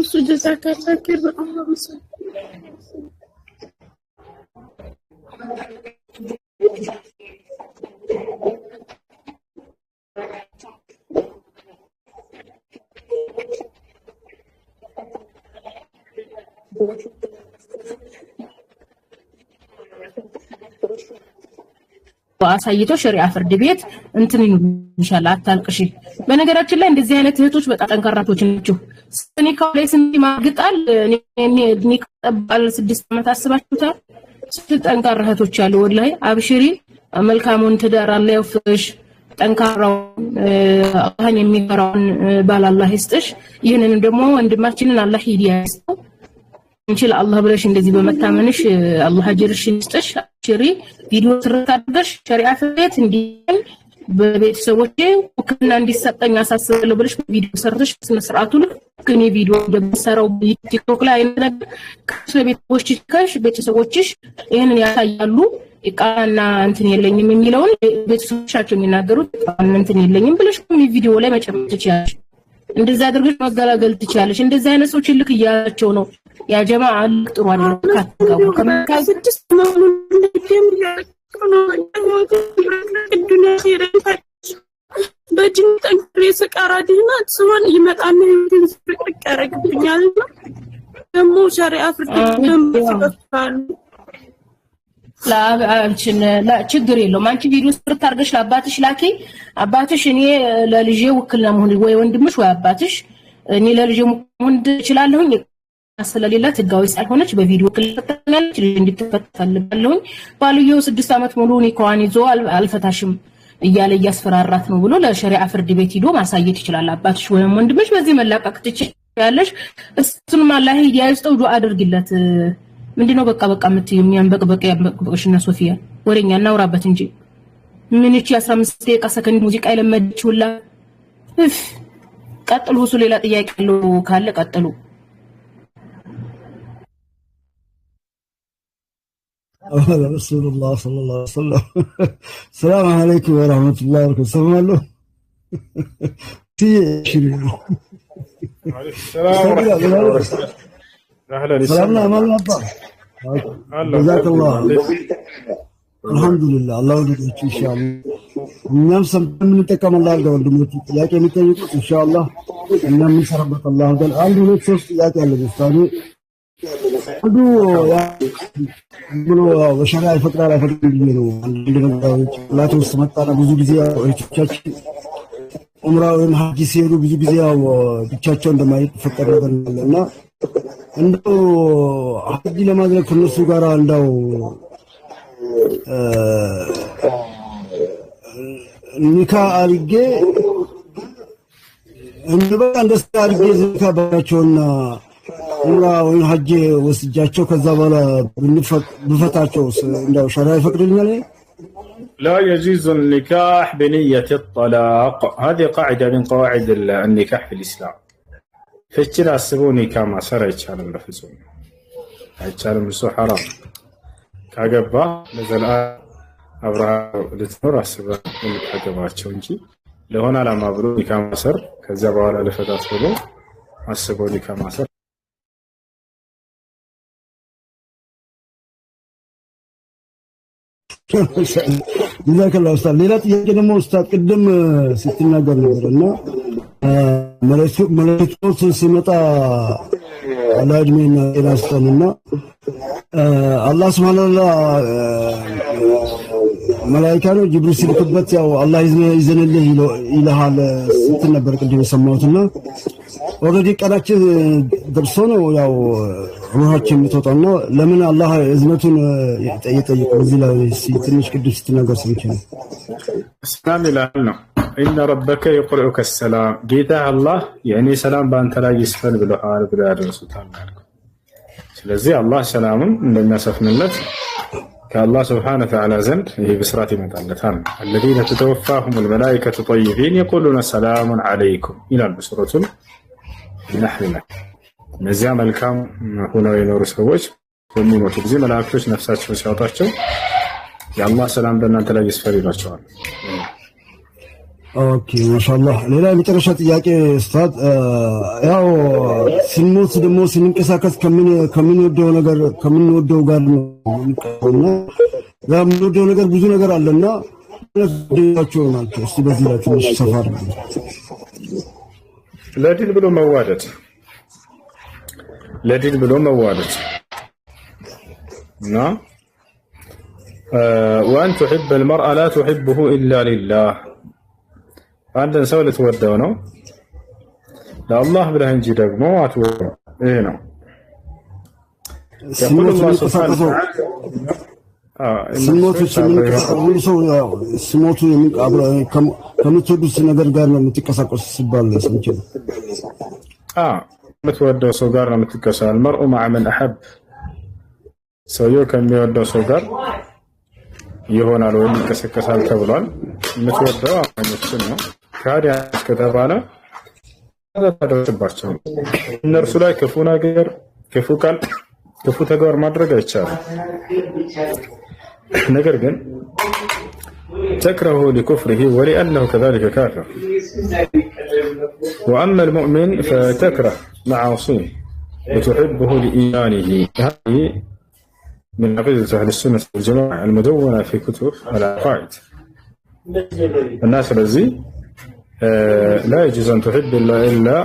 እሱ ጀዛከላ ከር በአላህ መስል አሳይቶ ሸሪዓ ፍርድ ቤት እንትን ይሻል አታልቅሽ። በነገራችን ላይ እንደዚህ አይነት እህቶች በጣም ጠንካራቶች ናቸው። ኒካው ላይ ስንት ማግጣል ኒካው ጠባል 6 ዓመት አስባችሁታል። ስንት ጠንካራ እህቶች አሉ። ወላሂ አብሽሪ፣ መልካሙን ትዳር አላህ ይወፍቅሽ፣ ጠንካራውን አላህን የሚፈራውን ባል አላህ ይስጥሽ። ይህንንም ደግሞ ወንድማችንን አላህ ሂዳያ ይስጠው። እንችል አላህ ብለሽ እንደዚህ በመታመንሽ አላህ አጅርሽን ይስጥሽ። አብሽሪ፣ ቪዲዮ ትርታ አድርገሽ ሸሪዓ ፍርድ ቤት እንዲል በቤተሰቦቼ ውክልና እንዲሰጠኝ አሳስባለሁ ብለሽ ቪዲዮ ሰርተሽ ስነ ስርዓቱን ከኔ ቪዲዮ እንደምሰራው ቲክቶክ ላይ ቤተሰቦችሽ ይሄንን ያሳያሉ። ይቃና እንትን የለኝም የሚለውን ቤተሰቦቻቸው የሚናገሩት እንትን የለኝም ብለሽ ቪዲዮ ላይ መጨመር ትችያለሽ። እንደዛ አድርገሽ መገላገል ትችያለሽ። እንደዛ አይነት ሰዎች ልክ እያላቸው ነው ያ ጀማዓ ጥሩ አድርጋው ከመካል 6 ማኑን በጅን ጠንክሬ ስቃራ ድህና ሲሆን ይመጣና ፍቅር ያረግብኛል። ደግሞ ሸሪዓ ፍርድ ተምፋል ላ ችግር የለውም። አንቺ ቪዲዮ ስርት አድርገሽ ለአባትሽ ላኪ። አባትሽ እኔ ለልጄ ውክልና መሆን ወይ ወንድምሽ ወይ አባትሽ እኔ ለልጄ መሆን እችላለሁኝ ስለሌላት ህጋዊ ሳይሆነች በቪዲዮ ክልተናለች ልጅ እንድትፈታልባለሁኝ ባልየው 6 ዓመት ሙሉ ኒካዋን ይዞ አልፈታሽም እያለ እያስፈራራት ነው ብሎ ለሸሪዓ ፍርድ ቤት ሄዶ ማሳየት ይችላል። አባትሽ ወይም ወንድምሽ በዚህ መላቀቅ ትችያለሽ። እሱንም አላህ ሂዳያ ይስጠው። ዱአ አድርጊለት። ምንድነው በቃ የምትይው? የሚያንበቅበቅ ያንበቅበቅሽና ሶፊያ ወሬኛ እናውራበት እንጂ ምን እቺ 15 ደቂቃ ሰከንድ ሙዚቃ የለመደችውላ። ቀጥሉ። እሱ ሌላ ጥያቄ ያለው ካለ ቀጥሉ። رسول الله صلى الله عليه وسلم. السلام عليكم ورحمة الله وبركاته. سلام الله. السلام ورحمة الله وبركاته. أهلا سلامنا ما الله. جزاك الله. الحمد لله. الله يرضيك إن شاء الله. نعم سمعنا تكمل الله قبل دموتي. يا كم تيجي إن شاء الله. نعم سربت الله. قال عنده نفس يا كم اللي አንዱ ብሎ በሸሪዓ ይፈቅዳል አይፈቅድም ነው አንድ ነገሮች ላቱ ውስጥ መጣና ብዙ ጊዜ ወይቻችን ዑምራ ወይም ሐጅ ሲሄዱ ብዙ ጊዜ ያው ብቻቸው እንደማይፈቀድ ነገር አለና እንደው ሐጅ ለማድረግ ከነሱ ጋር እንደው ኒካ አድርጌ እንደበቃ እንደስታ አድርጌ ኒካ ባቸውና ዑምራ ወይ ሐጅ ወስጃቸው ከዛ በኋላ ብፈታቸው እንደው ሸሪዓ ይፈቅድልኛል? لا يجوز النكاح بنية الطلاق. هذه قاعدة من قواعد النكاح في الإسلام. فجر السبو نكاح ما صار يتشالم بفزون يتشالم بسو حرام كاقبا نزل أبرا لتنور السبو كاقبا تشونجي لهنا لما برو نكاح ما صار كذا بوالا لفتات بلو السبو نكاح ما صار جزاك الله أستاذ. ሌላ ጥያቄ ደግሞ ኡስታዝ ቅድም ስትናገር ነበርና መለኮት ሲመጣ አላድሜና ኢላስተንና አላህ Subhanahu መላእክታ ነው ጅብሪል ሲልክበት ያው አላህ ይዘንልህ ይልሃል ስትል ነበር ቅድም የሰማሁትና ኦሬዲ ቀናችን ደርሶ ነው ያው ሩሃችን የምትወጣና ለምን አላህ እዝነቱን የጠየቀው እዚህ ላይ ትንሽ ቅድም ስትናገር ሰምቼ ነው። እስላም ይላል ነው ኢነ ረበከ የቁርኡከ ሰላም ጌታ አላህ የእኔ ሰላም በአንተ ላይ ይስፈን ብለዋል ብለው ያደርሱታል። ስለዚህ አላህ ሰላምን እንደሚያሰፍንለት ከአላህ ስብሓነ ወተዓላ ዘንድ ይህ ብስራት ይመጣለታል። አለዚነ ተተወፋሁም ልመላኢከቱ ጠይቢን የቁሉነ ሰላሙን ዓለይኩም ይላል በሱረቱል ነሕል ላይ። እነዚያ መልካም ሆነው የኖሩ ሰዎች በሚሞቱ ጊዜ መላእክቶች ነፍሳቸውን ሲያወጣቸው የአላህ ሰላም በእናንተ ላይ ይስፈር ይሏቸዋል። ኦኬ ማሻአላህ። ሌላ የመጨረሻ ጥያቄ ኡስታዝ፣ ያው ስንሞት ደግሞ ስንንቀሳቀስ ከምንወደው ጋር ነው እና የምንወደው ነገር ብዙ ነገር አለና ደያቸው ናቸው። እስቲ በዚህ ላይ ትንሽ ሰፋር ለዲን ብሎ መዋደድ እና وأن تحب المرء لا تحبه إلا لله አንድን ሰው ልትወደው ነው ለአላህ ብለህ እንጂ ደግሞ አትወደው። ይሄ ነው ስሞቱ ከምትወዱት ነገር ጋር ነው የምትቀሳቀሱ ሲባል ሰምቼ ነው። የምትወደው ሰው ጋር ነው የምትቀሳቀሰው። المرء مع من أحب ሰውየው ከሚወደው ሰው ጋር ይሆናል ወይም ይቀሰቀሳል ተብሏል። የምትወደው አማኞችን ነው። ካዲያ ከተባለ ተደረሰባቸው እነርሱ ላይ ክፉ ነገር፣ ክፉ ቃል፣ ክፉ ተግባር ማድረግ አይቻልም። ነገር ግን تكره لكفره ولأنه كذلك كافر. وأما المؤمن فتكره معاصيه وتحبه لإيمانه. هذه من عقيدة أهل السنة والجماعة المدونة في كتب العقائد. الناس الذي لا يجوز أن تحب إلا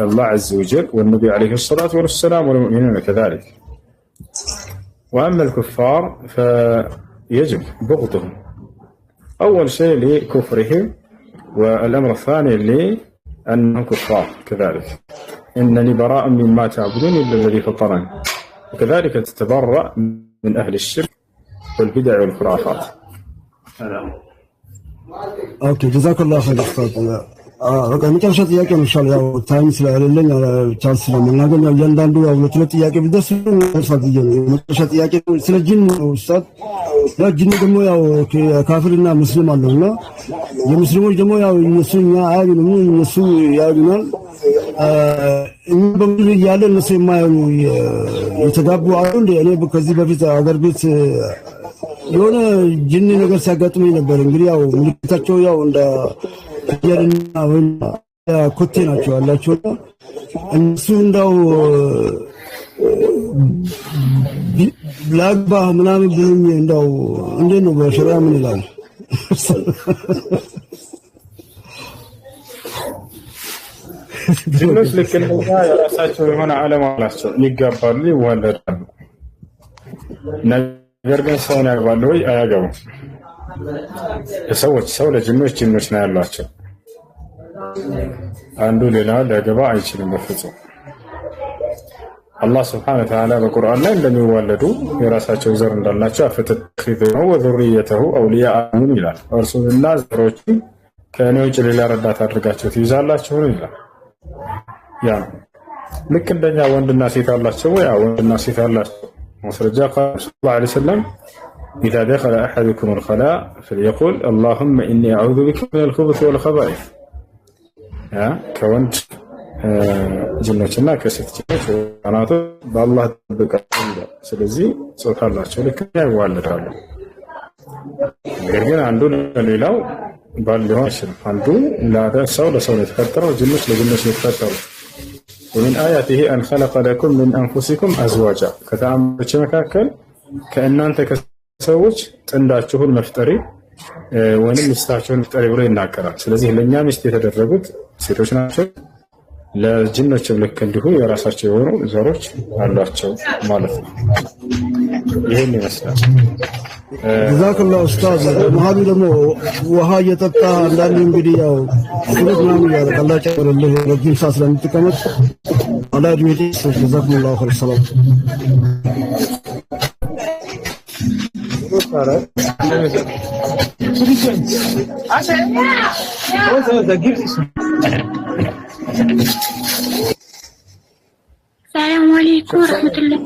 الله عز وجل والنبي عليه الصلاة والسلام والمؤمنين كذلك. وأما الكفار فيجب بغضهم، أول شيء لكفرهم، والأمر الثاني لأنهم كفار كذلك. إنني براء مما تعبدون إلا الذي فطرني. وكذلك تتبرأ من أهل الشرك والبدع والخرافات. ኦኬ ጀዛከላሁ ኸይር ኡስታዝ። በቃ የመጨረሻ ጥያቄ ነው ኢንሻአላህ። ያው ታይም ስለሌለኝ ቻንስ ስለማናገኝ እያንዳንዱ ያው ሁለት ጥያቄ ቢደርስ ነው። የመጨረሻ ጥያቄ ስለ ጂን ነው ኡስታዝ። ያው ጂን ደግሞ ያው ካፊርና ሙስሊም አለውና የሙስሊሞች ደግሞ ያው እነሱ እኛ አያዩንም፣ እነሱ ያዩናል። እኛ በምድር እያለ እነሱ የማያዩ የተጋቡ አሉ። እኔ ከዚህ በፊት አገር ቤት የሆነ ጅን ነገር ሲያጋጥመኝ ነበር። እንግዲህ ያው ምልክታቸው ያው እንደ ፍየልና ወይ ኮቴ ናቸው ያላቸውና እነሱ እንዳው ላግባ ምናምን ብሉኝ እንዳው እንዴት ነው በሸሪዓ ምን ይላል? ጅኖች ልክ እንደኛ የራሳቸው የሆነ ዓለም አላቸው። ይጋባሉ፣ ይዋለዳሉ። ነገር ግን ሰውን ያገባሉ ወይ? አያገቡም። ሰው ለጅኖች ጅኖች ነው ያሏቸው። አንዱ ሌላው ሊያገባ አይችልም በፍጹም። አላህ ስብሐነ ወተዓላ በቁርአን ላይ እንደሚዋለዱ የራሳቸው ዘር እንዳላቸው አፈተኺዙሁ ወዙርየተሁ አውሊያአ ይላል። እርሱንና ዘሮቹን ከእኔ ውጭ ሌላ ረዳት አድርጋቸው ትይዛላችሁ ይላል። ያ ልክ እንደኛ ወንድና ሴት አላቸው ወይ? ወንድና ሴት አላቸው። مسرجا قال صلى الله عليه وسلم إذا دخل أحدكم الخلاء فليقول اللهم إني أعوذ بك من الخبث والخبائث. كونت جنتنا كست جنت وناتو بالله تبقى سلزي سبحان الله شلك يا والد الله. لكن عندنا ليلاو بالله عنده لا سول يتفتر وجنت لجنت يتفتر. ومن آياته أن خلق لكم من أنفسكم أزواجا كتعمل مكاكل كأن أنت كسوج تنداتشوه المفتري ونم يستعشوه المفتري ولين ناكرا. سلزيه لن يامش تتدربت سيروشنا ለጅኖች ልክ እንዲሁ የራሳቸው የሆኑ ዘሮች አሏቸው ማለት ነው። ይሄን ይመስላል። ጀዛከላሁ ኡስታዝ። መሀሉ ደግሞ ውሃ እየጠጣ አንዳንድ እንግዲህ ያው ስለት ምናምን ያለ አላህ ጨምርልህ ረጅም ሰዓት ስለምትቀመጥ አላህ እድሜ ይስጥህ። ጀዛከላሁ ኸይር ሰላም። السلام عليكم ورحمة الله.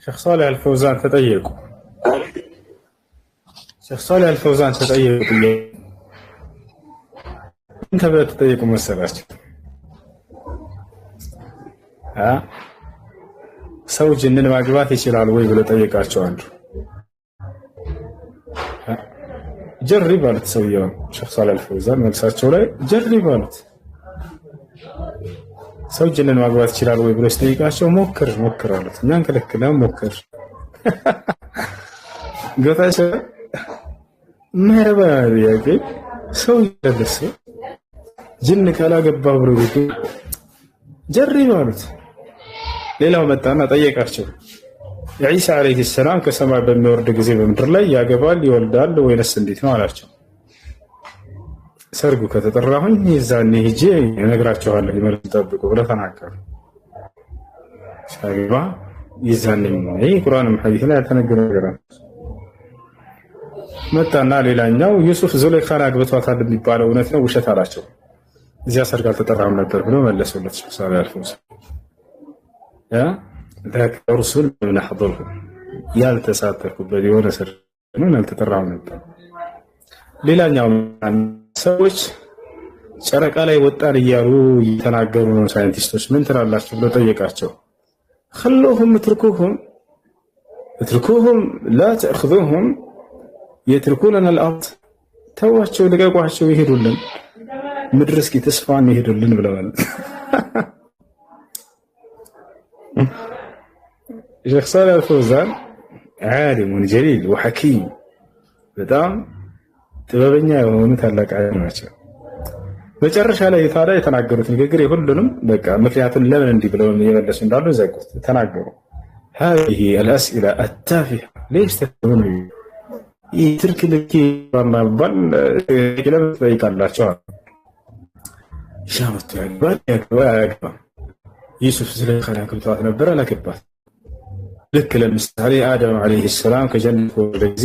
شيخ صالح الفوزان تطيقوا. شيخ صالح الفوزان تطيقوا. انت بتطيقوا مسألة. ሰው ጅንን ማግባት ይችላል ወይ ብሎ ጠየቃቸው አንዱ። ጀርብ አሉት ሰውየው ሼክ ሷሊህ አልፈውዛን መልሳቸው ላይ ጀርብ አሉት። ሰው ጅንን ማግባት ይችላል ወይ ብሎ ሲጠይቃቸው ሞክር አሉት። እኛን ከለክለን ሞክር ገታሽ ማረባ ያቂ ሰው ይደርስ ጅን ካላገባ ብሎ ጀርብ አሉት። ሌላው መጣና ጠየቃቸው ኢሳ አለይሂ ሰላም ከሰማይ በሚወርድ ጊዜ በምድር ላይ ያገባል ይወልዳል ወይስ እንዴት ነው አላቸው። ሰርጉ ከተጠራሁኝ ይዛኔ ሂጄ እነግራቸዋለሁ ይመልስ ጠብቁ ብለው ተናገሩ። ሳይባ ይዛኔ ይሄ ቁርአንም ሐዲስ ላይ ያልተነገረ ነገር ነው። መጣና ሌላኛው ዩሱፍ ዙለይኻን አግብቷታል የሚባለው እውነት ነው ውሸት አላቸው። እዚያ ሰርግ አልተጠራም ነበር ብሎ መለሱለት ሼክ ሷሊህ አልፈውዛን። ذاك الرسل من أحضره ያልተሳተፍኩ በዲዮነ ስር ነው ያልተጠራው ነበር። ሌላኛው ሰዎች ጨረቃ ላይ ወጣን እያሉ እየተናገሩ ነው ሳይንቲስቶች ምን ትላላችሁ ብሎ ጠየቃቸው። خلوهم اتركوهم لا تأخذوهم يتركوننا الأرض ተዋቸው ልቀቋቸው ይሄዱልን ምድር እስኪ ተስፋን ይሄዱልን ብለዋል። شيخ صالح الفوزان عالم جليل وحكيم በጣም ጥበበኛ የሆኑ ታላቅ ዓለም ናቸው። መጨረሻ ላይ ታዲያ የተናገሩት ንግግር የሁሉንም በቃ ምክንያቱም ለምን እንዲህ ብለው የመለሱ እንዳሉ ዘጉት ተናገሩ። هذه الأسئلة التافهة ليش تكون يترك لك بالبال كلام ጠይቃላችሁ ሻመት ያግባ ዩሱፍ ዙለይኻን አግብቷት ነበር አላገባት። ልክ ለምሳሌ አደም አለይሂ ሰላም ከጀነት ወደ ጊዜ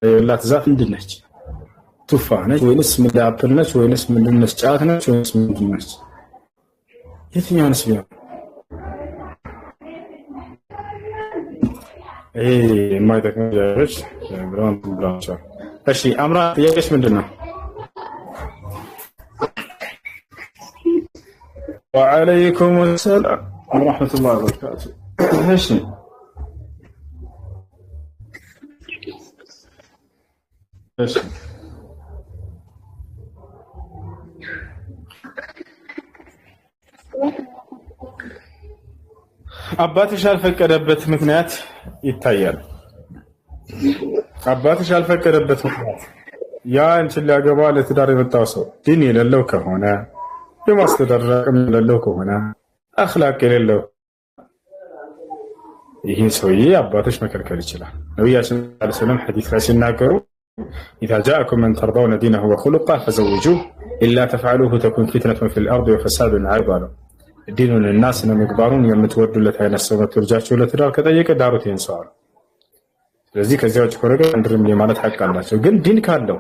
ያላት ዛፍ ምንድን ነች? ቱፋህ ነች ወይስ ምን አፕል ነች ወይስ ምንድን ነች? ጫት ነች ወይስ ምንድን ነች? የትኛው ነች ቢሆን የማይጠቅሙ ጃሮች ብራቸው። እሺ አምራ ጥያቄሽ ምንድን ነው? وعليكم السلام ورحمة الله وبركاته. ماشي ماشي አባትሽ ያልፈቀደበት ምክንያት ይታያል። አባትሽ ያልፈቀደበት ምክንያት ያ አንቺን ሊያገባ ለትዳር የመጣው ሰው ዲን የሌለው ከሆነ የማስተዳደር አቅም የሌለው ከሆነ አኽላቅ የሌለው ይሄ ሰውዬ አባትሽ መከልከል ይችላል። ነብያችን ሰለላሁ ዐለይሂ ወሰለም ሐዲስ ላይ ሲናገሩ إذا جاءكم من ترضون دينه وخلقه فزوجوه إلا تفعلوه تكون فتنة في الأرض وفساد عريض. ዲኑን እና ስነ ምግባሩን የምትወዱለት አይነት ሰው መጥቶጃችሁ ለትዳር ከጠየቀ ዳሩት ይንሰዋል። ስለዚህ ከዚያ ውጭ ከሆነ እንድርም ማለት ሐቅ አላቸው። ግን ዲን ካለው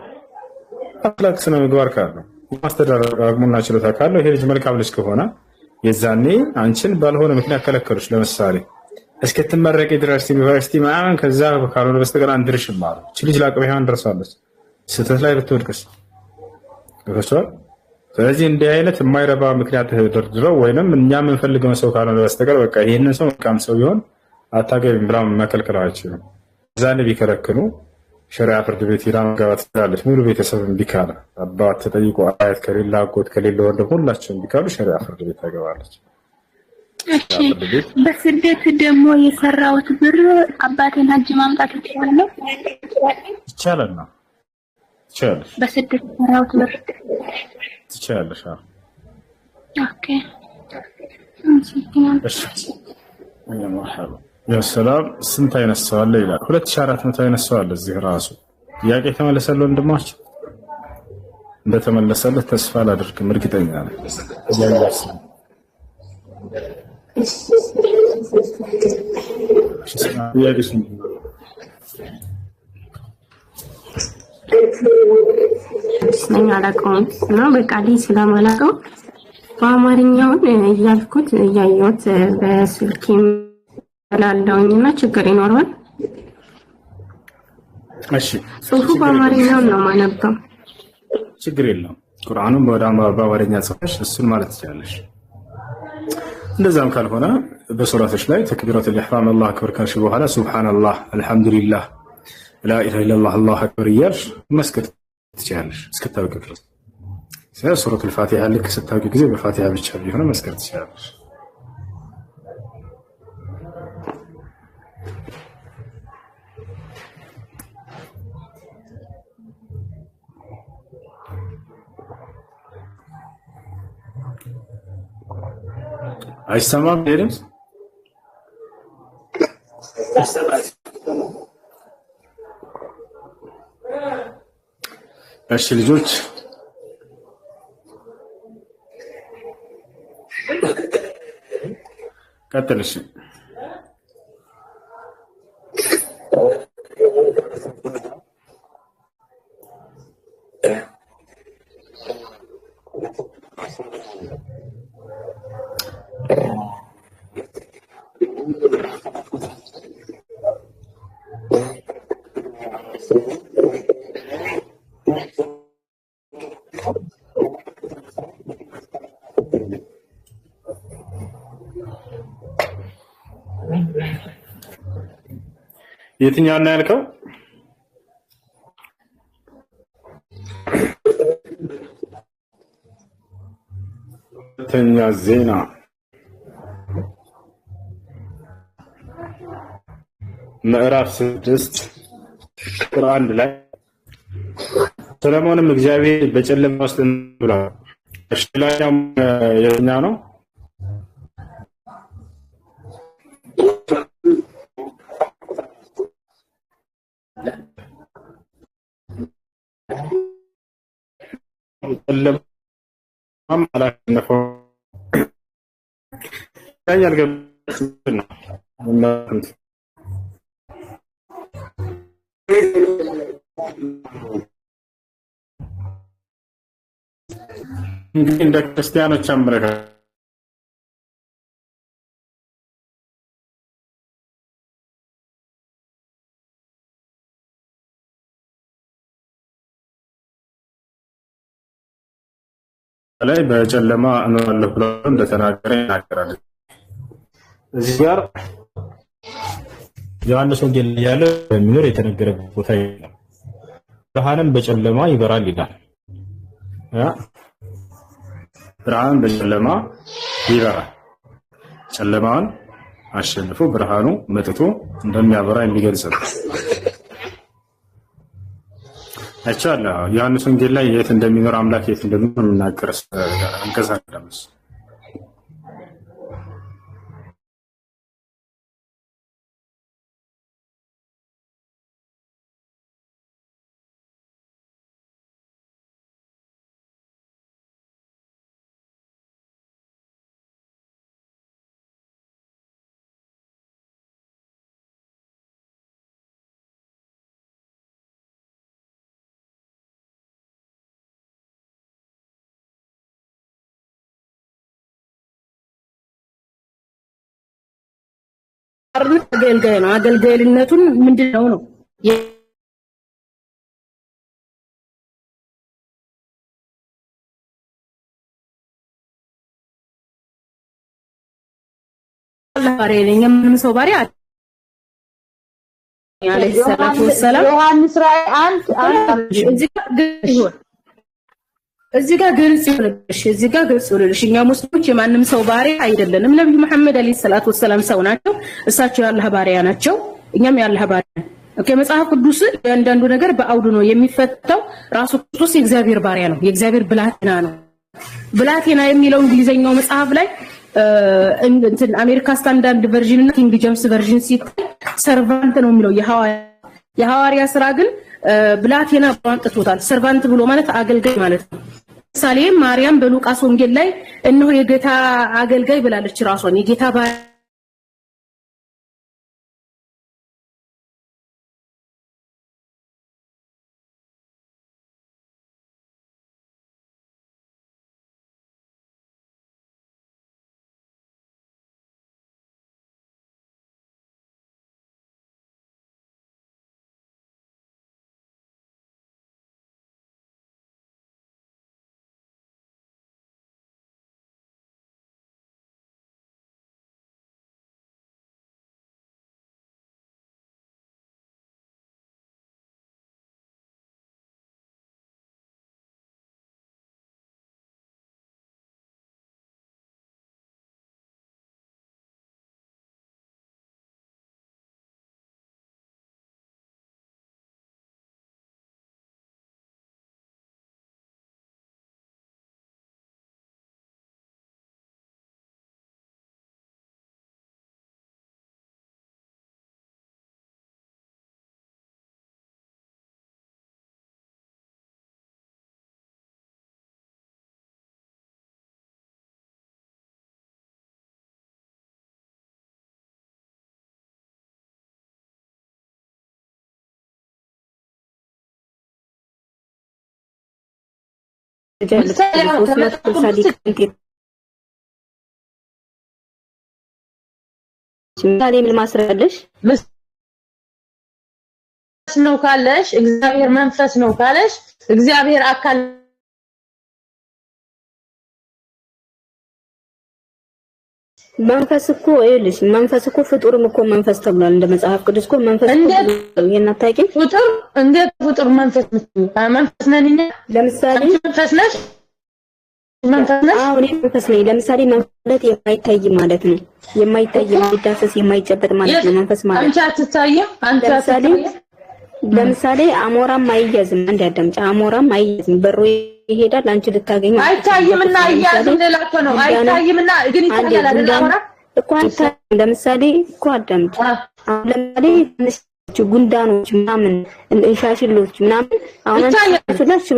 አክላቅ ስነ ምግባር ካለው ማስተዳደር አቅሙና ችሎታ ካለው ይሄ ልጅ መልካም ልጅ ከሆነ የዛኔ አንቺን ባልሆነ ምክንያት ከለከሉሽ። ለምሳሌ እስከትመረቂ ድረስ ዩኒቨርሲቲ ምናምን ከዛ ካልሆነ በስተቀር አንድርሽም አሉ። እቺ ልጅ ለአቅመ ሔዋን ደርሳለች። ስህተት ላይ ብትወድቅስ ከፈሷል። ስለዚህ እንዲህ አይነት የማይረባ ምክንያት ደርድረው ወይንም እኛ የምንፈልገውን ሰው ካልሆነ በስተቀር በቃ ይሄንን ሰው መልካም ሰው ቢሆን አታገቢም ብላ መከልከል አይችሉም። ዛኔ ቢከለክሉ ሸሪዓ ፍርድ ቤት ሄዳ መጋባት ትችላለች። ሙሉ ቤተሰብን ቢካለ አባት ተጠይቆ አያት ከሌለ አጎት ከሌለ ወንድም ሁላቸውም ቢካሉ ሸሪዓ ፍርድ ቤት ታገባለች። እሺ በስደት ደግሞ የሰራሁት ብር አባቴን ሀጅ ማምጣት እችላለሁ? ይቻላል ነው ይቻላል። በስደት የሰራሁት ብር ትችላለሽ። ኦኬ እሺ መርሐባ ያ ሰላም። ስንት አይነት ሰው አለ ይላል? 2400 አይነት ሰው አለ እዚህ ራሱ። ጥያቄ ተመለሰልህ ወንድማች? እንደተመለሰልህ ተስፋ አላደርግም፣ እርግጠኛ ነኝ። ጥያቄ መስለኝ አላውቀውም እና በቃሌ ስለማላውቀው በአማርኛውን እያልኩት እያየሁት በስልኬም ላለውኝና ችግር ይኖረዋል። እሺ ጽሁፉ በአማርኛው ነው ማነበው። ችግር የለም። ቁርአኑን በአማርኛ ጽፈሽ እሱን ማለት ትችላለሽ። እንደዛም ካልሆነ በሶላቶች ላይ ተክቢረቱል ኢህራም አላሁ አክበር ካልሽ በኋላ ሱብሃንአላህ፣ አልሐምዱሊላህ፣ ላኢላሃ ኢለላህ፣ አላሁ አክበር እያልሽ መስገድ ትችላለሽ እስክታውቂ ድረስ። ሱረቱል ፋቲሃ ልክ ስታውቂ ጊዜ በፋቲሃ ብቻ ቢሆን መስገድ ትችላለሽ። አይሰማም ድምፅ? እሺ ልጆች ቀጥልሽ። የትኛውን ነው ያልከው? ሁለተኛ ዜና ምዕራፍ 6 ቁጥር 1 ላይ ሰለሞንም እግዚአብሔር በጨለማ ውስጥ ብሏል። እሺ ላኛው የትኛው ነው? ጨለማም አላሸነፈው ያልገባችሁት ነው። እንግዲህ እንደ ክርስቲያኖች አመለካከት ላይ በጨለማ እኖራለሁ ብሎ እንደተናገረ ይናገራል። እዚህ ጋር ዮሐንስ ወንጌል ላይ ያለ በሚኖር የተነገረበት ቦታ የለም። ብርሃንም በጨለማ ይበራል ይላል። ብርሃን በጨለማ ይበራል። ጨለማውን አሸንፎ ብርሃኑ መጥቶ እንደሚያበራ የሚገልጽ ነው። አይቻለ ዮሐንስ ወንጌል ላይ የት እንደሚኖር አምላክ የት እንደሚኖር የሚናገር አንቀጽ አለ። አገልጋይ ነው። አገልጋይነቱን ምንድነው ነው አላህ ባሪያ ነኝ ምንም ሰው ባሪያ አለይሂ ሰላቱ ወሰላም ዮሐንስ ራእይ አንድ እዚህ ጋር ግልጽ ይሆንልሽ እኛ ሙስሊሞች የማንም ሰው ባሪያ አይደለንም። ነብዩ መሐመድ አለይሂ ሰላቱ ወሰላም ሰው ናቸው። እሳቸው የአላህ ባሪያ ናቸው። እኛም የአላህ ባሪያ ነን። ኦኬ መጽሐፍ ቅዱስ ያንዳንዱ ነገር በአውዱ ነው የሚፈተው። ራሱ ክርስቶስ የእግዚአብሔር ባሪያ ነው። የእግዚአብሔር ብላቴና ነው። ብላቴና የሚለው እንግሊዘኛው መጽሐፍ ላይ እንትን አሜሪካ ስታንዳርድ ቨርዥን እና ኪንግ ጄምስ ቨርዥን ሲታይ ሰርቫንት ነው የሚለው የሐዋርያ ስራ ግን ብላቴና ባንጥቶታል። ሰርቫንት ብሎ ማለት አገልጋይ ማለት ነው። ምሳሌ ማርያም በሉቃስ ወንጌል ላይ እነሆ የጌታ አገልጋይ ብላለች። ራሷን የጌታ ምሳሌ ምን ማስረዳለሽ ነው ካለሽ እግዚአብሔር መንፈስ ነው ካለሽ እግዚአብሔር አካል መንፈስ እኮ ይልሽ መንፈስ እኮ ፍጡርም እኮ መንፈስ ተብሏል እንደ መጽሐፍ ቅዱስ እኮ መንፈስ የናታቂ ፍጡር እንደ ፍጡር መንፈስ መንፈስ ነኝ ለምሳሌ መንፈስ ነሽ አሁን መንፈስ ነኝ ለምሳሌ መንፈስ የማይታይ ማለት ነው የማይታይ የማይዳሰስ የማይጨበጥ ማለት ነው መንፈስ ማለት አንቺ አትታየም አንቺ አትታየም ለምሳሌ አሞራም አይያዝም አንድ ያዳምጫ አሞራም አይያዝም በሩ ይሄዳል አንቺ ልታገኝ አይታይምና አይያዝም ለላኮ ነው አይታይምና ግን ይታያል አይደል አሞራ እኮ አንተ ለምሳሌ እኮ አዳምጫ ለምሳሌ ጉንዳኖች ምናምን እንሻሽሎች ምናምን አሁን አንቺ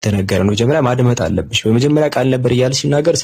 ተነገረ ነው። መጀመሪያ ማድመጥ አለብሽ። በመጀመሪያ ቃል ነበር እያልሽ ሲናገር